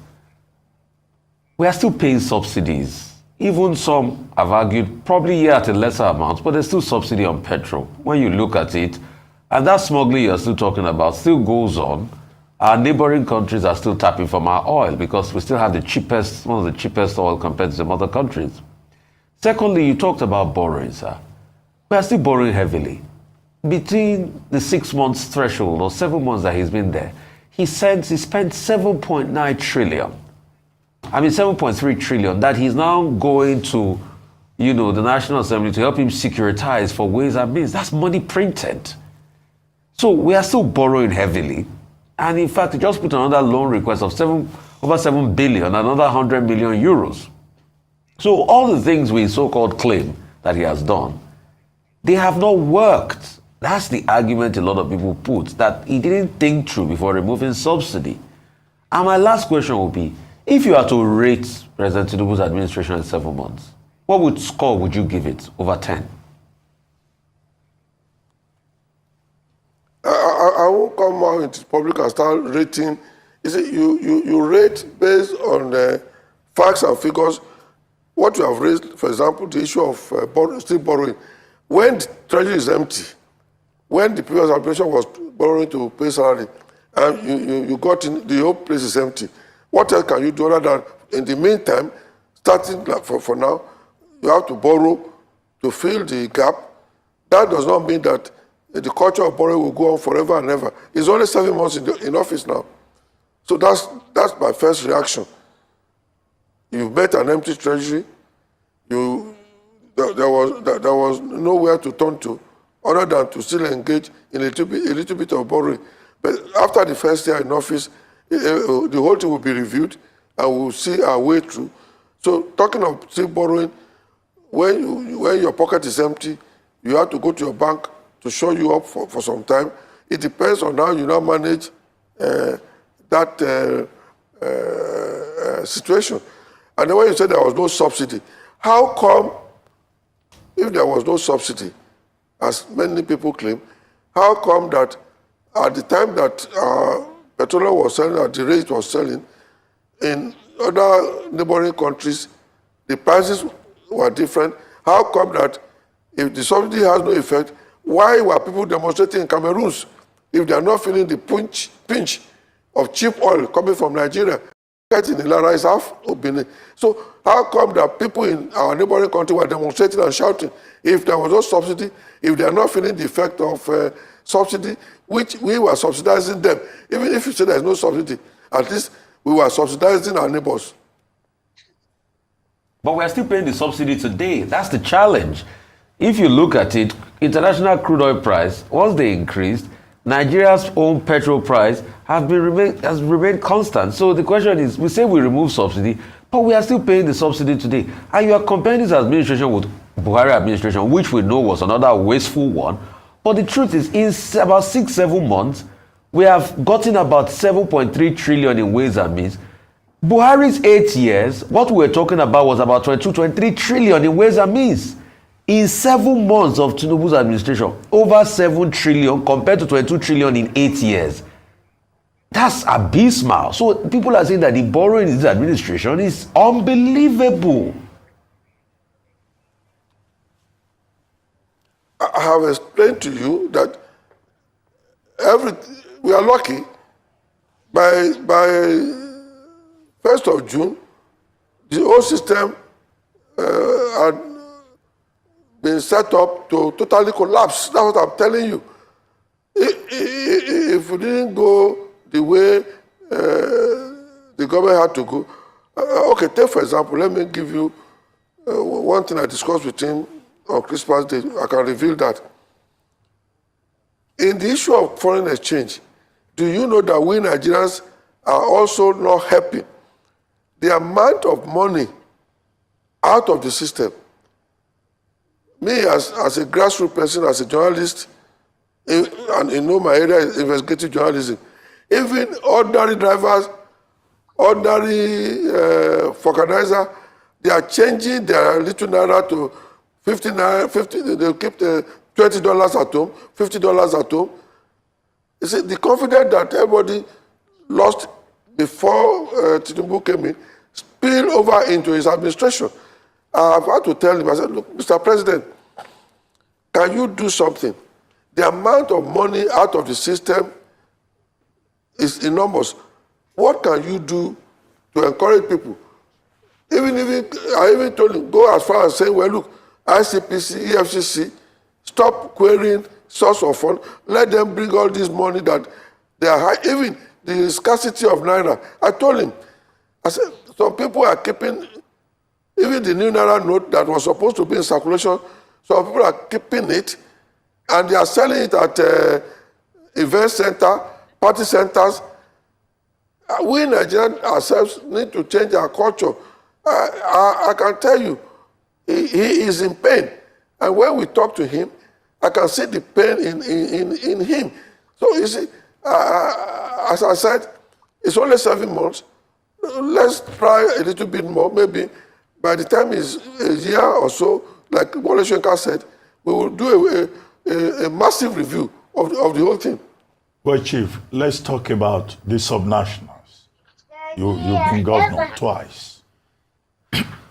we are still paying subsidies. Even some have argued, probably at a lesser amount, but there's still subsidy on petrol. When you look at it, and that smuggling you're still talking about still goes on. Our neighboring countries are still tapping from our oil because we still have one of the cheapest oil compared to some other countries. Secondly, you talked about borrowing, sir. We are still borrowing heavily. Between the 6 months threshold or 7 months that he's been there, he spent 7.9 trillion. 7.3 trillion that he's now going to, the National Assembly to help him securitize for ways and means. That's money printed. So we are still borrowing heavily. And in fact, he just put another loan request of over 7 billion, another 100 million euros. So all the things we so-called claim that he has done, they have not worked. That's the argument a lot of people put, that he didn't think through before removing subsidy. And my last question would be, if you are to rate President Tinubu's administration in 7 months, what score would you give it over 10? I won't come out into public and start rating. You see, you rate based on facts and figures. What you have raised, for example, the issue of still borrowing. When the treasury is empty, when the previous administration was borrowing to pay salary, and you got in, the whole place is empty. What else can you do other than, in the meantime, starting for now, you have to borrow to fill the gap? That does not mean that the culture of borrowing will go on forever and ever. It's only 7 months in office now. So that's my first reaction. You met an empty treasury. There was nowhere to turn to other than to still engage in a little bit of borrowing. But after the first year in office, the whole thing will be reviewed and we'll see our way through. So talking of still borrowing, when your pocket is empty, you have to go to your bank to show you up for some time. It depends on how you now manage that situation. And then when you said there was no subsidy, how come, if there was no subsidy, as many people claim, how come that at the time that petroleum was selling, at the rate it was selling, in other neighboring countries, the prices were different? How come that if the subsidy has no effect, Why were people demonstrating in Cameroon if they are not feeling the pinch of cheap oil coming from Nigeria? In the Lara is half of Benin. So how come that people in our neighboring country were demonstrating and shouting if there was no subsidy, if they are not feeling the effect of subsidy, which we were subsidizing them? Even if you say there is no subsidy, at least we were subsidizing our neighbors. But we are still paying the subsidy today. That's the challenge. If you look at it, international crude oil price, once they increased, Nigeria's own petrol price has remained constant. So the question is, we say we remove subsidy, but we are still paying the subsidy today. And you are comparing this administration with Buhari administration, which we know was another wasteful one. But the truth is, in about 6-7 months, we have gotten about 7.3 trillion in ways and means. Buhari's 8 years, what we were talking about was about 22-23 trillion in ways and means. In 7 months of Tinubu's administration, over 7 trillion compared to 22 trillion in 8 years. That's abysmal. So people are saying that the borrowing in this administration is unbelievable. I have explained to you that we are lucky. By 1st of June, the whole system had been set up to totally collapse. That's what I'm telling you. If we didn't go the way the government had to go, okay, take for example, let me give you one thing I discussed with him on Christmas Day. I can reveal that. In the issue of foreign exchange, do you know that we Nigerians are also not helping? The amount of money out of the system. Me, as a grassroots person, as a journalist, and you know my area is investigative journalism, even ordinary drivers, ordinary vulcanizer, they are changing their little naira to 50 naira, they'll keep the $20 at home, $50 at home. You see, the confidence that everybody lost before Tinubu came in spilled over into his administration. I've had to tell him, I said, look, Mr. President, can you do something? The amount of money out of the system is enormous. What can you do to encourage people? I even told him, go as far as saying, well, look, ICPC, EFCC, stop querying source of fund. Let them bring all this money that they are high. Even the scarcity of naira. I told him, I said, some people are keeping, even the new naira note that was supposed to be in circulation, some people are keeping it and they are selling it at event center, party centers. We Nigerians ourselves need to change our culture. I can tell you, he is in pain. And when we talk to him, I can see the pain in him. So you see, as I said, it's only 7 months. Let's try a little bit more. Maybe by the time it's a year or so, like Wole Soyinka said, we will do a massive review of the whole thing. Well, Chief, let's talk about the subnationals. You've been governor twice.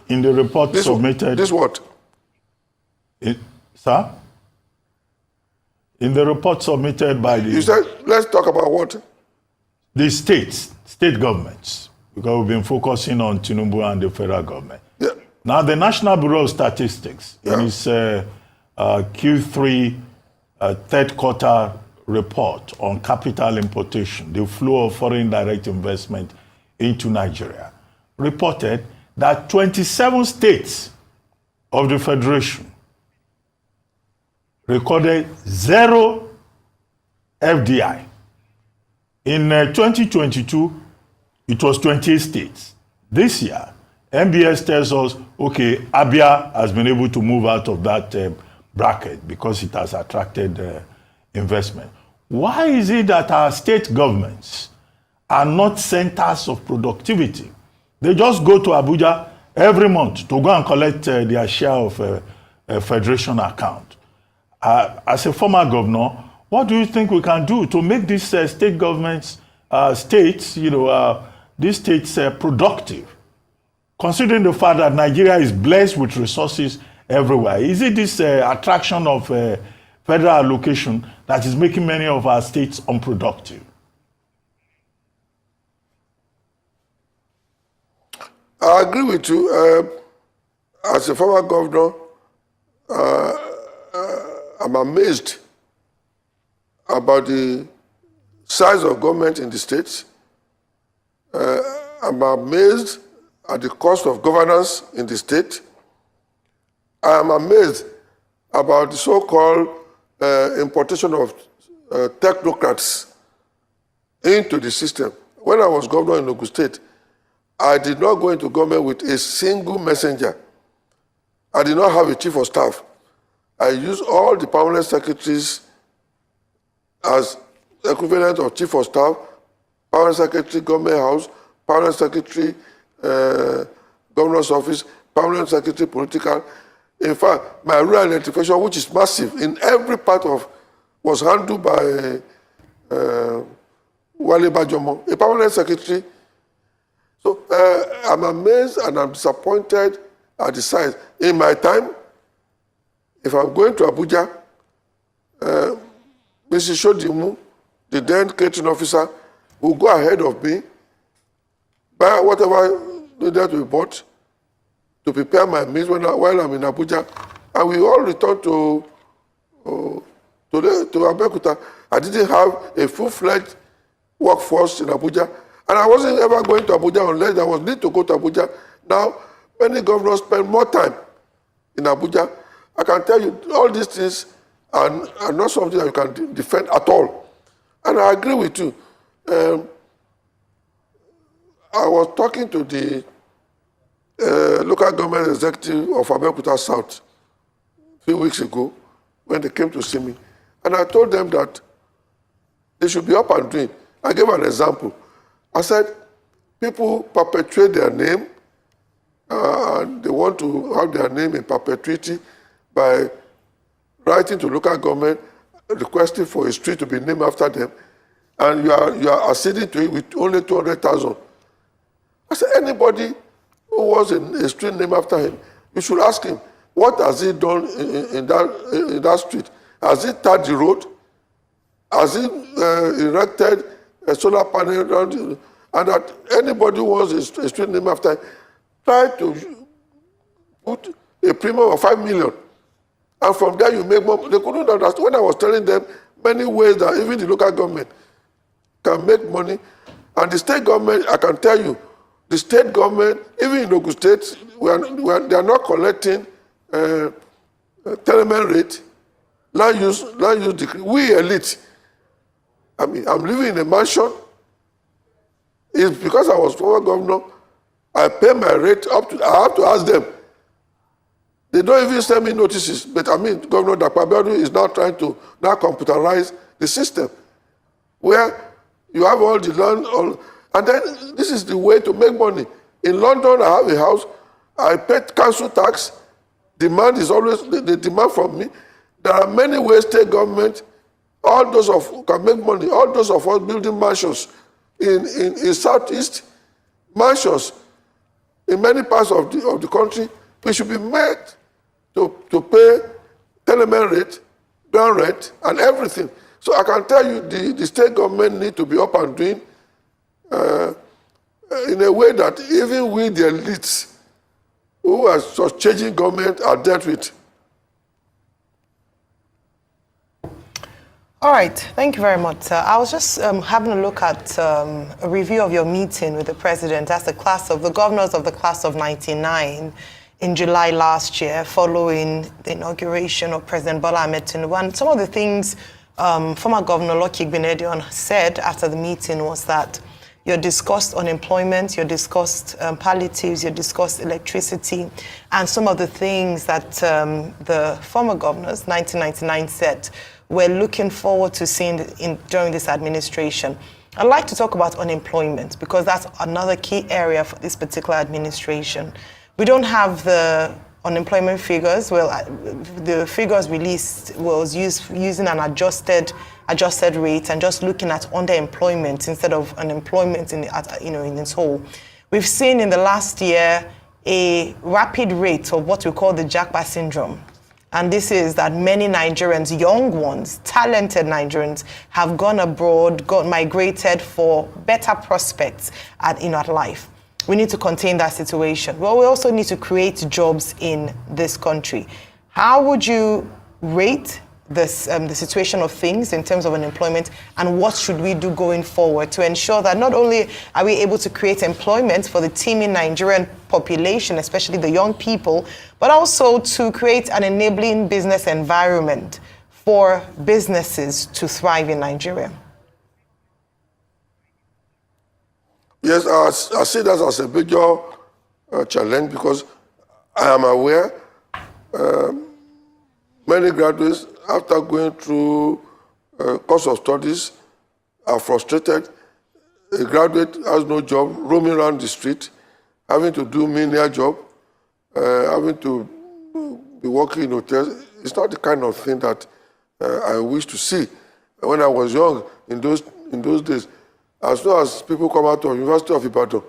In the report submitted... This what? Sir? In the report submitted by the... You said, let's talk about what? The state governments, because we've been focusing on Tinubu and the federal government. Yeah. Now, the National Bureau of Statistics, in its Q3 third quarter report on capital importation, the flow of foreign direct investment into Nigeria, reported that 27 states of the Federation recorded 0 FDI. In 2022, it was 28 states. This year, MBS tells us, okay, Abia has been able to move out of that bracket because it has attracted investment. Why is it that our state governments are not centers of productivity? They just go to Abuja every month to go and collect their share of a federation account. As a former governor, what do you think we can do to make these state governments, these states productive? Considering the fact that Nigeria is blessed with resources everywhere, is it this attraction of federal allocation that is making many of our states unproductive? I agree with you. As a former governor, I'm amazed about the size of government in the states. I'm amazed at the cost of governance in the state. I am amazed about the so-called importation of technocrats into the system. When I was governor in Ogun State, I did not go into government with a single messenger. I did not have a chief of staff. I used all the permanent secretaries as equivalent of chief of staff, permanent secretary, government house, permanent secretary, governor's office, permanent secretary, political. In fact, my rural identification, which is massive in every part of, was handled by Wale Bajomo, a permanent secretary. So I'm amazed and I'm disappointed at the size. In my time, if I'm going to Abuja, Mrs. Shodimu, the then catering officer, will go ahead of me, buy whatever needed to be bought to prepare my meals while I'm in Abuja, and we all return to Abeokuta. I didn't have a full-fledged workforce in Abuja, and I wasn't ever going to Abuja unless there was need to go to Abuja. Now, many governors spend more time in Abuja. I can tell you all these things are not something that you can defend at all. And I agree with you. I was talking to the local government executive of Abeokuta South a few weeks ago when they came to see me. And I told them that they should be up and doing. I gave an example. I said, people perpetuate their name and they want to have their name in perpetuity by writing to local government, requesting for a street to be named after them, and you are acceding to it with only 200,000. I said, anybody who was in a street named after him, you should ask him, what has he done in that street? Has he tarred the road? Has he erected a solar panel around it? And that anybody who was a street named after him, try to put a premium of 5 million. And from there you make more. They couldn't understand. When I was telling them many ways that even the local government can make money, and the state government, I can tell you, the state government, even in Ogun State, they are not collecting tenement rate, land use decree. We elite. I mean, I'm living in a mansion. It's because I was former governor. I pay my rate up to. I have to ask them. They don't even send me notices. But I mean, Governor Dakpabiadu is now trying to now computerize the system, where you have all the land, and then this is the way to make money. In London, I have a house. I pay council tax. Demand is always the demand from me. There are many ways state government, all those of can make money. All those of us building mansions in Southeast, mansions in many parts of the country. We should be made to pay tenement rate, ground rent, and everything. So I can tell you the state government need to be up and doing in a way that even we, the elites, who are just changing government, are dealt with. All right, thank you very much, sir. I was just having a look at a review of your meeting with the president as the governors of the class of 99 in July last year, following the inauguration of President Bola Ahmed Tinubu. And some of the things former Governor Lucky Igbenedion said after the meeting was that you discussed unemployment, you discussed palliatives, you discussed electricity, and some of the things that the former governors, 1999, said we're looking forward to seeing during this administration. I'd like to talk about unemployment because that's another key area for this particular administration. We don't have the unemployment figures. Well, the figures released was using an adjusted rate and just looking at underemployment instead of unemployment in its whole. We've seen in the last year a rapid rate of what we call the Japa syndrome. And this is that many Nigerians, young ones, talented Nigerians, have gone abroad, migrated for better prospects at life. We need to contain that situation. Well, we also need to create jobs in this country. How would you rate this, the situation of things in terms of unemployment, and what should we do going forward to ensure that not only are we able to create employment for the teeming Nigerian population, especially the young people, but also to create an enabling business environment for businesses to thrive in Nigeria? Yes, I see that as a major challenge, because I am aware many graduates, after going through course of studies, are frustrated. A graduate has no job, roaming around the street, having to do menial job, having to be working in hotels. It's not the kind of thing that I wish to see. When I was young, in those days, as soon as people come out of University of Ibadan,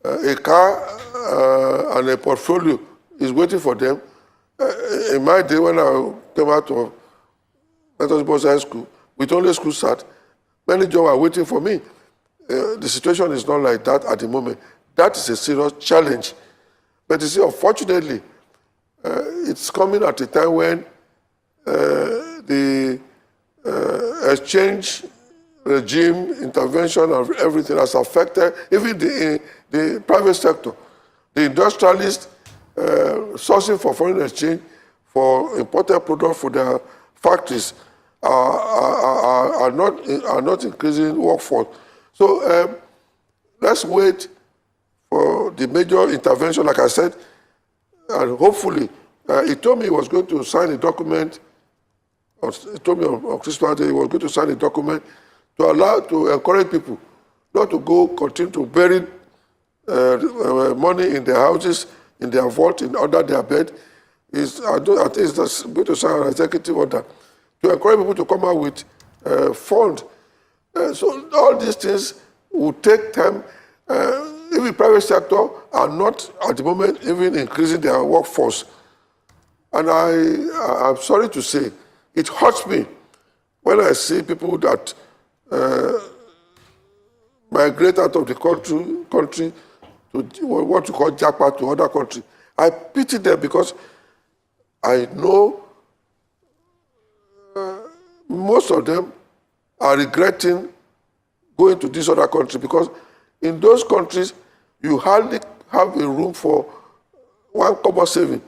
a car and a portfolio is waiting for them. In my day, when I came out of Methodist High School, with only school start, many jobs are waiting for me. The situation is not like that at the moment. That is a serious challenge. But you see, unfortunately, it's coming at a time when the exchange regime, intervention, and everything has affected even the private sector. The industrialists sourcing for foreign exchange for imported products for their factories are not increasing workforce. So let's wait for the major intervention, like I said, and hopefully, he told me he was going to sign a document, or he told me on Christmas Day he was going to sign a document to encourage people not to continue to bury money in their houses, in their vault, under their bed. I think it's going to sign an executive order to encourage people to come out with funds. So all these things will take time. Even private sector are not at the moment even increasing their workforce. And I'm sorry to say, it hurts me when I see people that migrate out of the country to what you call jackpot to other countries. I pity them because I know most of them are regretting going to this other country, because in those countries you hardly have a room for one kobo saving,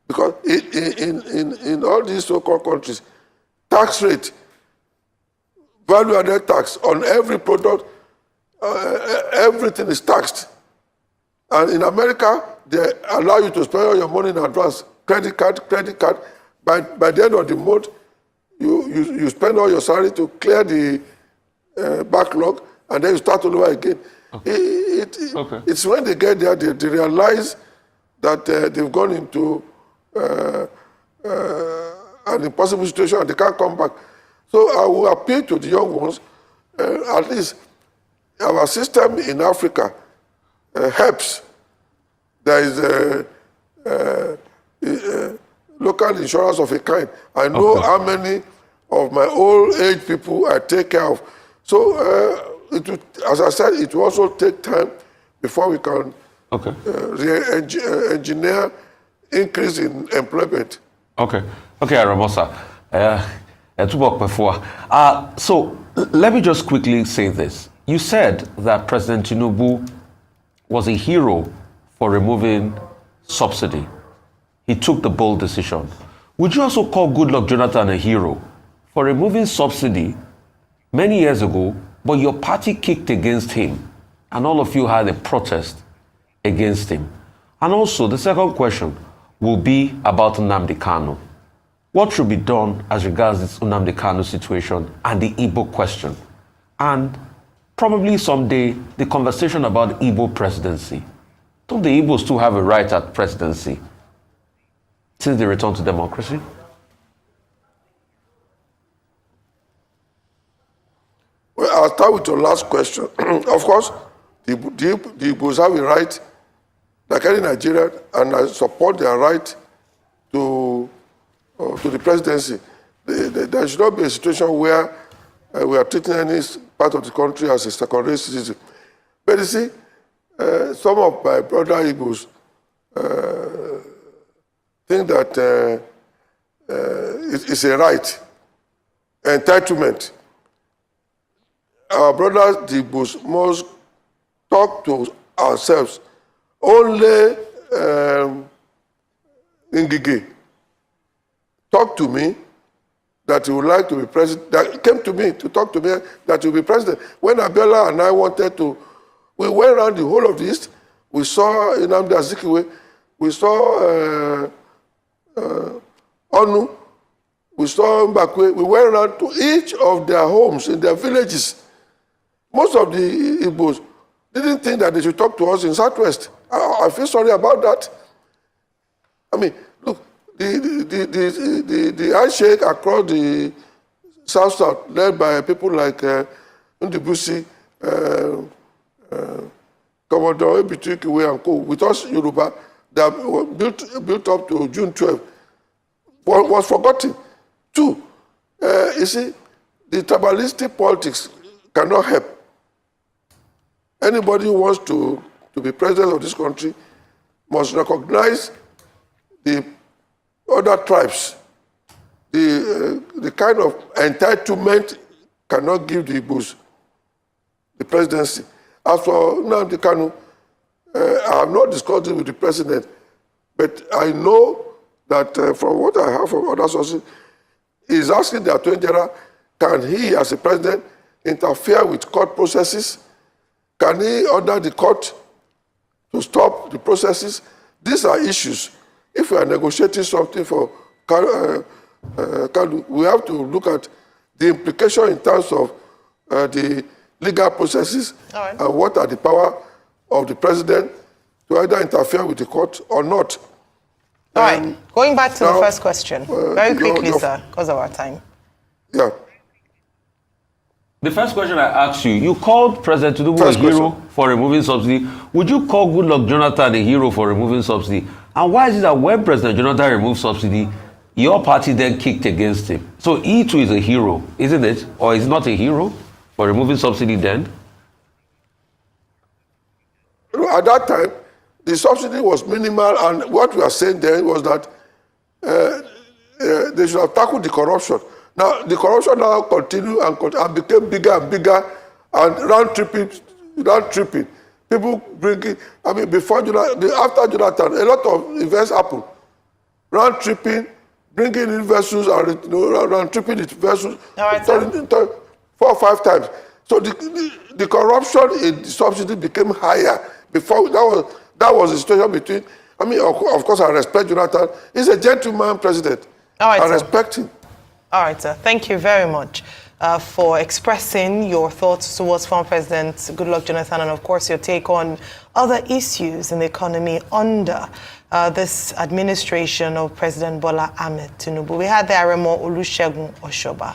because in all these so-called countries, tax rate, value-added tax on every product, everything is taxed. And in America, they allow you to spend all your money in advance, credit card. By the end of the month, you spend all your salary to clear the backlog, and then you start all over again. Okay. It's when they get there, they realize that they've gone into an impossible situation and they can't come back. So I will appeal to the young ones, at least our system in Africa helps. There is local insurance of a kind. I know how many of my old age people I take care of. So, as I said, it will also take time before we can engineer increase in employment. Okay, Aramosa. So let me just quickly say this. You said that President Tinubu was a hero for removing subsidy. He took the bold decision. Would you also call Goodluck Jonathan a hero for removing subsidy many years ago, but your party kicked against him and all of you had a protest against him? And also, the second question will be about Nnamdi Kanu. What should be done as regards this Nnamdi Kanu situation and the Igbo question? And probably someday, the conversation about Igbo presidency. Don't the Igbos too have a right at presidency since they return to democracy? Well, I'll start with your last question. Of course, the Igbos have a right, like any Nigerian, and I support their right to or to the presidency. There should not be a situation where we are treating any part of the country as a secondary citizen. But you see, some of my brother Igbos think that it's a right, entitlement. Our brothers, the Igbos, must talk to ourselves. Only Ngige talk to me that he would like to be president, that came to me to talk to me that he will be president. When Abiola and I wanted to, we went around the whole of the East. We saw Nnamdi Azikiwe, we saw Onu, we saw Mbakwe. We went around to each of their homes in their villages. Most of the Igbos didn't think that they should talk to us in Southwest. I feel sorry about that. I mean, look, the handshake across the South, led by people like Ndibusi, Commodore Ebitikiwe and Co. With us, Yoruba, that built up to June 12, was forgotten. Two, you see, the tribalistic politics cannot help. Anybody who wants to be president of this country must recognize the other tribes. The kind of entitlement cannot give the Igbos the presidency. As for Nnamdi Kanu, I have not discussed it with the president, but I know that from what I have from other sources, he's asking the Attorney General, can he, as a president, interfere with court processes? Can he order the court to stop the processes? These are issues. If we are negotiating something for Kanu, we have to look at the implication in terms of the legal processes and what are the power of the president to either interfere with the court or not. All right, going back to the first question, very quickly, sir, because of our time. Yeah. The first question I asked you, you called President Tinubu a hero for removing subsidy. Would you call Goodluck Jonathan a hero for removing subsidy? And why is it that when President Jonathan removed subsidy, your party then kicked against him? So he too is a hero, isn't it? Or is not a hero for removing subsidy then? At that time, the subsidy was minimal, and what we are saying then was that they should have tackled the corruption. Now, the corruption now continued and became bigger and bigger, and round tripping. People bringing, I mean, after Jonathan, a lot of events happened. Round tripping, bringing in vessels, and round tripping the vessels, 4 or 5 times. So the corruption in the subsidy became higher. Before that was the situation between. I mean, of course, I respect Jonathan. He's a gentleman president. I respect him. All right, sir. Thank you very much for expressing your thoughts towards former President Goodluck Jonathan and, of course, your take on other issues in the economy under this administration of President Bola Ahmed Tinubu. We had the Aremo EGUN OSOBA,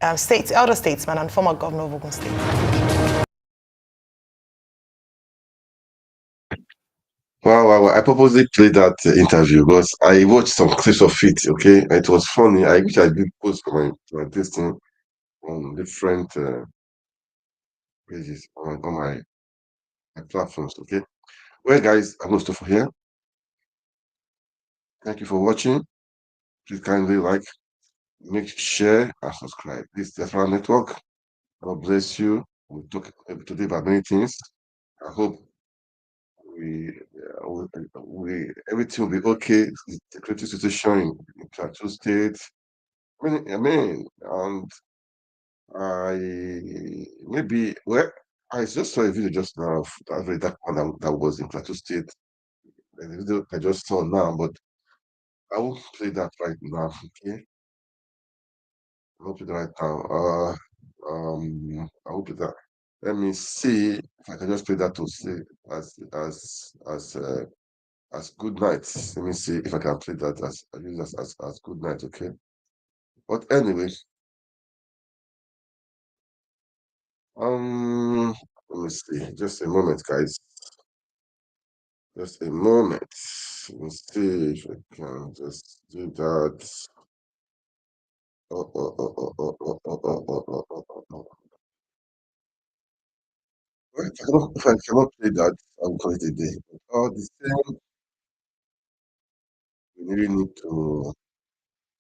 elder statesman and former governor of Ogun State. Wow. I purposely played that interview because I watched some clips of it, okay? And it was funny. I wish I did post my this thing on different pages on my platforms, okay? Well, guys, I'm going to stop for here. Thank you for watching. Please kindly like, share, and subscribe. This is the Afra Network. God bless you. We'll talk today about many things. I hope everything will be okay. The creative situation in Plateau State. I mean, and I just saw a video just now of that one that was in Plateau State. The video I just saw now, but I will play that right now. Okay, I will play that right now. I will play that. Let me see if I can just play that to say as good night. Let me see if I can play that as good night. Okay. But anyway, let me see. Just a moment, guys. Just a moment. Let me see if I can just do that. Well, if I cannot play that, I will call it a day. All the same, we really need to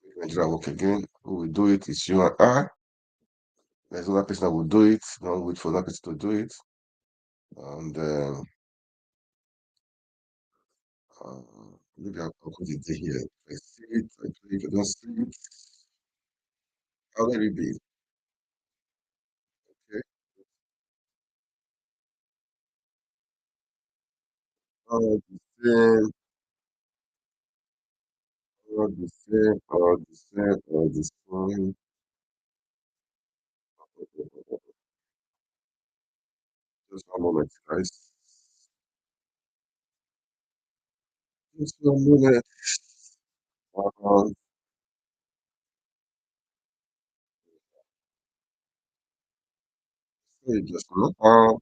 make Nigeria work again. Who will do it is you and I. There's another person that will do it. Don't wait for that person to do it. And maybe I'll call it a day here. If I see it, I play. If I don't see it, I'll let it be. Okay. All the same, all the same, all the same, all the same. Just one moment, guys. Just one minute. Um, Say just no. Uh.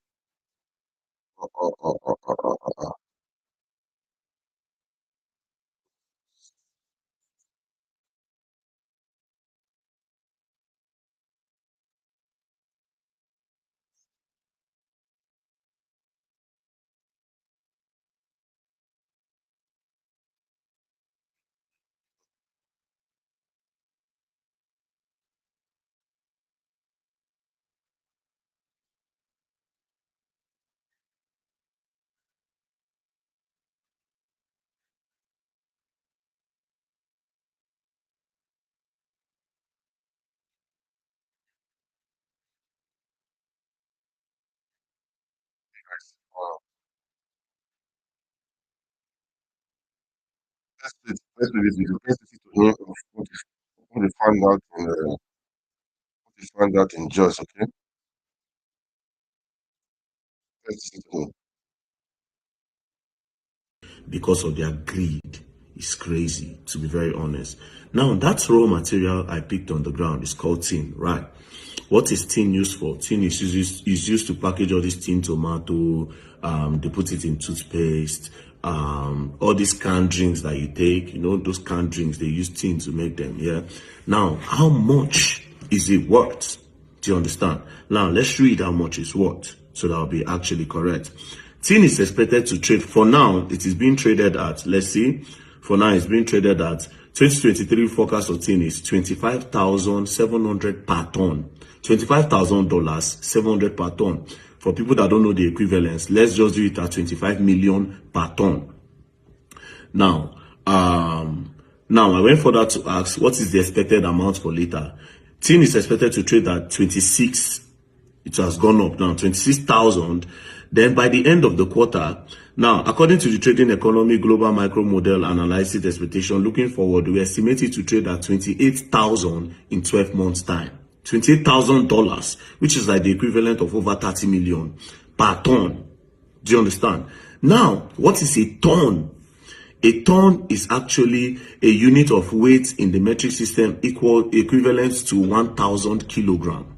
Let's do this video. Let's listen to him of what they found out in what they found out in Jos, okay? Let's listen to him. Because of their greed. It's crazy, to be very honest. Now, that raw material I picked on the ground is called tin, right? What is tin used for? Tin is used to package all this tin tomato. They put it in toothpaste. All these canned drinks that you take, you know, those canned drinks, they use tin to make them, yeah? Now, how much is it worth? Do you understand? Now, let's read how much it's worth, so that will be actually correct. Tin is expected to trade, for now, it is being traded at, let's see, for now it's being traded at 2023 forecast of tin is $25,700 per ton. $25,000, 700 per ton. For people that don't know the equivalence, let's just do it at 25 million per ton. Now, I went further to ask, what is the expected amount for later? Tin is expected to trade at 26. It has gone up now, 26,000. Then by the end of the quarter, now, according to the Trading Economy Global Micro Model Analysis expectation, looking forward, we estimate it to trade at 28,000 in 12 months' time. $28,000, which is like the equivalent of over 30 million per ton. Do you understand? Now, what is a ton? A ton is actually a unit of weight in the metric system equivalent to 1,000 kilogram.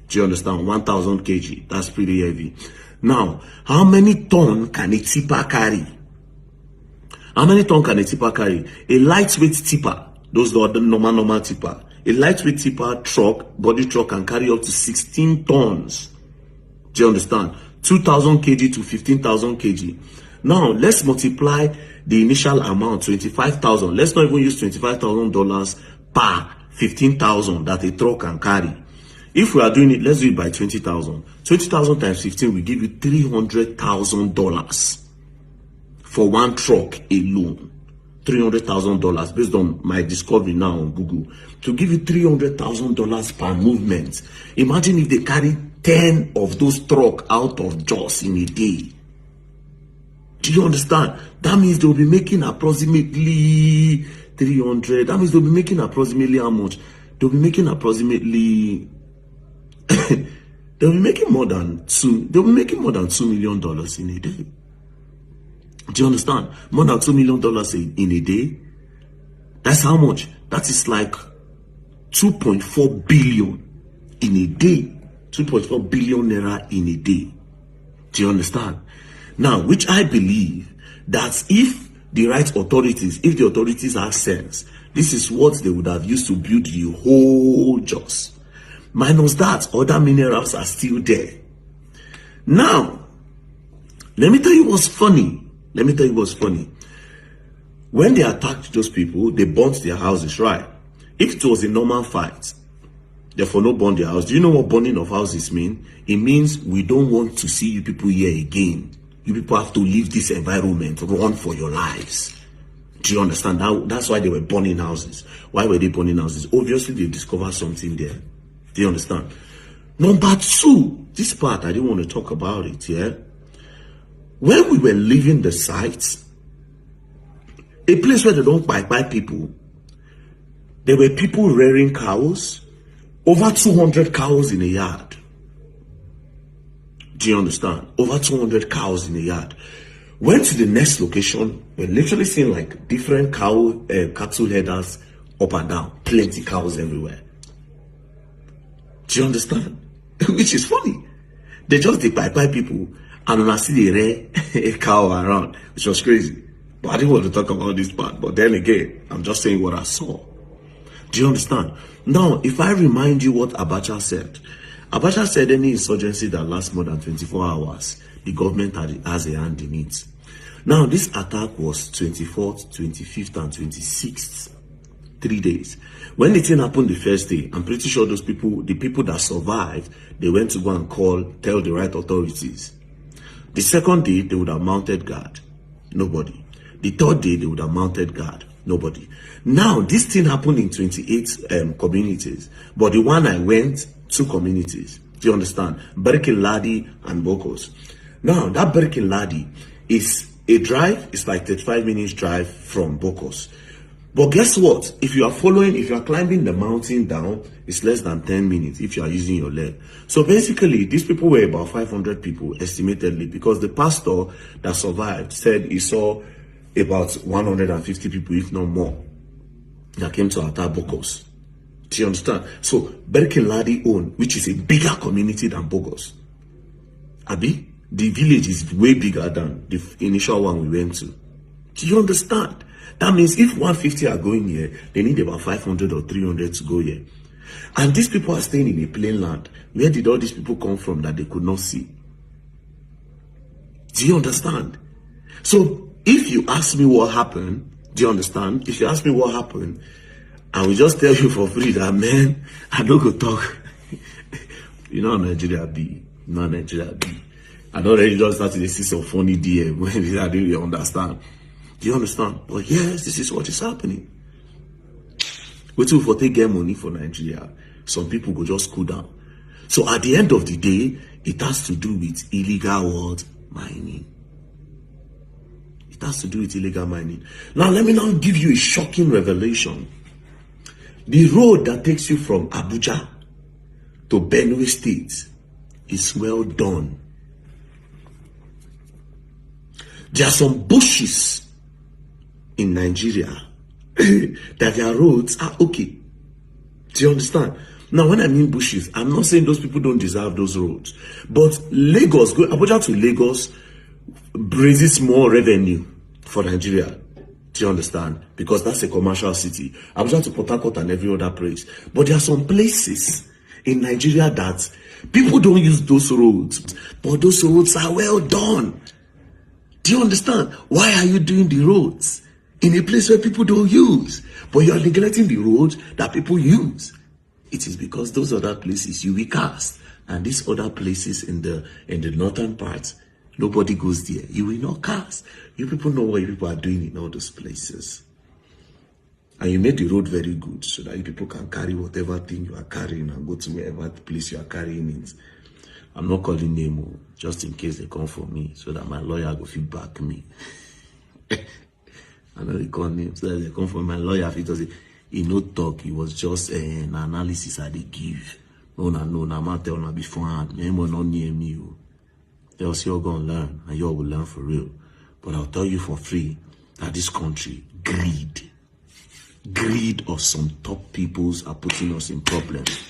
Do you understand? 1,000 kg. That's pretty heavy. Now, how many ton can a tipper carry? How many ton can a tipper carry? A lightweight tipper, those are the normal tipper. A lightweight tipper truck, body truck, can carry up to 16 tons. Do you understand? 2,000 kg to 15,000 kg. Now, let's multiply the initial amount, 25,000. Let's not even use $25,000 per 15,000 that a truck can carry. If we are doing it, let's do it by 20,000. 20,000 times 15 will give you $300,000 for one truck alone. $300,000 based on my discovery now on Google. To give you $300,000 per movement. Imagine if they carry 10 of those trucks out of Jos in a day. Do you understand? That means they'll be making approximately 300. That means they'll be making approximately how much? They'll be making approximately they'll be making more than $2 million in a day. Do you understand? More than $2 million in a day. That's how much? That is like 2.4 billion in a day. 2.4 billion naira in a day. Do you understand? Now, which I believe that if the right authorities, if the authorities have sense, this is what they would have used to build the whole Jos. Minus that, other minerals are still there. Now, let me tell you what's funny. When they attacked those people, they burnt their houses, right? If it was a normal fight, therefore no burn their house. Do you know what burning of houses mean? It means we don't want to see you people here again. You people have to leave this environment, run for your lives. Do you understand? That's why they were burning houses. Why were they burning houses? Obviously, they discovered something there. Do you understand? Number two, this part, I didn't want to talk about it, yeah? When we were leaving the site, a place where they don't buy people, there were people rearing cows, over 200 cows in a yard. Do you understand? Over 200 cows in a yard. Went to the next location, we're literally seeing like different cattle headers up and down, plenty cows everywhere. Do you understand? Which is funny. They just buy people, and when I see the rare cow around, which was crazy. But I didn't want to talk about this part. But then again, I'm just saying what I saw. Do you understand? Now, if I remind you what Abacha said any insurgency that lasts more than 24 hours, the government has a hand in it. Now, this attack was 24th, 25th, and 26th. 3 days. When the thing happened the first day, I'm pretty sure those people, the people that survived, they went to go and tell the right authorities. The second day, they would have mounted guard. Nobody. The third day, they would have mounted guard. Nobody. Now, this thing happened in 28 communities. But the one I went, 2 communities. Do you understand? Berkin Ladi and Bokos. Now, that Berkin Ladi is a drive. It's like 35 minutes drive from Bokos. But guess what? If you are climbing the mountain down, it's less than 10 minutes if you are using your leg. So basically, these people were about 500 people, estimatedly, because the pastor that survived said he saw about 150 people, if not more, that came to attack Bokos. Do you understand? So, Berkin Ladi own, which is a bigger community than Bokos. Abi, the village is way bigger than the initial one we went to. Do you understand? That means if 150 are going here, they need about 500 or 300 to go here. And these people are staying in a plain land. Where did all these people come from that they could not see? Do you understand? So, if you ask me what happened, do you understand? If you ask me what happened, I will just tell you for free that, man, I don't go talk. You know how Nigeria be. You know how Nigeria be. I don't really just start to see some funny DM when I didn't really understand. Do you understand? But yes, this is what is happening. We too for take get money for Nigeria. Some people go just cool down. So at the end of the day, it has to do with illegal mining. It has to do with illegal mining. Now let me now give you a shocking revelation. The road that takes you from Abuja to Benue State is well done. There are some bushes in Nigeria that their roads are okay. Do you understand? Now, when I mean bushes, I'm not saying those people don't deserve those roads. But Lagos, Abuja to Lagos raises more revenue for Nigeria. Do you understand? Because that's a commercial city. Abuja to Port Harcourt and every other place. But there are some places in Nigeria that people don't use those roads. But those roads are well done. Do you understand? Why are you doing the roads in a place where people don't use, but you are neglecting the roads that people use? It is because those other places you will cast, and these other places in the northern parts, nobody goes there. You will not cast. You people know what you people are doing in all those places. And you made the road very good so that you people can carry whatever thing you are carrying and go to wherever place you are carrying it. I'm not calling name just in case they come for me, so that my lawyer will feedback me. I know they call names, so that they come for my lawyer because he no talk. It was just an analysis I they give. No, I'm not telling you beforehand. Anyone not near me. Else you're gonna learn, and you will learn for real. But I'll tell you for free that this country, greed of some top peoples are putting us in problems.